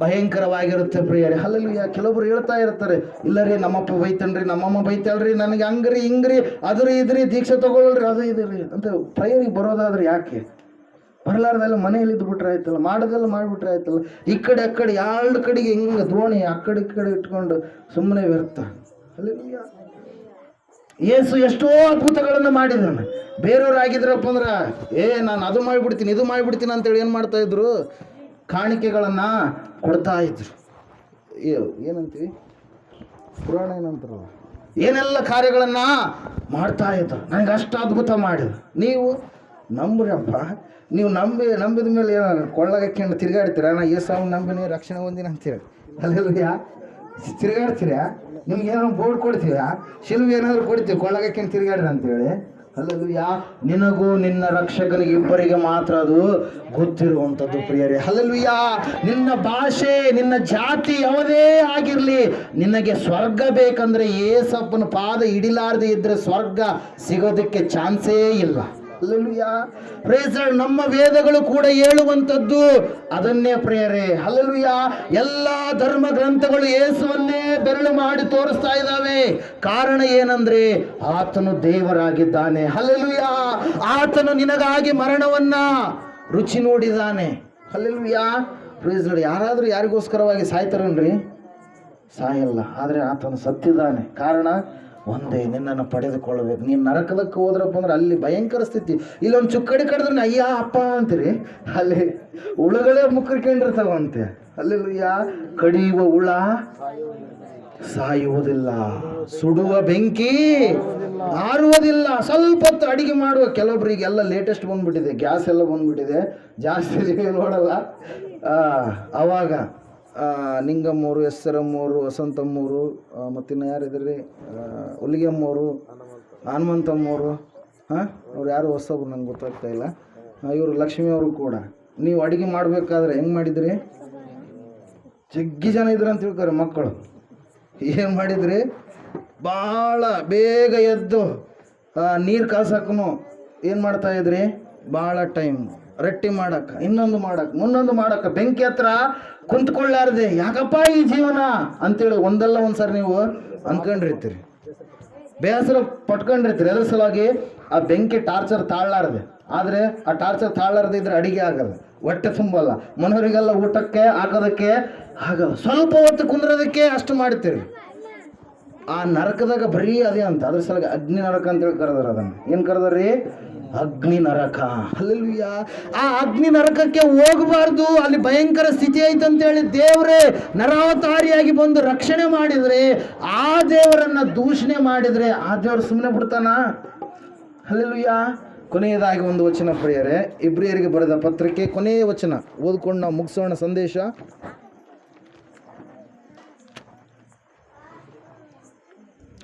ಭಯಂಕರವಾಗಿರುತ್ತೆ ಪ್ರಿಯರೇ. ಹಲ್ಲೆಲೂಯಾ. ಕೆಲವರು ಹೇಳ್ತಾ ಇರ್ತಾರೆ, ಇಲ್ಲ ರೀ ನಮ್ಮಪ್ಪ ಬೈತನ್ರಿ, ನಮ್ಮಮ್ಮ ಬೈತಾಳ್ರಿ, ನನಗೆ ಹಂಗ್ರಿ ಹಿಂಗ್ರಿ ಅದ್ರಿ ಇದ್ರಿ ದೀಕ್ಷೆ ತಗೊಳ್ರಿ ಅದು ಇದ್ರಿ ಅಂತ ಪ್ರೇಯರಿಗೆ ಬರೋದಾದ್ರೆ ಯಾಕೆ? ಬರಲಾರ್ದೆಲ್ಲ ಮನೆಯಲ್ಲಿ ಇದ್ಬಿಟ್ರೆ ಆಯ್ತಲ್ಲ, ಮಾಡೋದೆಲ್ಲ ಮಾಡಿಬಿಟ್ರೆ ಆಯ್ತಲ್ಲ. ಈ ಕಡೆ ಆ ಕಡೆ ಎರಡು ಕಡೆಗೆ ಹಿಂಗೆ ದೋಣಿ ಆ ಕಡೆ ಈ ಕಡೆ ಇಟ್ಕೊಂಡು ಸುಮ್ಮನೆ ವ್ಯರ್ಥ. ಹಲ್ಲೆಲೂಯಾ. ಯೇಸು ಎಷ್ಟೋ ಅದ್ಭುತಗಳನ್ನು ಮಾಡಿದ್ದಾನೆ. ಬೇರೆಯವ್ರು ಆಗಿದ್ರಪ್ಪ ಅಂದ್ರೆ ನಾನು ಅದು ಮಾಡಿಬಿಡ್ತೀನಿ ಇದು ಮಾಡಿಬಿಡ್ತೀನಿ ಅಂತೇಳಿ ಏನು ಮಾಡ್ತಾ ಇದ್ರು? ಕಾಣಿಕೆಗಳನ್ನು ಕೊಡ್ತಾ ಇದ್ರು. ಏನಂತೀವಿ ಪುರಾಣ ಏನಂತಾರಲ್ಲ, ಏನೆಲ್ಲ ಕಾರ್ಯಗಳನ್ನು ಮಾಡ್ತಾ ಇದ್ರು. ನನಗೆ ಅಷ್ಟು ಅದ್ಭುತ ಮಾಡಿದ್ರು. ನೀವು ನಂಬ್ರಪ್ಪ, ನೀವು ನಂಬಿದ ಮೇಲೆ ಏನೋ ಕೊಳ್ಳಗಕ್ಕೊಂಡು ತಿರುಗಾಡ್ತೀರ, ನಾ ಯೇಸು ನಂಬಿನಿ ರಕ್ಷಣೆ ಹೊಂದಿನ ಅಂತೇಳಿ. ಅಲ್ಲೆಲ್ಲೂಯ್ಯ. ತಿರುಗಾಡ್ತೀರಾ? ನಿಮ್ಗೆ ಏನೋ ಬೋರ್ಡ್ ಕೊಡ್ತೀರಾ, ಶಿಲ್ವೆ ಏನಾದರೂ ಕೊಡ್ತೀವಿ ಕೊಳ್ಳಗಕ್ಕೊಂಡು ತಿರುಗಾಡ್ರಿ ಅಂತೇಳಿ. ಹಲ್ಲೆಲೂಯಾ. ನಿನಗೂ ನಿನ್ನ ರಕ್ಷಕನಿಗೆ ಇಬ್ಬರಿಗೆ ಮಾತ್ರ ಅದು ಗೊತ್ತಿರುವಂಥದ್ದು ಪ್ರಿಯರೇ. ಹಲ್ಲೆಲೂಯಾ. ನಿನ್ನ ಭಾಷೆ, ನಿನ್ನ ಜಾತಿ ಯಾವುದೇ ಆಗಿರಲಿ, ನಿನಗೆ ಸ್ವರ್ಗ ಬೇಕಂದ್ರೆ ಯೇಸಪ್ಪನ ಪಾದ ಹಿಡಿಲಾರದೆ ಇದ್ರೆ ಸ್ವರ್ಗ ಸಿಗೋದಕ್ಕೆ ಚಾನ್ಸೇ ಇಲ್ಲ. ಹಲ್ಲೆಲೂಯಾ. Praise the Lord. ನಮ್ಮ ವೇದಗಳು ಕೂಡ ಹೇಳುವಂಥದ್ದು ಅದನ್ನೇ ಪ್ರಿಯರೇ. ಹಲ್ಲೆಲೂಯಾ. ಎಲ್ಲ ಧರ್ಮ ಗ್ರಂಥಗಳು ಯೇಸುವನ್ನೇ ಬೆರಳು ಮಾಡಿ ತೋರಿಸ್ತಾ ಇದ್ದಾವೆ. ಕಾರಣ ಏನಂದ್ರೆ ಆತನು ದೇವರಾಗಿದ್ದಾನೆ. ಹಲ್ಲೆಲೂಯಾ. ಆತನು ನಿನಗಾಗಿ ಮರಣವನ್ನ ರುಚಿ ನೋಡಿದ್ದಾನೆ. ಹಲ್ಲೆಲೂಯಾ. Praise the Lord. ಯಾರಾದರೂ ಯಾರಿಗೋಸ್ಕರವಾಗಿ ಸಾಯ್ತಾರನ್ರಿ? ಸಾಯಲ್ಲ. ಆದರೆ ಆತನು ಸತ್ತಿದ್ದಾನೆ. ಕಾರಣ ಒಂದೇ, ನಿನ್ನನ್ನು ಪಡೆದುಕೊಳ್ಳಬೇಕು. ನೀನು ನರಕದಕ್ಕೆ ಹೋದ್ರಪ್ಪ ಅಂದ್ರೆ ಅಲ್ಲಿ ಭಯಂಕರ ಸ್ಥಿತಿ. ಇಲ್ಲೊಂದು ಚುಕ್ಕಡಿ ಕಡಿದ್ರೆ ಅಯ್ಯ ಅಪ್ಪ ಅಂತೀರಿ, ಅಲ್ಲಿ ಹುಳುಗಳೇ ಮುಕ್ಕರ್ಕೊಂಡಿರ್ತಾವಂತೆ. ಅಲ್ಲೆಲ್ಲೂಯ್ಯ. ಕಡಿಯುವ ಹುಳ ಸಾಯುವುದಿಲ್ಲ, ಸುಡುವ ಬೆಂಕಿ ಆರುವುದಿಲ್ಲ. ಸ್ವಲ್ಪ ಹೊತ್ತು ಅಡಿಗೆ ಮಾಡುವ ಕೆಲವೊಬ್ಬರಿಗೆಲ್ಲ ಲೇಟೆಸ್ಟ್ ಬಂದ್ಬಿಟ್ಟಿದೆ, ಗ್ಯಾಸ್ ಎಲ್ಲ ಬಂದ್ಬಿಟ್ಟಿದೆ, ಜಾಸ್ತಿ ನೋಡಲ್ಲ. ಅವಾಗ ನಿಂಗಮ್ಮವರು, ಎಸ್ಸರಮ್ಮವರು, ವಸಂತಮ್ಮವರು, ಮತ್ತಿನ್ನು ಯಾರಿದ್ರಿ, ಹುಲಿಗೆಮ್ಮವರು, ಹನುಮಂತಮ್ಮವರು, ಅವ್ರು ಯಾರು ಹೊಸಬ್ರು ನಂಗೆ ಗೊತ್ತಾಗ್ತಾ ಇಲ್ಲ. ಇವರು ಲಕ್ಷ್ಮಿಯವರು ಕೂಡ. ನೀವು ಅಡುಗೆ ಮಾಡಬೇಕಾದ್ರೆ ಹೆಂಗೆ ಮಾಡಿದ್ರಿ? ಜಗ್ಗಿ ಜನ ಇದ್ರು ಅಂತ ತಿಳ್ಕೊರಿ ಮಕ್ಕಳು. ಏನು ಮಾಡಿದ್ರಿ? ಭಾಳ ಬೇಗ ಎದ್ದು ನೀರು ಕಾಸಕ್ಕೂ ಏನು ಮಾಡ್ತಾಯಿದ್ರಿ? ಭಾಳ ಟೈಮ್ ರೊಟ್ಟಿ ಮಾಡಕ್ಕೆ, ಇನ್ನೊಂದು ಮಾಡಕ್ಕೆ, ಮುನ್ನೊಂದು ಮಾಡಕ್ಕೆ, ಬೆಂಕಿ ಹತ್ರ ಕುಂತ್ಕೊಳ್ಳಾರ್ದೆ ಯಾಕಪ್ಪ ಈ ಜೀವನ ಅಂತೇಳಿ ಒಂದಲ್ಲ ಒಂದು ಸರಿ ನೀವು ಅಂದ್ಕೊಂಡಿರ್ತೀರಿ, ಬೇಸರ ಪಟ್ಕೊಂಡಿರ್ತೀರಿ. ಅದ್ರ ಸಲುವಾಗಿ ಆ ಬೆಂಕಿ ಟಾರ್ಚರ್ ತಾಳಲಾರ್ದೆ. ಆದರೆ ಆ ಟಾರ್ಚರ್ ತಾಳಲಾರ್ದೆ ಇದ್ರೆ ಅಡಿಗೆ ಆಗಲ್ಲ, ಹೊಟ್ಟೆ ತುಂಬಲ್ಲ, ಮನೆಯವರಿಗೆಲ್ಲ ಊಟಕ್ಕೆ ಹಾಕೋದಕ್ಕೆ ಆಗಲ್ಲ. ಸ್ವಲ್ಪ ಹೊತ್ತು ಕುಂದ್ರೋದಕ್ಕೆ ಅಷ್ಟು ಮಾಡ್ತೀರಿ. ಆ ನರಕದಾಗ ಬರೀ ಅದೇ ಅಂತ. ಅದ್ರ ಸಲುವಾಗಿ ಅಗ್ನಿ ನರಕ ಅಂತೇಳಿ ಕರೆದಾರ. ಅದನ್ನು ಏನು ಕರೆದಾರ್ರಿ? ಅಗ್ನಿ ನರಕ. ಹಲ್ಲೆಲೂಯಾ. ಆ ಅಗ್ನಿ ನರಕಕ್ಕೆ ಹೋಗಬಾರ್ದು, ಅಲ್ಲಿ ಭಯಂಕರ ಸ್ಥಿತಿ ಐತಂತೇಳಿ ದೇವರೇ ನರಾವತಾರಿಯಾಗಿ ಬಂದು ರಕ್ಷಣೆ ಮಾಡಿದರೆ, ಆ ದೇವರನ್ನ ದೂಷಣೆ ಮಾಡಿದರೆ ಆ ದೇವರು ಸುಮ್ಮನೆ ಬಿಡ್ತಾನ? ಹಲ್ಲೆಲೂಯಾ. ಕೊನೆಯದಾಗಿ ಒಂದು ವಚನ ಪ್ರಿಯರೇ, ಇಬ್ರಿಯರಿಗೆ ಬರೆದ ಪತ್ರಿಕೆ ಕೊನೆಯ ವಚನ ಓದ್ಕೊಂಡು ನಾವು ಮುಗಿಸೋಣ ಸಂದೇಶ.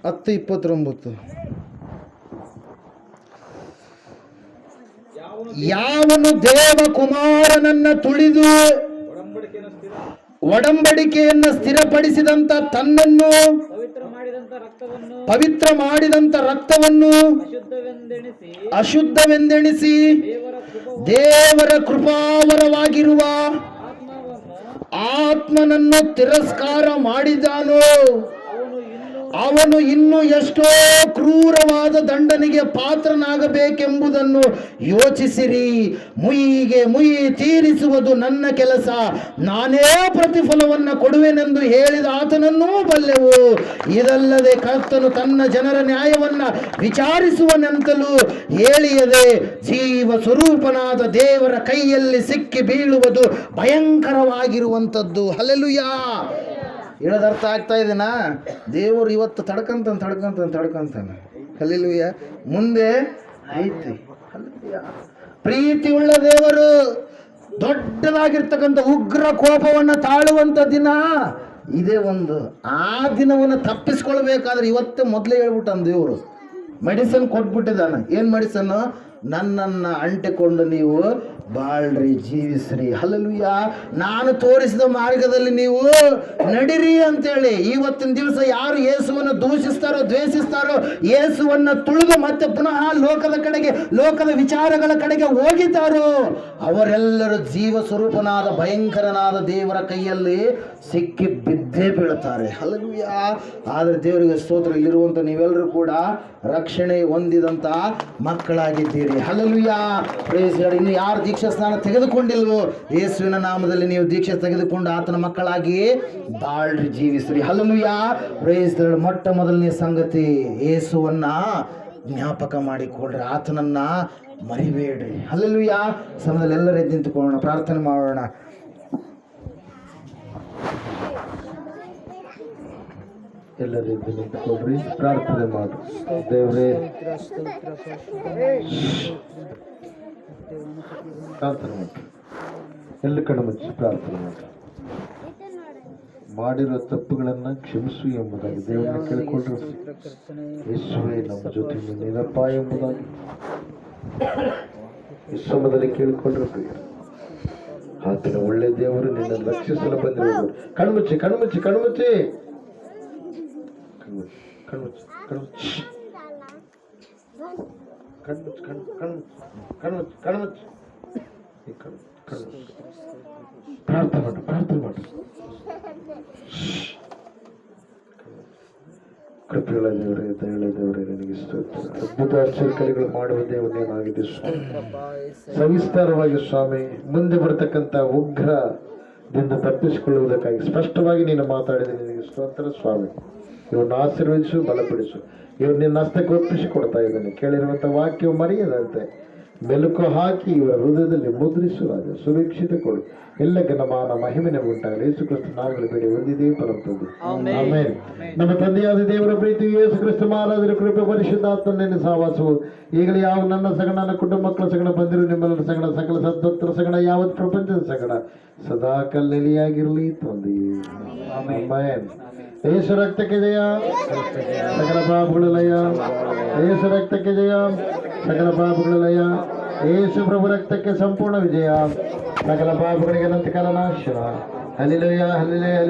ಹತ್ತು 29. ಯಾವನು ದೇವಕುಮಾರನನ್ನ ತುಳಿದು ಒಡಂಬಡಿಕೆಯನ್ನು ಸ್ಥಿರಪಡಿಸಿದಂತ ತನ್ನನ್ನು ಪವಿತ್ರ ಮಾಡಿದಂತ ರಕ್ತವನ್ನು ಅಶುದ್ಧವೆಂದೆಣಿಸಿ ದೇವರ ಕೃಪಾವರವಾಗಿರುವ ಆತ್ಮನನ್ನು ತಿರಸ್ಕಾರ ಮಾಡಿದಾನೋ ಅವನು ಇನ್ನೂ ಎಷ್ಟೋ ಕ್ರೂರವಾದ ದಂಡನೆಗೆ ಪಾತ್ರನಾಗಬೇಕೆಂಬುದನ್ನು ಯೋಚಿಸಿರಿ. ಮುಯ್ಯಿಗೆ ಮುಯ್ಯಿ ತೀರಿಸುವುದು ನನ್ನ ಕೆಲಸ, ನಾನೇ ಪ್ರತಿಫಲವನ್ನು ಕೊಡುವೆನೆಂದು ಹೇಳಿದ ಆತನನ್ನೂ ಬಲ್ಲೆವು. ಇದಲ್ಲದೆ ಕರ್ತನು ತನ್ನ ಜನರ ನ್ಯಾಯವನ್ನು ವಿಚಾರಿಸುವನೆಂತಲೂ ಹೇಳಿಯದೆ ಜೀವ ಸ್ವರೂಪನಾದ ದೇವರ ಕೈಯಲ್ಲಿ ಸಿಕ್ಕಿ ಬೀಳುವುದು ಭಯಂಕರವಾಗಿರುವಂಥದ್ದು. ಹಲ್ಲೆಲೂಯಾ. ಹೇಳೋದು ಅರ್ಥ ಆಗ್ತಾ ಇದೆನಾ? ದೇವರು ಇವತ್ತು ತಡ್ಕಂತಾನೆ. ಹಲ್ಲೆಲೂಯಾ. ಮುಂದೆ ಐತಿ. ಹಲ್ಲೆಲೂಯಾ. ಪ್ರೀತಿಯುಳ್ಳ ದೇವರು ದೊಡ್ಡದಾಗಿರ್ತಕ್ಕಂಥ ಉಗ್ರ ಕೋಪವನ್ನು ತಾಳುವಂಥ ದಿನ ಇದೇ ಒಂದು. ಆ ದಿನವನ್ನು ತಪ್ಪಿಸ್ಕೊಳ್ಬೇಕಾದ್ರೆ ಇವತ್ತೇ ಮೊದಲೇ ಹೇಳ್ಬಿಟ್ಟಾನ ದೇವರು. ಮೆಡಿಸನ್ ಕೊಟ್ಬಿಟ್ಟಿದ್ದಾನೆ. ಏನು ಮೆಡಿಸನ್ನು? ನನ್ನನ್ನು ಅಂಟಿಕೊಂಡು ನೀವು ಬಾಳ್ರಿ, ಜೀವಿಸ್ರಿ. ಹಲ್ಲೆಲೂಯಾ. ನಾನು ತೋರಿಸಿದ ಮಾರ್ಗದಲ್ಲಿ ನೀವು ನಡಿರಿ ಅಂತೇಳಿ. ಇವತ್ತಿನ ದಿವಸ ಯಾರು ಯೇಸುವನ್ನು ದೂಷಿಸ್ತಾರೋ, ದ್ವೇಷಿಸ್ತಾರೋ, ಯೇಸುವನ್ನು ತುಳಿದು ಮತ್ತೆ ಪುನಃ ಲೋಕದ ಕಡೆಗೆ, ಲೋಕದ ವಿಚಾರಗಳ ಕಡೆಗೆ ಹೋಗಿದ್ದಾರೋ ಅವರೆಲ್ಲರೂ ಜೀವ ಸ್ವರೂಪನಾದ ಭಯಂಕರನಾದ ದೇವರ ಕೈಯಲ್ಲಿ ಸಿಕ್ಕಿ ಬಿದ್ದೇ ಬೀಳ್ತಾರೆ. ಹಲ್ಲೆಲೂಯಾ. ಆದರೆ ದೇವರಿಗೆ ಸ್ತೋತ್ರ, ಇಲ್ಲಿರುವಂಥ ನೀವೆಲ್ಲರೂ ಕೂಡ ರಕ್ಷಣೆ ಹೊಂದಿದಂಥ ಮಕ್ಕಳಾಗಿದ್ದೀರಿ. ಹಲ್ಲೆಲೂಯಾ. Praise God. ಇನ್ನು ಯಾರು ದೀಕ್ಷಾ ಸ್ನಾನ ತೆಗೆದುಕೊಂಡಿಲ್ವೋ ಯೇಸುವಿನ ನಾಮದಲ್ಲಿ ನೀವು ದೀಕ್ಷೆ ತೆಗೆದುಕೊಂಡು ಆತನ ಮಕ್ಕಳಾಗಿ ಬಾಳ್ರಿ, ಜೀವಿಸ್ರಿ. ಹಲ್ಲೆಲೂಯಾ. Praise God. ಮೊಟ್ಟ ಮೊದಲನೇ ಸಂಗತಿ, ಯೇಸುವನ್ನ ಜ್ಞಾಪಕ ಮಾಡಿಕೊಳ್ಳ್ರಿ, ಆತನನ್ನ ಮರಿಬೇಡ್ರಿ. ಹಲ್ಲೆಲೂಯಾ. ಸಮಯದಲ್ಲಿ ಎಲ್ಲರೂ ಎದ್ದು ನಿಂತುಕೊಳ್ಳೋಣ, ಪ್ರಾರ್ಥನೆ ಮಾಡೋಣ. ಎಲ್ಲರೂ ಎದ್ದು ನಿಂತುಕೊಳ್ರಿ, ಪ್ರಾರ್ಥನೆ ಮಾಡಿ. ದೇವರೇ, ಪ್ರಾರ್ಥನೆ ಮಾಡಿ. ಎಲ್ಲ ಕಡೆ ಮುಚ್ಚಿ ಪ್ರಾರ್ಥನೆ ಮಾಡಿ. ಮಾಡಿರೋ ತಪ್ಪುಗಳನ್ನು ಕ್ಷಮಿಸು ಎಂಬುದಾಗಿ ದೇವರನ್ನ ಕೇಳಿಕೊಂಡ್ರೆ, ಯೇಸುವೇ ನಮ್ಮ ಜೊತೆ ನೀನಪ್ಪ ಎಂಬುದಾಗಿ ಈ ಸಮಯದಲ್ಲಿ ಕೇಳಿಕೊಂಡ್ರೆ ಪ್ರಿಯ, ಆತನ ಒಳ್ಳೆ ದೇವರು ನಿನ್ನನ್ನು ರಕ್ಷಿಸಲು ಬಂದಿರುವುದು. ಕಣ್ಮುಚ್ಚಿ ಕಣ್ಮುಚ್ಚಿ ಕಣ್ಮುಚ್ಚಿ ಕಣ್ಮುಚ್ಚಿ ಕಣ್ಮುಚ್ಚಿ ಕಣ್ಮುಚ್ಚಿ ಕಣ್ಮುಚ್ಚಿ ಕಣ್ಮುಚ್ಚಿ ಪ್ರಾರ್ಥನೆ ಮಾಡು, ಪ್ರಾರ್ಥನೆ ಮಾಡು. ಕೃಪೆಗಳ ದೇವರೇ, ದಯೆಗಳ ದೇವರೇ, ನಿನಗೆ ಸ್ತೋತ್ರ. ಅದ್ಭುತ ಆಶ್ಚರ್ಯಕಾರಿಗಳು ಮಾಡುವ ದೇವನೇನಾಗಿದೆ ಸ್ವಾಮಿ. ಸವಿಸ್ತಾರವಾಗಿ ಸ್ವಾಮಿ, ಮುಂದೆ ಬರತಕ್ಕಂಥ ಉಗ್ರದಿಂದ ತಪ್ಪಿಸಿಕೊಳ್ಳುವುದಕ್ಕಾಗಿ ಸ್ಪಷ್ಟವಾಗಿ ನೀನು ಮಾತಾಡಿದೆ. ನಿನಗೆ ಸ್ತೋತ್ರ ಸ್ವಾಮಿ. ಇವನ್ನ ಆಶೀರ್ವದಿಸು, ಬಲಪಡಿಸು. ಇವರು ನಿನ್ನ ಹಸ್ತಕ್ಕೆ ಒಪ್ಪಿಸಿಕೊಡ್ತಾ ಇದ್ದಾನೆ. ಕೇಳಿರುವಂಥ ವಾಕ್ಯವು ಮರೆಯದಂತೆ ಮೆಲುಕು ಹಾಕಿ ಇವರ ಹೃದಯದಲ್ಲಿ ಮುದ್ರಿಸು ರಾಜ. ಸುರಕ್ಷಿತ ಕೊಡು. ಎಲ್ಲ ಘನಮಾನ ಮಹಿಮೆನ ಉಂಟಾಗಲಿ. ಯೇಸು ಕ್ರಿಸ್ತ ನಾಮದಲ್ಲಿ ಬೇಡಿ ಹೊಂದಿದ್ದೇವೆ ಪರಮಪ್ರಭು. ಆಮೆನ್. ನಮ್ಮ ತಂದೆಯಾದ ದೇವರ ಪ್ರೀತಿ, ಯೇಸು ಕ್ರಿಸ್ತ ಮಹಾರಾಜರ ಕೃಪೆ, ಪರಿಶುದ್ಧಾತ್ಮನ ಸಹವಾಸವು ಈಗಲೇ ಯಾವ ನನ್ನ ಸಗಣ, ನನ್ನ ಕುಟುಂಬ ಮಕ್ಕಳ ಸಗಣ, ಬಂದಿರು ನಿಮ್ಮೆಲ್ಲರ ಸಗಣ, ಸಕಲ ಸದ್ಭಕ್ತರ ಸಗಣ, ಯಾವತ್ ಪ್ರಪಂಚದ ಸಗಣ ಸದಾ ಕಲ್ಲೆಲಿಯಾಗಿರಲಿ ತಂದೆಯೇ. ಆಮೆನ್. ಯೇಸು ರಕ್ತಕ್ಕೆ ಜಯ, ಸಕಲ ಪಾಪಗಳ ಲಯ. ಯೇಸು ರಕ್ತಕ್ಕೆ ಜಯ, ಸಕಲ ಪಾಪಗಳ ಲಯ. ಯೇಸು ಪ್ರಭು ರಕ್ತಕ್ಕೆ ಸಂಪೂರ್ಣ ವಿಜಯ, ಸಕಲ ಪಾಪಗಳಿಗೆ ಅನಂತಕಾಲ ನಾಶನ. Hallelujah, hallelujah.